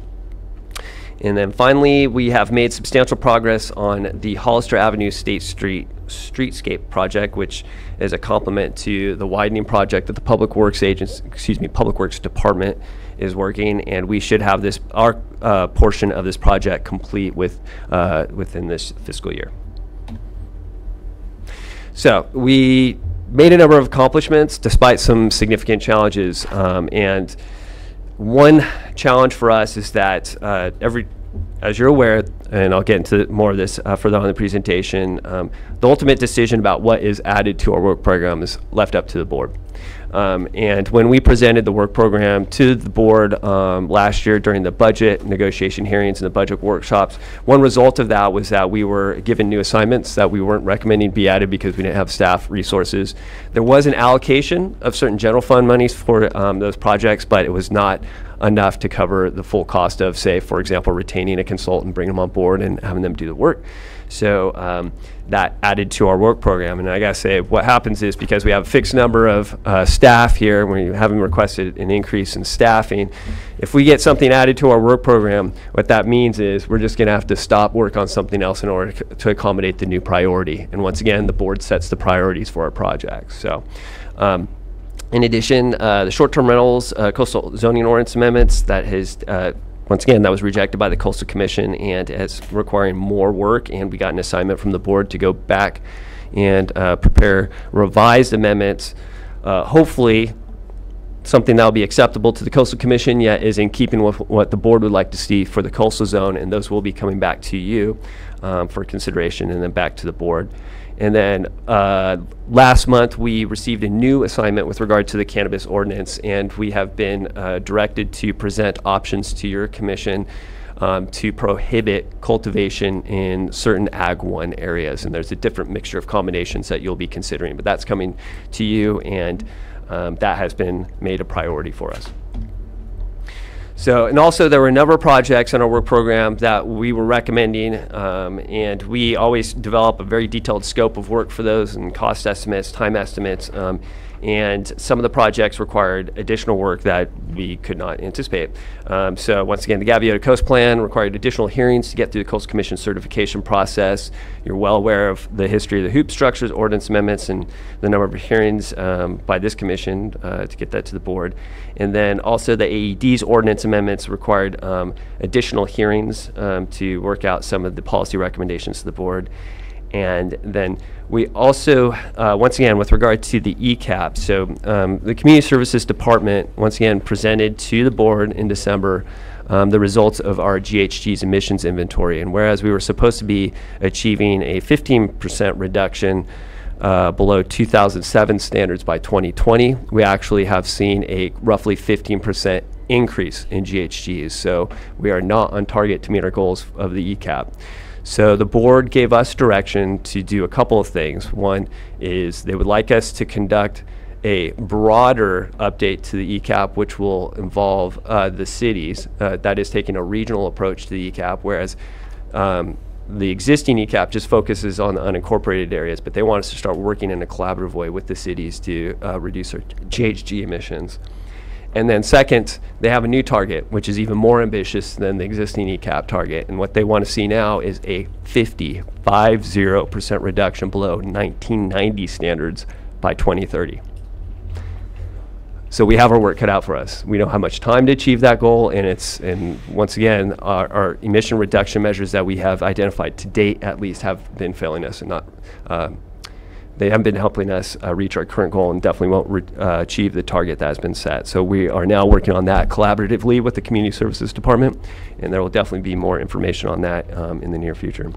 And then finally, we have made substantial progress on the Hollister Avenue State Street Streetscape project, which is a complement to the widening project that the Public Works Department is working, and we should have our portion of this project complete within this fiscal year. So we made a number of accomplishments despite some significant challenges, and one challenge for us is that as you're aware, and I'll get into more of this further on in the presentation, the ultimate decision about what is added to our work program is left up to the board. And when we presented the work program to the board last year during the budget negotiation hearings and the budget workshops, one result of that was that we were given new assignments that we weren't recommending be added because we didn't have staff resources. There was an allocation of certain general fund monies for those projects, but it was not enough to cover the full cost of, say, for example, retaining a consultant, bringing them on board and having them do the work. So that added to our work program. And I gotta say, what happens is because we have a fixed number of staff here, we haven't requested an increase in staffing. If we get something added to our work program, what that means is we're just gonna have to stop work on something else in order to accommodate the new priority. And once again, the board sets the priorities for our projects. So. In addition, the short-term rentals, coastal zoning ordinance amendments, that has, once again, that was rejected by the Coastal Commission and is requiring more work, and we got an assignment from the board to go back and prepare revised amendments, hopefully something that will be acceptable to the Coastal Commission, yet is in keeping with what the board would like to see for the coastal zone, and those will be coming back to you for consideration and then back to the board. And then last month, we received a new assignment with regard to the cannabis ordinance, and we have been directed to present options to your commission to prohibit cultivation in certain Ag 1 areas. And there's a different mixture of combinations that you'll be considering, but that's coming to you, and that has been made a priority for us. So, and also there were a number of projects in our work program that we were recommending, and we always develop a very detailed scope of work for those and cost estimates, time estimates, and some of the projects required additional work that we could not anticipate. So once again, the Gaviota Coast Plan required additional hearings to get through the Coastal Commission certification process. You're well aware of the history of the hoop structures, ordinance amendments, and the number of hearings by this commission to get that to the board. And then also the AED's ordinance amendments required additional hearings to work out some of the policy recommendations to the board. And then we also, once again, with regard to the ECAP, so the Community Services Department, once again, presented to the board in December the results of our GHG's emissions inventory. And whereas we were supposed to be achieving a 15% reduction below 2007 standards by 2020, we actually have seen a roughly 15% increase in GHGs. So we are not on target to meet our goals of the ECAP. So the board gave us direction to do a couple of things. One is they would like us to conduct a broader update to the ECAP, which will involve the cities. That is taking a regional approach to the ECAP, whereas the existing ECAP just focuses on the unincorporated areas, but they want us to start working in a collaborative way with the cities to reduce our GHG emissions. And then second, they have a new target, which is even more ambitious than the existing ECAP target. And what they want to see now is a 50% reduction below 1990 standards by 2030. So we have our work cut out for us. We don't have much time to achieve that goal, and once again, our emission reduction measures that we have identified to date, at least, have been failing us and not. They haven't been helping us reach our current goal, and definitely won't achieve the target that has been set. So we are now working on that collaboratively with the Community Services Department, and there will definitely be more information on that in the near future.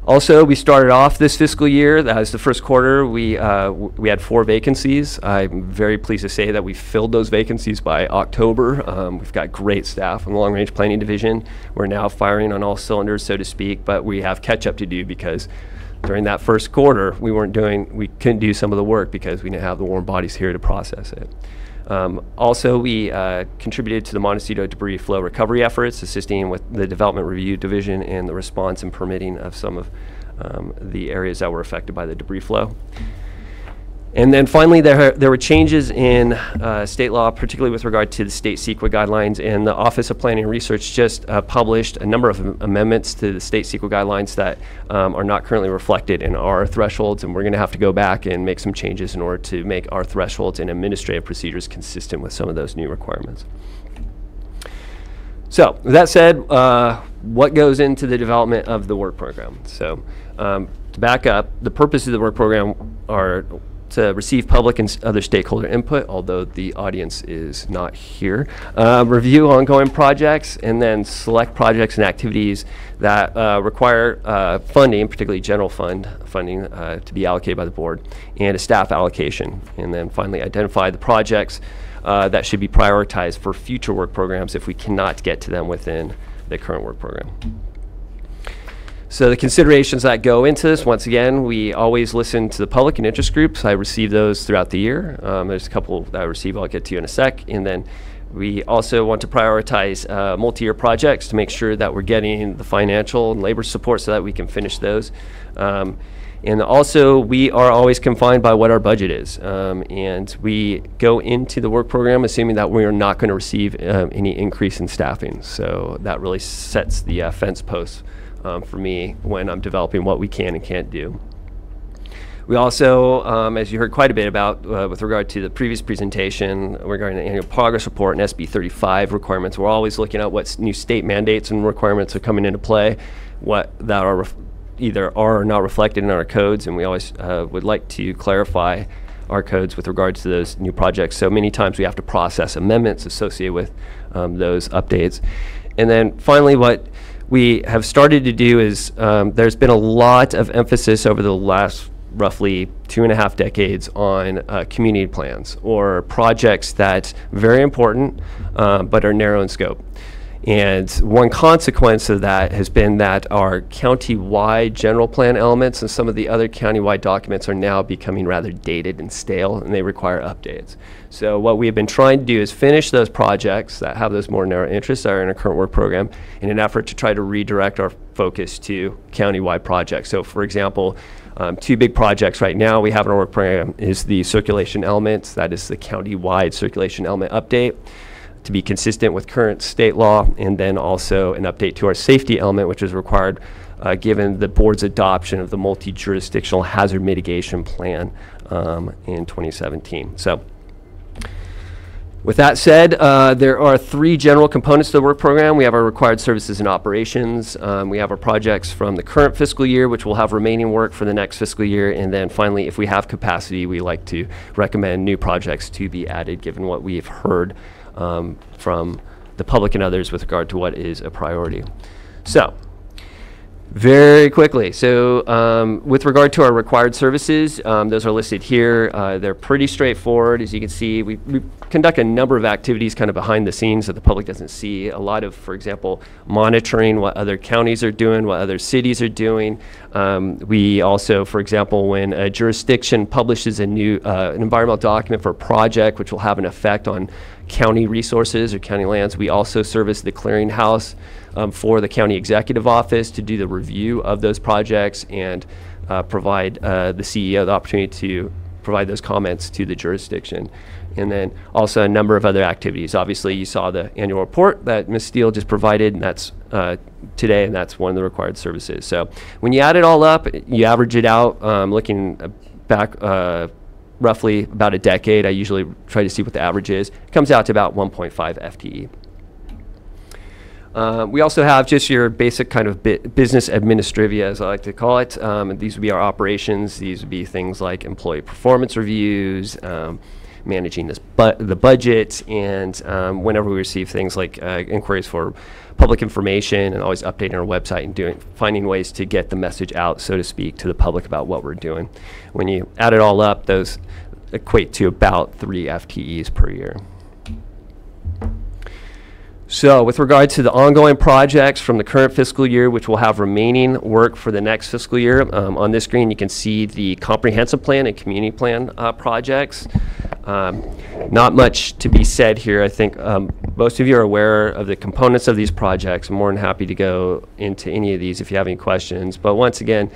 Also, we started off this fiscal year, that was the first quarter, we had 4 vacancies. I'm very pleased to say that we filled those vacancies by October. We've got great staff in the Long Range Planning Division. We're now firing on all cylinders, so to speak, but we have catch up to do because during that first quarter, we couldn't do some of the work because we didn't have the warm bodies here to process it. Also, we contributed to the Montecito debris flow recovery efforts, assisting with the Development Review Division and the response and permitting of some of the areas that were affected by the debris flow. And then finally, there were changes in state law, particularly with regard to the state CEQA guidelines, and the Office of Planning and Research just published a number of amendments to the state CEQA guidelines that are not currently reflected in our thresholds, and we're going to have to go back and make some changes in order to make our thresholds and administrative procedures consistent with some of those new requirements. So, with that said, what goes into the development of the work program? So, to back up, the purpose of the work program are to receive public and other stakeholder input, although the audience is not here. Review ongoing projects, and then select projects and activities that require funding, particularly general fund funding, to be allocated by the board, and a staff allocation. And then finally, identify the projects that should be prioritized for future work programs if we cannot get to them within the current work program. So the considerations that go into this, once again, we always listen to the public and interest groups. I receive those throughout the year. There's a couple that I receive I'll get to in a sec. And then we also want to prioritize multi-year projects to make sure that we're getting the financial and labor support so that we can finish those. And also, we are always confined by what our budget is. And we go into the work program assuming that we are not going to receive any increase in staffing. So that really sets the fence posts for me when I'm developing what we can and can't do. We also, as you heard quite a bit about with regard to the previous presentation regarding the annual progress report and SB 35 requirements, we're always looking at what new state mandates and requirements are coming into play, what that are either are or not reflected in our codes, and we always would like to clarify our codes with regards to those new projects. So many times we have to process amendments associated with those updates. And then finally, what we have started to do is there's been a lot of emphasis over the last roughly 2.5 decades on community plans, or projects that very important but are narrow in scope. And one consequence of that has been that our county-wide general plan elements and some of the other county-wide documents are now becoming rather dated and stale, and they require updates. So what we have been trying to do is finish those projects that have those more narrow interests that are in our current work program in an effort to try to redirect our focus to county-wide projects. So for example, two big projects right now we have in our work program is the circulation elements, that is the county-wide circulation element update, to be consistent with current state law, and then also an update to our safety element, which is required given the board's adoption of the multi-jurisdictional hazard mitigation plan in 2017. So with that said, there are 3 general components to the work program. We have our required services and operations. We have our projects from the current fiscal year, which will have remaining work for the next fiscal year. And then finally, if we have capacity, we like to recommend new projects to be added, given what we've heard from the public and others with regard to what is a priority. So, very quickly, so with regard to our required services, those are listed here. They're pretty straightforward. As you can see, we conduct a number of activities kind of behind the scenes that the public doesn't see. A lot of, for example, monitoring what other counties are doing, what other cities are doing. We also, for example, when a jurisdiction publishes a new an environmental document for a project which will have an effect on county resources or county lands, we also service the clearinghouse for the county executive office to do the review of those projects and provide the CEO the opportunity to provide those comments to the jurisdiction. And then also a number of other activities. Obviously, you saw the annual report that Ms. Steele just provided, and that's today, and that's one of the required services. So when you add it all up, you average it out, looking back roughly about a decade. I usually try to see what the average is. It comes out to about 1.5 FTE. We also have just your basic kind of business administrivia, as I like to call it. These would be our operations. These would be things like employee performance reviews, managing the budget, and whenever we receive things like inquiries for public information, and always updating our website and finding ways to get the message out, so to speak, to the public about what we're doing. When you add it all up, those equate to about 3 FTEs per year. So with regard to the ongoing projects from the current fiscal year, which will have remaining work for the next fiscal year, on this screen you can see the comprehensive plan and community plan projects. Not much to be said here. I think most of you are aware of the components of these projects. I'm more than happy to go into any of these if you have any questions. But once again,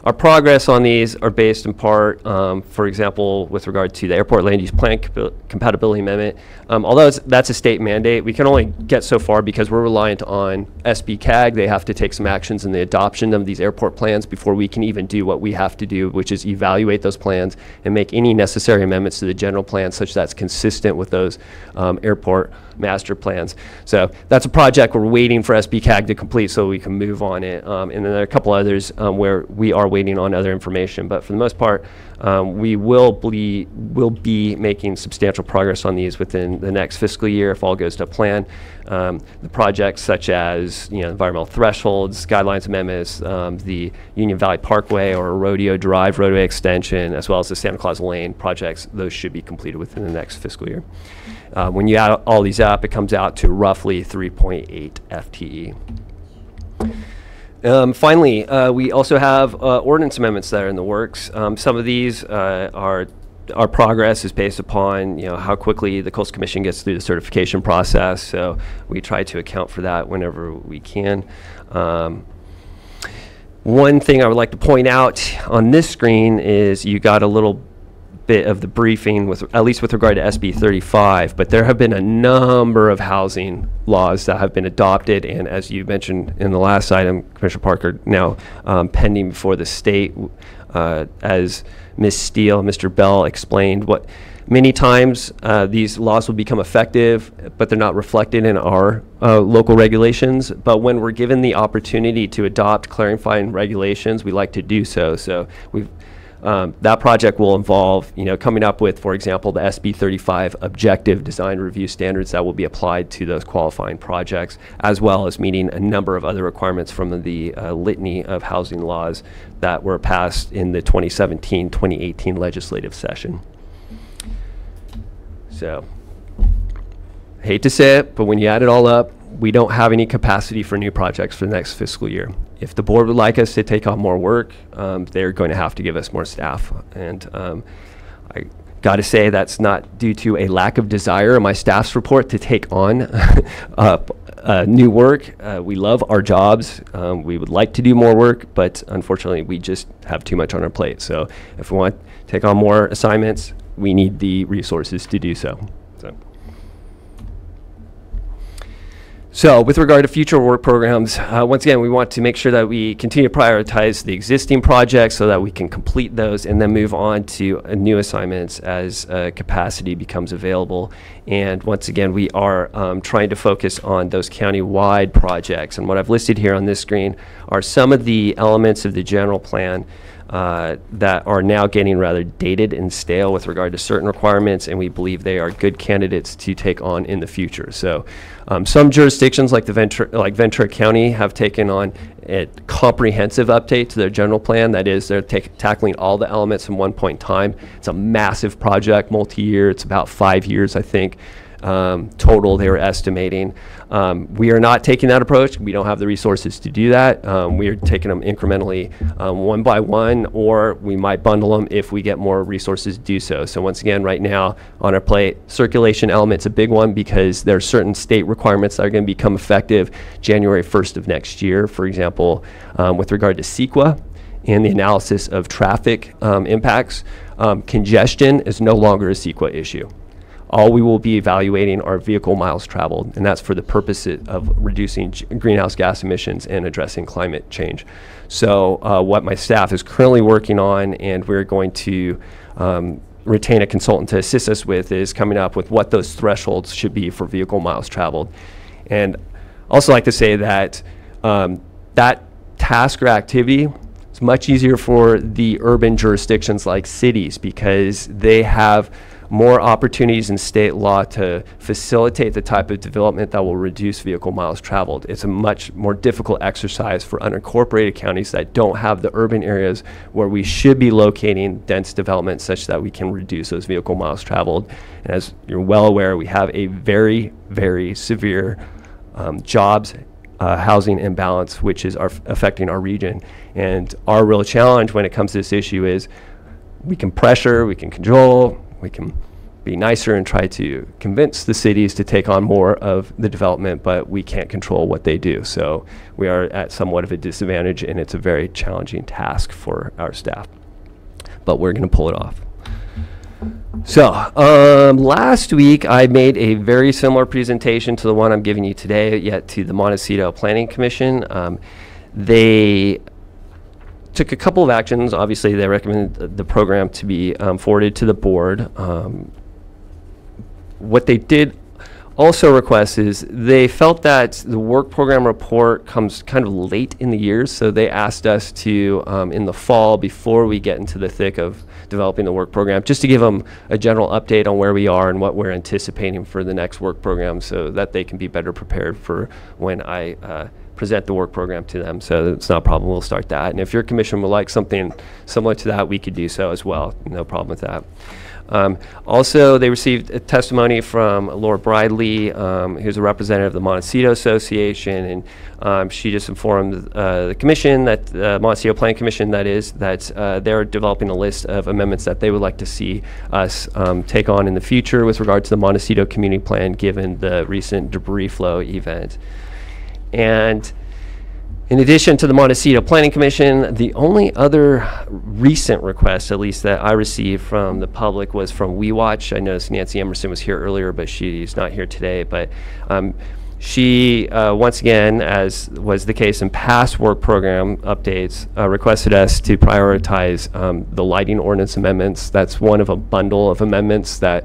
our progress on these are based in part, for example, with regard to the Airport Land Use Plan Compatibility Amendment. Although that's a state mandate, we can only get so far because we're reliant on SB-CAG. They have to take some actions in the adoption of these airport plans before we can even do what we have to do, which is evaluate those plans and make any necessary amendments to the general plan such that it's consistent with those airport master plans. So that's a project we're waiting for SBCAG to complete so we can move on it. And then there are a couple others where we are waiting on other information. But for the most part, we will be making substantial progress on these within the next fiscal year if all goes to plan. The projects such as environmental thresholds, guidelines amendments, the Union Valley Parkway or Rodeo Drive roadway extension, as well as the Santa Claus Lane projects, those should be completed within the next fiscal year. When you add all these up, it comes out to roughly 3.8 FTE. Finally, we also have ordinance amendments that are in the works. Some of these our progress is based upon how quickly the Coastal Commission gets through the certification process. So we try to account for that whenever we can. One thing I would like to point out on this screen is you got a little bit of the briefing at least with regard to SB 35, but there have been a number of housing laws that have been adopted, and as you mentioned in the last item, Commissioner Parker, now pending before the state. As Ms. Steele and Mr. Bell explained, many times these laws will become effective, but they're not reflected in our local regulations. But when we're given the opportunity to adopt clarifying regulations, we like to do so. So that project will involve, coming up with, for example, the SB 35 objective design review standards that will be applied to those qualifying projects, as well as meeting a number of other requirements from the litany of housing laws that were passed in the 2017-2018 legislative session. So, hate to say it, but when you add it all up, we don't have any capacity for new projects for the next fiscal year. If the board would like us to take on more work, they're going to have to give us more staff. And I got to say that's not due to a lack of desire in my staff's report to take on new work. We love our jobs. We would like to do more work, but unfortunately we just have too much on our plate. So if we want to take on more assignments, we need the resources to do so. So with regard to future work programs, once again, we want to make sure that we continue to prioritize the existing projects so that we can complete those and then move on to new assignments as capacity becomes available. And once again, we are trying to focus on those county-wide projects. And what I've listed here on this screen are some of the elements of the general plan that are now getting rather dated and stale with regard to certain requirements, and we believe they are good candidates to take on in the future. So some jurisdictions like Ventura County have taken on a comprehensive update to their general plan. That is, they're tackling all the elements in one point in time. It's a massive project, multi-year. It's about 5 years, I think. Total they were estimating. We are not taking that approach. We don't have the resources to do that. We are taking them incrementally one by one, or we might bundle them if we get more resources to do so. So once again, right now on our plate, circulation element's a big one because there are certain state requirements that are going to become effective January 1st of next year. For example, with regard to CEQA and the analysis of traffic impacts, congestion is no longer a CEQA issue. All we will be evaluating are vehicle miles traveled, and that's for the purpose of reducing greenhouse gas emissions and addressing climate change. So what my staff is currently working on, and we're going to retain a consultant to assist us with, is coming up with what those thresholds should be for vehicle miles traveled. And also like to say that that task or activity is much easier for the urban jurisdictions like cities because they have more opportunities in state law to facilitate the type of development that will reduce vehicle miles traveled. It's a much more difficult exercise for unincorporated counties that don't have the urban areas where we should be locating dense development such that we can reduce those vehicle miles traveled. And as you're well aware, we have a very, very severe jobs housing imbalance, which is affecting our region. And our real challenge when it comes to this issue is we can pressure, we can control, we can be nicer and try to convince the cities to take on more of the development, but we can't control what they do. So we are at somewhat of a disadvantage, and it's a very challenging task for our staff. But we're going to pull it off. So last week I made a very similar presentation to the one I'm giving you today, yet to the Montecito Planning Commission. They took a couple of actions. Obviously, they recommended the program to be forwarded to the board. What they did also request is they felt that the work program report comes kind of late in the year, so they asked us to, in the fall, before we get into the thick of developing the work program, just to give them a general update on where we are and what we're anticipating for the next work program so that they can be better prepared for when I present the work program to them. So it's not a problem, we'll start that. And if your commission would like something similar to that, we could do so as well, no problem with that. Also, they received a testimony from Laura Bridley, who's a representative of the Montecito Association, and she just informed the commission, that the Montecito Planning Commission, that is, that they're developing a list of amendments that they would like to see us take on in the future with regard to the Montecito Community Plan, given the recent debris flow event. And in addition to the Montecito Planning Commission, the only other recent request, at least that I received from the public, was from WeWatch. I noticed Nancy Emerson was here earlier, but she's not here today. But she, once again, as was the case in past work program updates, requested us to prioritize the lighting ordinance amendments. That's one of a bundle of amendments that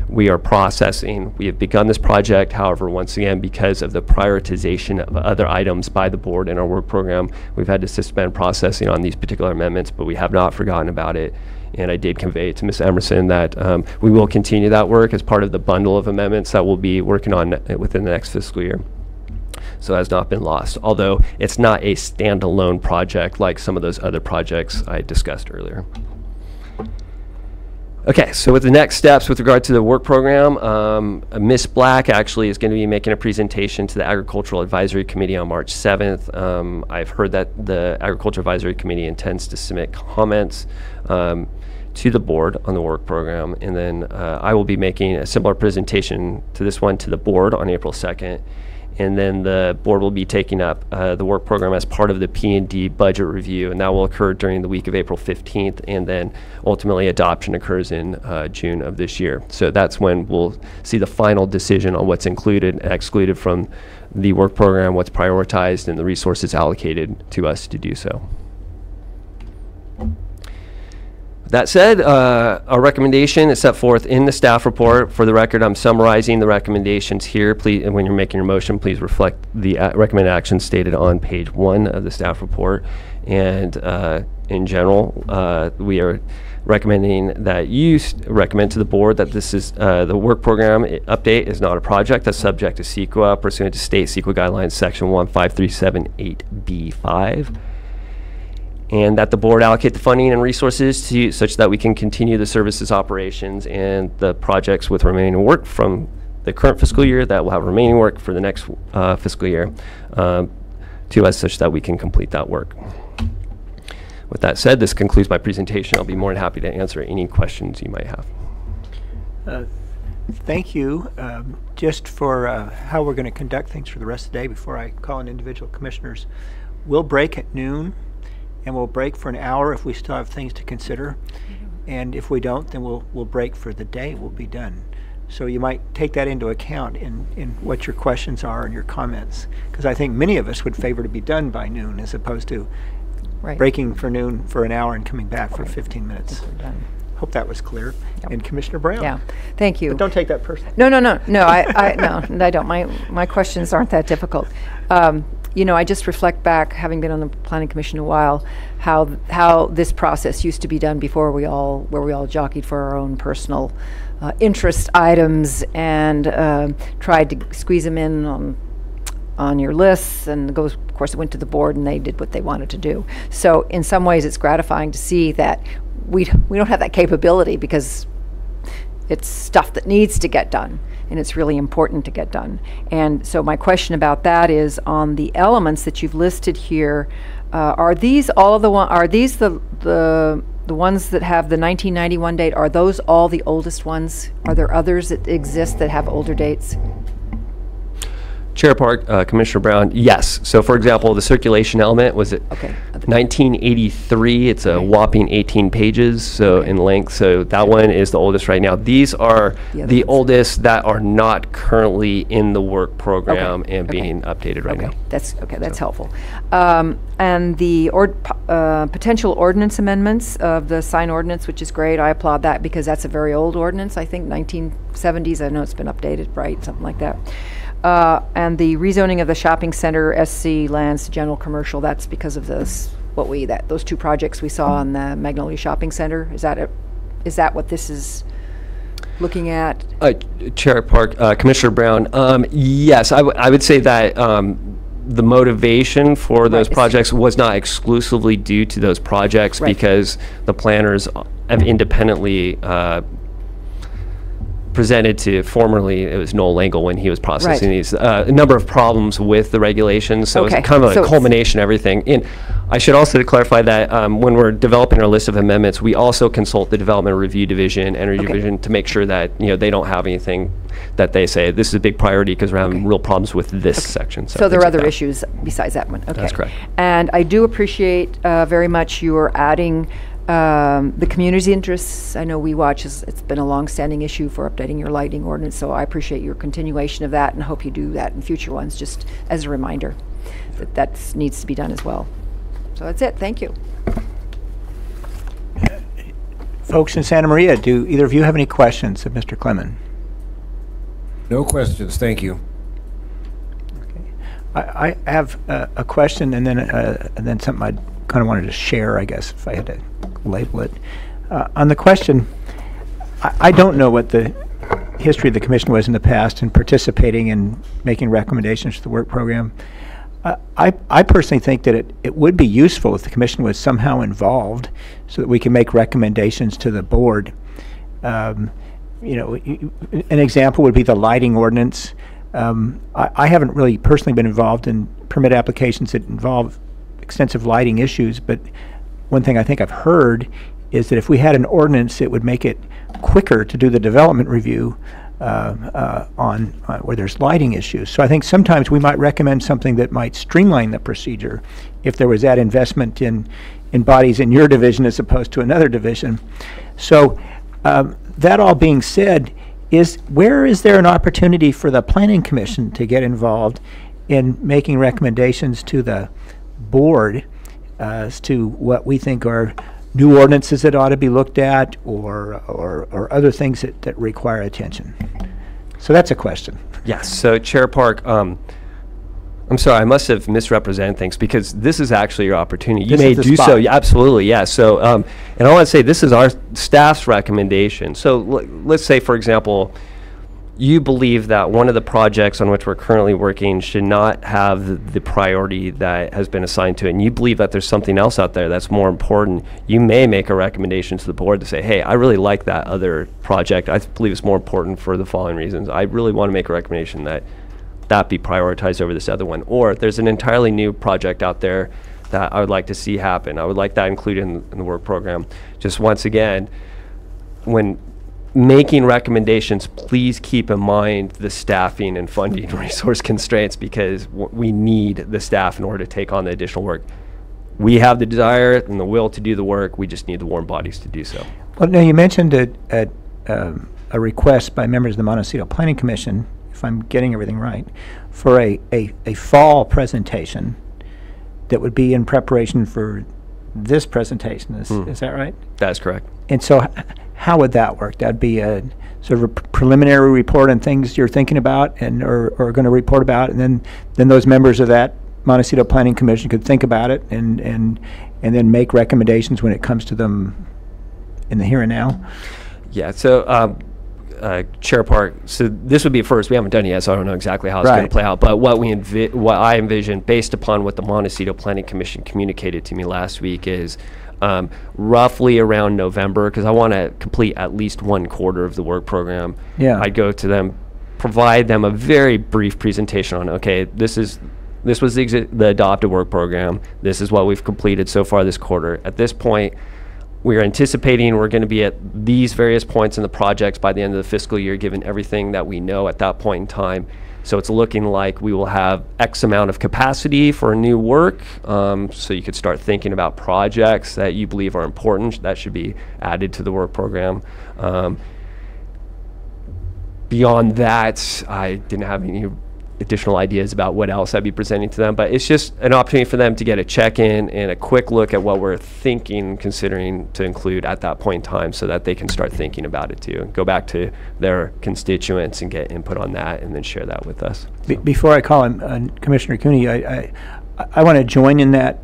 we are processing. We have begun this project, however, once again, because of the prioritization of other items by the board in our work program, we've had to suspend processing on these particular amendments, but we have not forgotten about it. And I did convey to Ms. Emerson that we will continue that work as part of the bundle of amendments that we'll be working on within the next fiscal year. So it has not been lost, although it's not a standalone project like some of those other projects I discussed earlier. Okay, so with the next steps with regard to the work program, Ms. Black actually is going to be making a presentation to the Agricultural Advisory Committee on March 7th. I've heard that the Agricultural Advisory Committee intends to submit comments to the board on the work program, and then I will be making a similar presentation to this one to the board on April 2nd. And then the board will be taking up the work program as part of the P&D budget review, and that will occur during the week of April 15th, and then ultimately adoption occurs in June of this year. So that's when we'll see the final decision on what's included and excluded from the work program, what's prioritized, and the resources allocated to us to do so. That said, our recommendation is set forth in the staff report. For the record, I'm summarizing the recommendations here. Please, and when you're making your motion, please reflect the recommended actions stated on page 1 of the staff report. And in general, we are recommending that you recommend to the board that this is the work program update is not a project that's subject to CEQA pursuant to state CEQA guidelines section 15378B5. And that the board allocate the funding and resources to such that we can continue the services operations and the projects with remaining work from the current fiscal year that will have remaining work for the next fiscal year to us such that we can complete that work. With that said, this concludes my presentation. I'll be more than happy to answer any questions you might have. Thank you. Just for how we're going to conduct things for the rest of the day before I call in individual commissioners, we'll break at noon. And we'll break for an hour if we still have things to consider. And if we don't, then we'll break for the day. We'll be done. So you might take that into account in what your questions are and your comments. Because I think many of us would favor to be done by noon as opposed to breaking for noon for an hour and coming back for 15 minutes. Hope that was clear. Yep. And Commissioner Brown. Yeah, thank you. But don't take that personally. No, I don't. My questions aren't that difficult. You know, I just reflect back, having been on the Planning Commission a while, how this process used to be done before where we all jockeyed for our own personal interest items and tried to squeeze them in on your lists, and of course it went to the board and they did what they wanted to do. So in some ways it's gratifying to see that we don't have that capability, because it's stuff that needs to get done, and it's really important to get done. And so my question about that is, on the elements that you've listed here, are these all of the ones that have the 1991 date? Are those all the oldest ones? Are there others that exist that have older dates? Chair Park, Commissioner Brown, yes. So for example, the circulation element was at 1983. It's a whopping 18 pages so in length. So that one is the oldest right now. These are the oldest that are not currently in the work program and being updated right now. That's helpful. And the potential ordinance amendments of the sign ordinance, which is great. I applaud that because that's a very old ordinance. I think 1970s. I know it's been updated, right? Something like that. And the rezoning of the shopping center SC lands to general commercial. That's because of this. Those two projects we saw on the Magnolia Shopping Center. Is that what this is looking at? Chair Park, Commissioner Brown. Yes, I would say that the motivation for those projects was not exclusively due to those projects because the planners have independently presented to formerly it was Noel Langle when he was processing these a number of problems with the regulations, so it's kind of a culmination of everything. And I should also clarify that when we're developing our list of amendments, we also consult the Development Review Division, Energy Division, to make sure that they don't have anything that they say this is a big priority because we're having real problems with this section. So there are other issues besides that one. Okay, that's correct. And I do appreciate very much your adding the community's interests. I know it's been a long-standing issue for updating your lighting ordinance, so I appreciate your continuation of that and hope you do that in future ones, just as a reminder that needs to be done as well. So that's it. Thank you. Folks in Santa Maria, do either of you have any questions of Mr. Clement? No questions, thank you. I have a question and then something I kind of wanted to share, I guess, if I had to label it. On the question, I don't know what the history of the commission was in the past in participating in making recommendations to the work program. I personally think that it would be useful if the commission was somehow involved so that we can make recommendations to the board. An example would be the lighting ordinance. I haven't really personally been involved in permit applications that involve extensive lighting issues, but one thing I think I've heard is that if we had an ordinance, it would make it quicker to do the development review on where there's lighting issues. So I think sometimes we might recommend something that might streamline the procedure if there was that investment in bodies in your division as opposed to another division. So that all being said, where is there an opportunity for the Planning Commission to get involved in making recommendations to the board as to what we think are new ordinances that ought to be looked at or other things that require attention? So that's a question. Yes. So Chair Park, I'm sorry, I must have misrepresented things because this is actually your opportunity. You may do so. Yeah, absolutely, yeah. So, and I want to say this is our staff's recommendation. So let's say, for example, you believe that one of the projects on which we're currently working should not have the priority that has been assigned to it, and you believe that there's something else out there that's more important, you may make a recommendation to the board to say, hey, I really like that other project. I believe it's more important for the following reasons. I really want to make a recommendation that be prioritized over this other one. Or there's an entirely new project out there that I would like to see happen. I would like that included in the work program. Just once again, when making recommendations, please keep in mind the staffing and funding resource constraints because we need the staff in order to take on the additional work. We have the desire and the will to do the work. We just need the warm bodies to do so. Well, now you mentioned a request by members of the Montecito Planning Commission, if I'm getting everything right, for a fall presentation that would be in preparation for this presentation. Is that right? That's correct. And so how would that work? That'd be a sort of a preliminary report on things you're thinking about and or going to report about, and then those members of that Montecito Planning Commission could think about it and then make recommendations when it comes to them in the here and now. Yeah. So Chair Park, so this would be first. We haven't done it yet, so I don't know exactly how it's going to play out. But what I envision, based upon what the Montecito Planning Commission communicated to me last week, is roughly around November, because I want to complete at least one quarter of the work program. Yeah. I'd go to them, provide them a very brief presentation on, okay, this was the adopted work program. This is what we've completed so far this quarter. At this point, we're anticipating we're going to be at these various points in the projects by the end of the fiscal year, given everything that we know at that point in time. So it's looking like we will have X amount of capacity for new work. So you could start thinking about projects that you believe are important that should be added to the work program. Beyond that, I didn't have any additional ideas about what else I'd be presenting to them, but it's just an opportunity for them to get a check-in and a quick look at what we're thinking, considering to include at that point in time, so that they can start thinking about it too, and go back to their constituents and get input on that, and then share that with us. Before I call him Commissioner Cooney, I want to join in that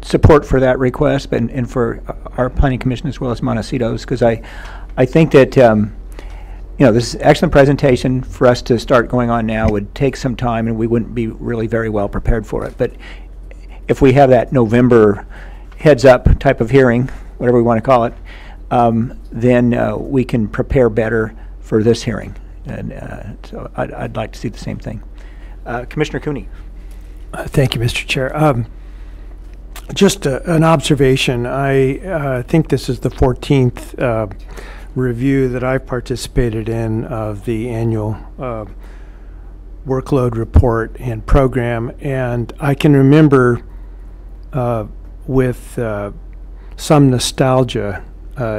support for that request, and for our planning commission as well as Montecito's, because I think that this is an excellent presentation. For us to start going on now would take some time, and we wouldn't be really very well prepared for it. But if we have that November heads-up type of hearing, whatever we want to call it, then we can prepare better for this hearing. And so I'd like to see the same thing. Commissioner Cooney. Thank you, Mr. Chair. Just an observation. I think this is the 14th review that I've participated in of the annual workload report and program, and I can remember with some nostalgia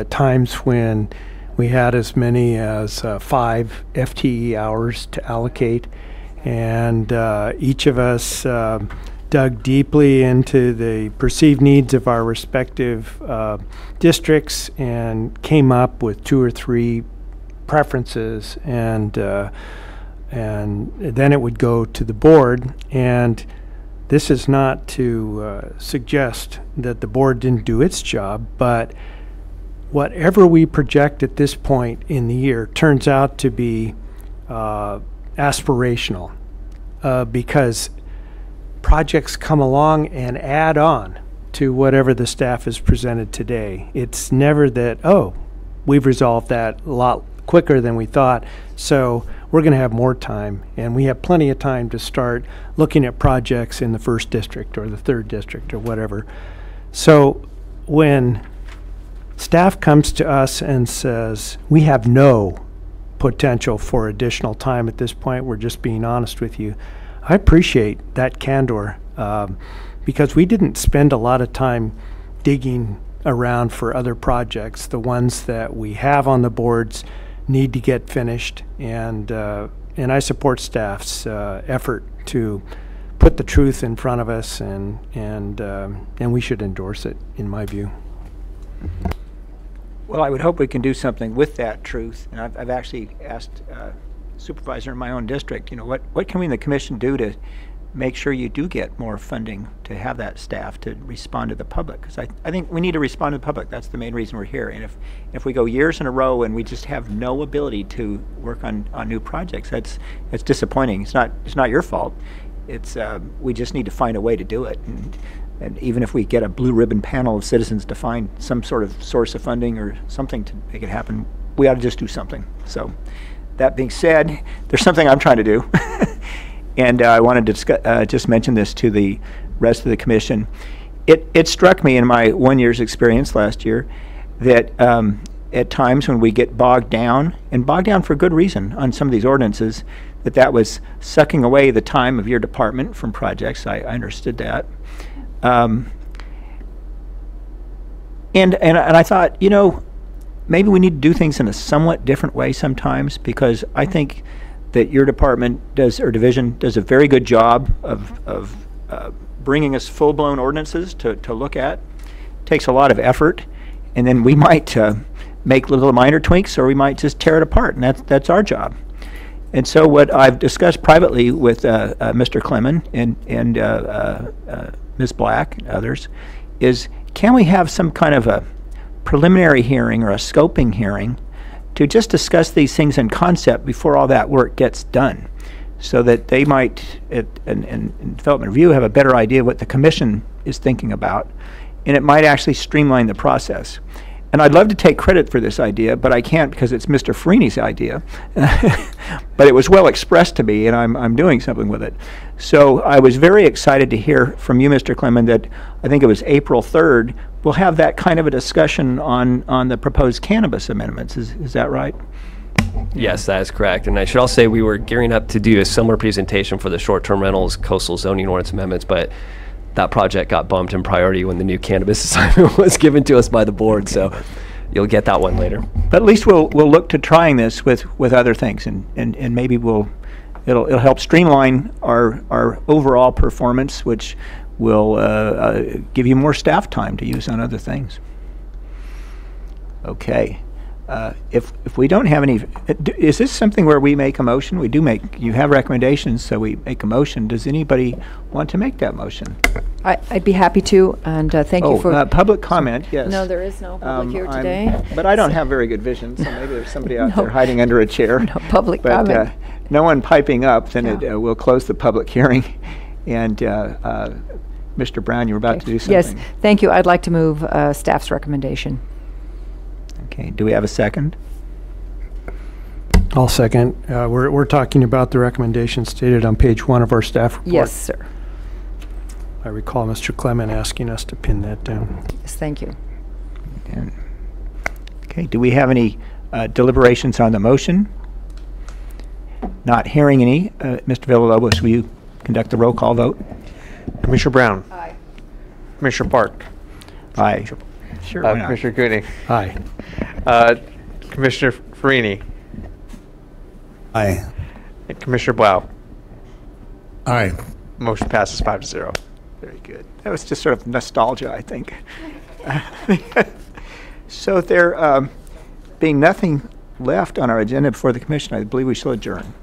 times when we had as many as 5 FTE hours to allocate, and each of us dug deeply into the perceived needs of our respective districts and came up with 2 or 3 preferences, and then it would go to the board. And this is not to suggest that the board didn't do its job, but whatever we project at this point in the year turns out to be aspirational, because projects come along and add on to whatever the staff has presented today. It's never that, oh, we've resolved that a lot quicker than we thought, so we're going to have more time. And we have plenty of time to start looking at projects in the 1st district or the 3rd district or whatever. So when staff comes to us and says, we have no potential for additional time at this point, we're just being honest with you, I appreciate that candor, because we didn't spend a lot of time digging around for other projects. The ones that we have on the boards need to get finished, and I support staff's effort to put the truth in front of us, and we should endorse it, in my view. Well, I would hope we can do something with that truth, and I've actually asked supervisor in my own district, what can we in the commission do to make sure you do get more funding to have that staff to respond to the public? Because I think we need to respond to the public. That's the main reason we're here. And if we go years in a row and we just have no ability to work on new projects, that's disappointing. It's not your fault. It's we just need to find a way to do it. And even if we get a blue ribbon panel of citizens to find some sort of source of funding or something to make it happen, we ought to just do something. So that being said, there's something I'm trying to do. And I wanted to discuss, just mention this to the rest of the commission. It struck me in my 1 year's experience last year that at times when we get bogged down, and bogged down for good reason on some of these ordinances, that was sucking away the time of your department from projects. I understood that. And I thought, maybe we need to do things in a somewhat different way sometimes, because I think that your department or division does a very good job of bringing us full-blown ordinances to look at. It takes a lot of effort, and then we might make little minor tweaks, or we might just tear it apart, and that's our job. And so what I've discussed privately with Mr. Clemon and Ms. Black and others is, can we have some kind of a preliminary hearing or a scoping hearing to just discuss these things in concept before all that work gets done, so that they might, in development review, have a better idea of what the commission is thinking about, and it might actually streamline the process. And I'd love to take credit for this idea, but I can't, because it's Mr. Farini's idea. But it was well expressed to me, and I'm doing something with it. So I was very excited to hear from you, Mr. Clemon, that I think it was April 3rd, we'll have that kind of a discussion on the proposed cannabis amendments. Is that right? Yes, that is correct. And I should also say we were gearing up to do a similar presentation for the short-term rentals coastal zoning ordinance amendments, but that project got bumped in priority when the new cannabis assignment was given to us by the board. So you'll get that one later. But at least we'll look to trying this with other things, and maybe it'll help streamline our overall performance, which will give you more staff time to use on other things. Okay. If we don't have any, is this something where we make a motion? We do make, you have recommendations, so we make a motion. Does anybody want to make that motion? I'd be happy to, and thank you for... public comment, yes. No, there is no public here today. But I don't have very good vision, so maybe there's somebody out there hiding under a chair. No public comment. No one piping up, then we'll close the public hearing. And Mr. Brown, you were about to do something. Yes, thank you. I'd like to move staff's recommendation. Okay, do we have a second? I'll second. We're talking about the recommendations stated on page 1 of our staff report. Yes, sir. I recall Mr. Clement asking us to pin that down. Yes, thank you. Okay, do we have any deliberations on the motion? Not hearing any. Mr. Villalobos, will you conduct the roll call vote? Commissioner Brown. Aye. Commissioner Park. Aye. Sure. why not? Commissioner Cooney. Aye. Commissioner Farini. Aye. And Commissioner Blau. Aye. Motion passes 5-0. Very good. That was just sort of nostalgia, I think. So there being nothing left on our agenda before the commission, I believe we shall adjourn.